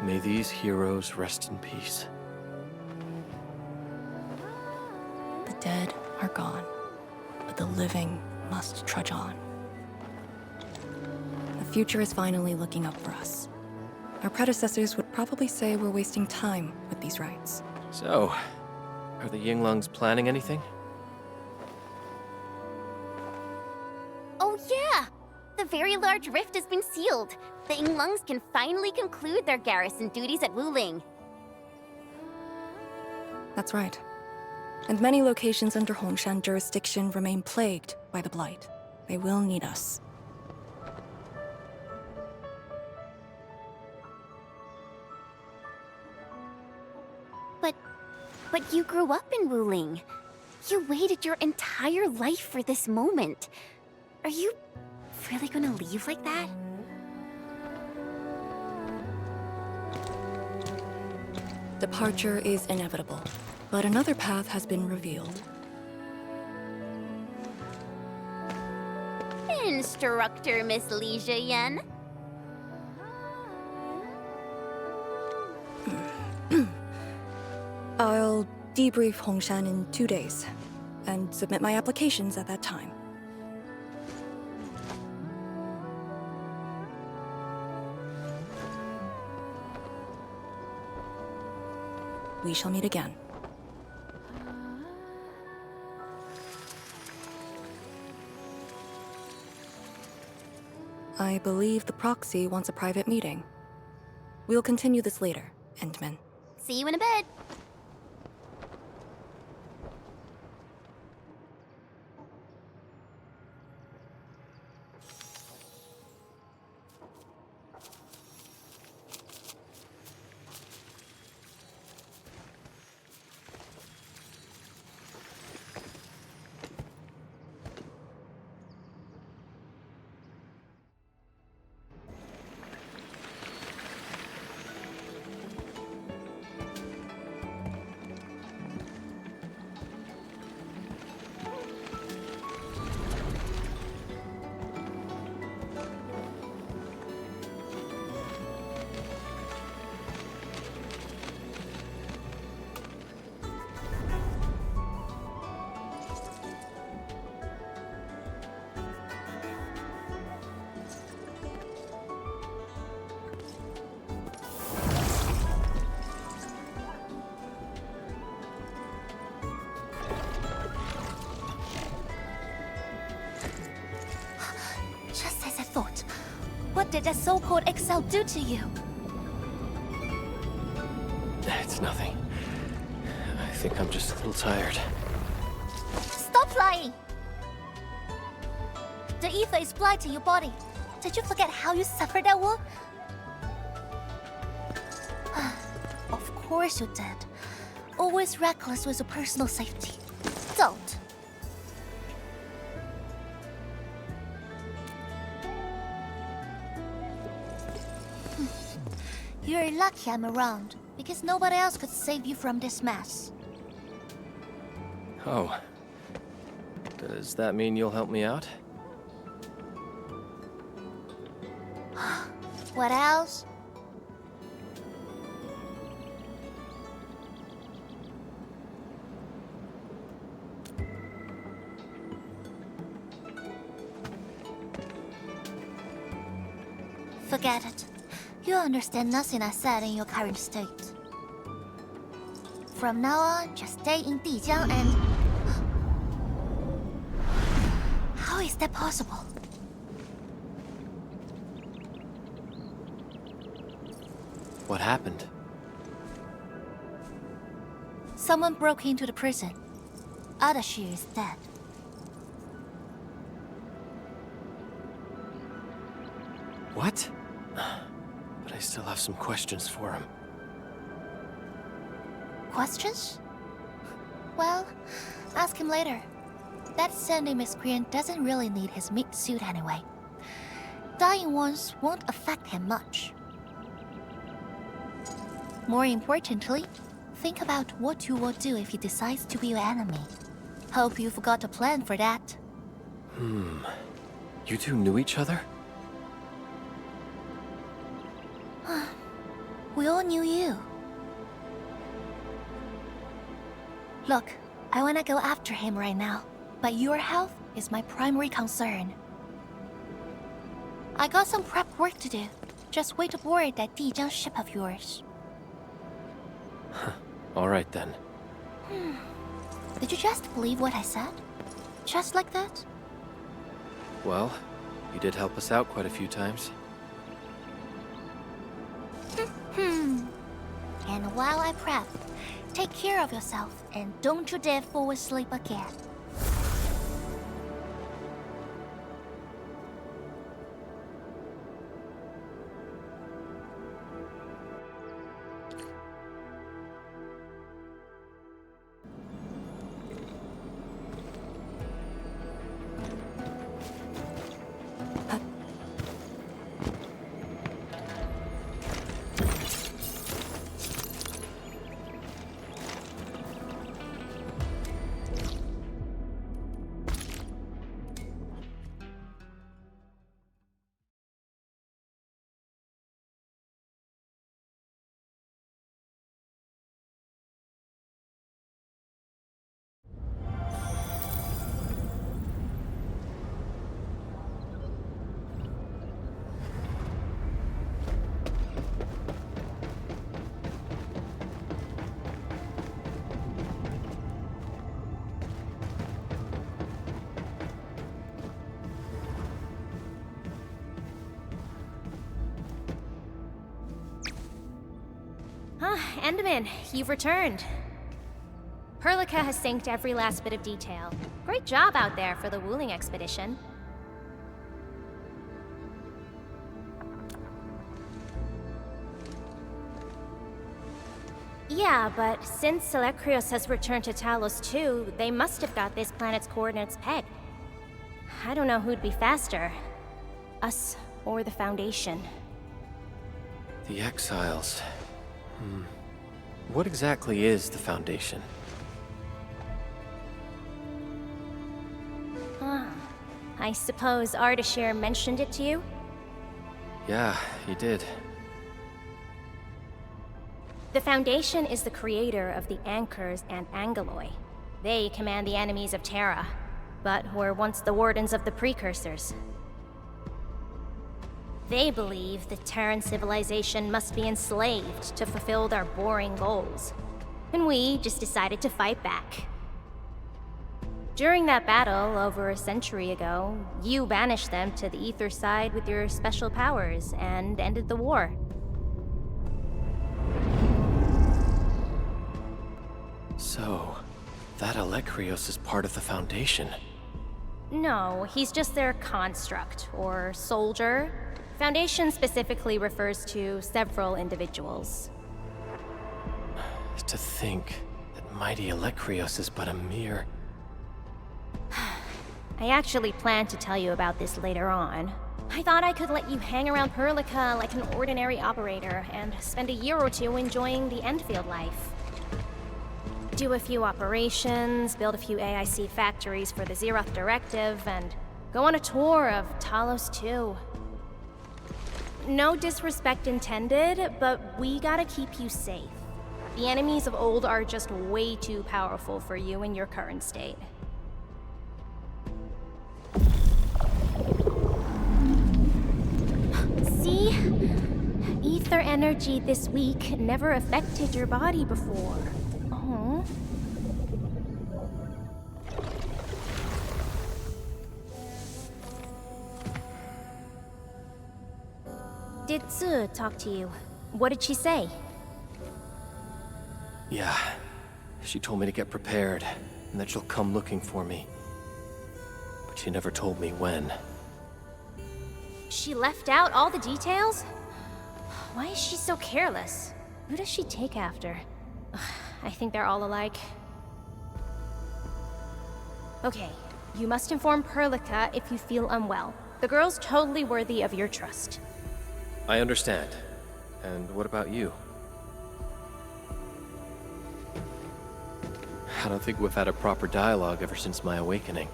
May these heroes rest in peace. The dead are gone, but the living must trudge on. The future is finally looking up for us. Our predecessors would probably say we're wasting time with these rites. So, are the Yinglungs planning anything? Oh yeah! The very large rift has been sealed. The Yinglungs can finally conclude their garrison duties at Wuling. That's right. And many locations under Hongshan jurisdiction remain plagued by the Blight. They will need us. But you grew up in Wuling. You waited your entire life for this moment. Are you really gonna leave like that? Departure is inevitable, but another path has been revealed. Instructor Miss Li Zheyan. I'll debrief Hongshan in 2 days, and submit my applications at that time. We shall meet again. I believe the proxy wants a private meeting. We'll continue this later, Endman. See you in a bit. Just as I thought. What did that so-called Excel do to you? It's nothing. I think I'm just a little tired. Stop lying! The ether is blighting your body. Did you forget how you suffered that wound? Of course you did. Always reckless with your personal safety. Don't. You're lucky I'm around, because nobody else could save you from this mess. Oh. Does that mean you'll help me out? What else? Forget it. You understand nothing I said in your current state. From now on, just stay in Dijiang and... How is that possible? What happened? Someone broke into the prison. Adashi is dead. What? But I still have some questions for him. Questions? Well, ask him later. That sandy miscreant doesn't really need his meat suit anyway. Dying once won't affect him much. More importantly, think about what you will do if he decides to be your enemy. Hope you forgot a plan for that. You two knew each other? We all knew you. Look, I wanna go after him right now, but your health is my primary concern. I got some prep work to do. Just wait aboard that Dijiang ship of yours. All right then. Did you just believe what I said? Just like that? Well, you did help us out quite a few times. And while I prep, take care of yourself and don't you dare fall asleep again. Enderman, you've returned. Perlica has synced every last bit of detail. Great job out there for the Wuling expedition. Yeah, but since Selekrios has returned to Talos-II, they must have got this planet's coordinates pegged. I don't know who'd be faster. Us or the Foundation. The Exiles. What exactly is the Foundation? I suppose Ardashir mentioned it to you? Yeah, he did. The Foundation is the creator of the Anchors and Angeloi. They command the enemies of Terra, but were once the wardens of the Precursors. They believe the Terran civilization must be enslaved to fulfill their boring goals. And we just decided to fight back. During that battle, over a century ago, you banished them to the Ether side with your special powers and ended the war. So, that Alekrios is part of the Foundation. No, he's just their construct, or soldier. Foundation specifically refers to several individuals. To think that mighty Alekrios is but a mere... I actually planned to tell you about this later on. I thought I could let you hang around Perlica like an ordinary operator and spend a year or two enjoying the Endfield life. Do a few operations, build a few AIC factories for the Zeroth Directive, and go on a tour of Talos-II. No disrespect intended, but we gotta keep you safe. The enemies of old are just way too powerful for you in your current state. See? Ether energy this week never affected your body before. Oh. Did Tsu talk to you? What did she say? Yeah. She told me to get prepared, and that she'll come looking for me. But she never told me when. She left out all the details? Why is she so careless? Who does she take after? I think they're all alike. Okay, you must inform Perlica if you feel unwell. The girl's totally worthy of your trust. I understand. And what about you? I don't think we've had a proper dialogue ever since my awakening.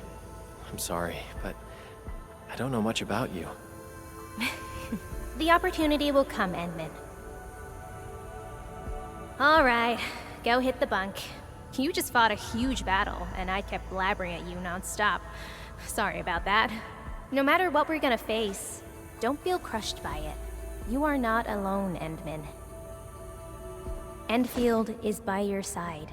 I'm sorry, but I don't know much about you. The opportunity will come, Endman. Alright, go hit the bunk. You just fought a huge battle, and I kept blabbering at you non-stop. Sorry about that. No matter what we're gonna face, Don't feel crushed by it. You are not alone, Endman. Endfield is by your side.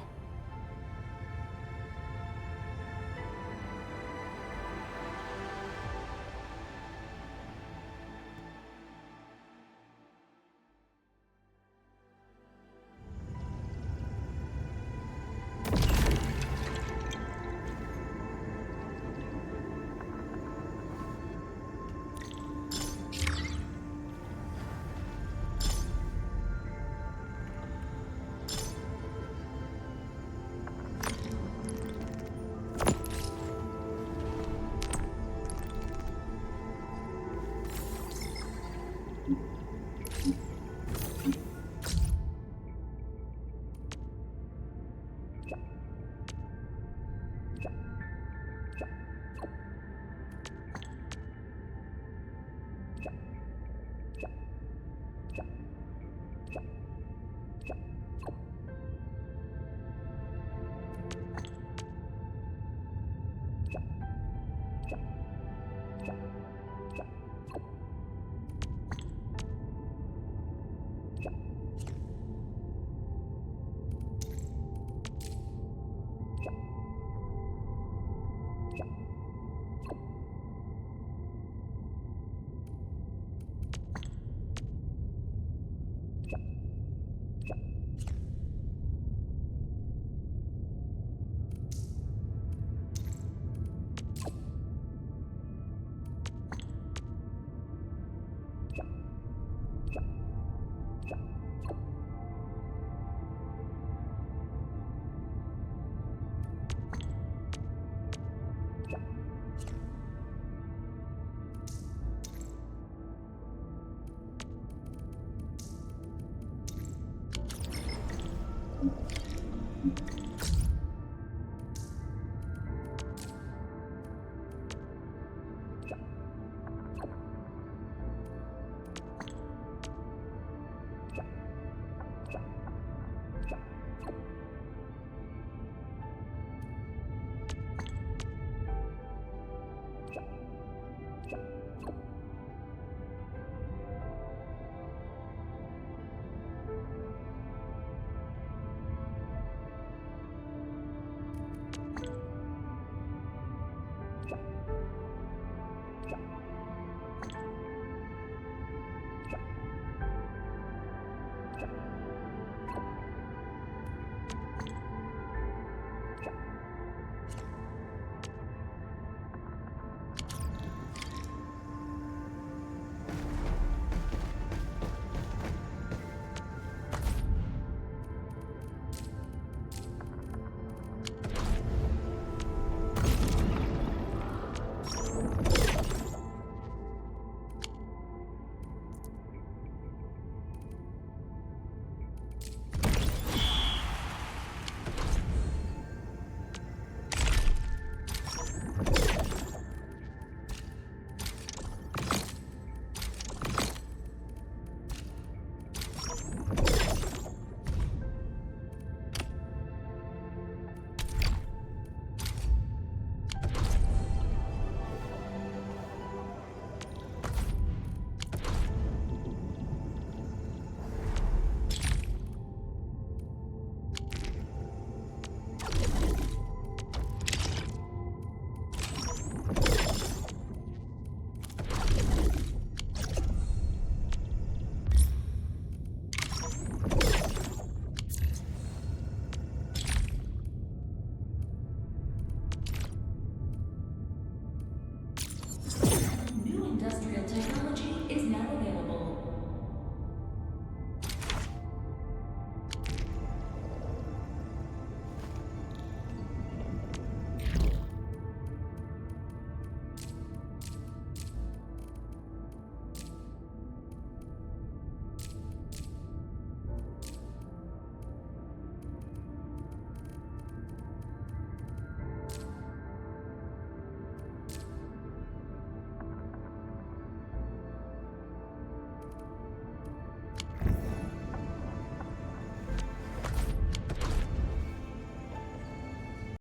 Industrial technology.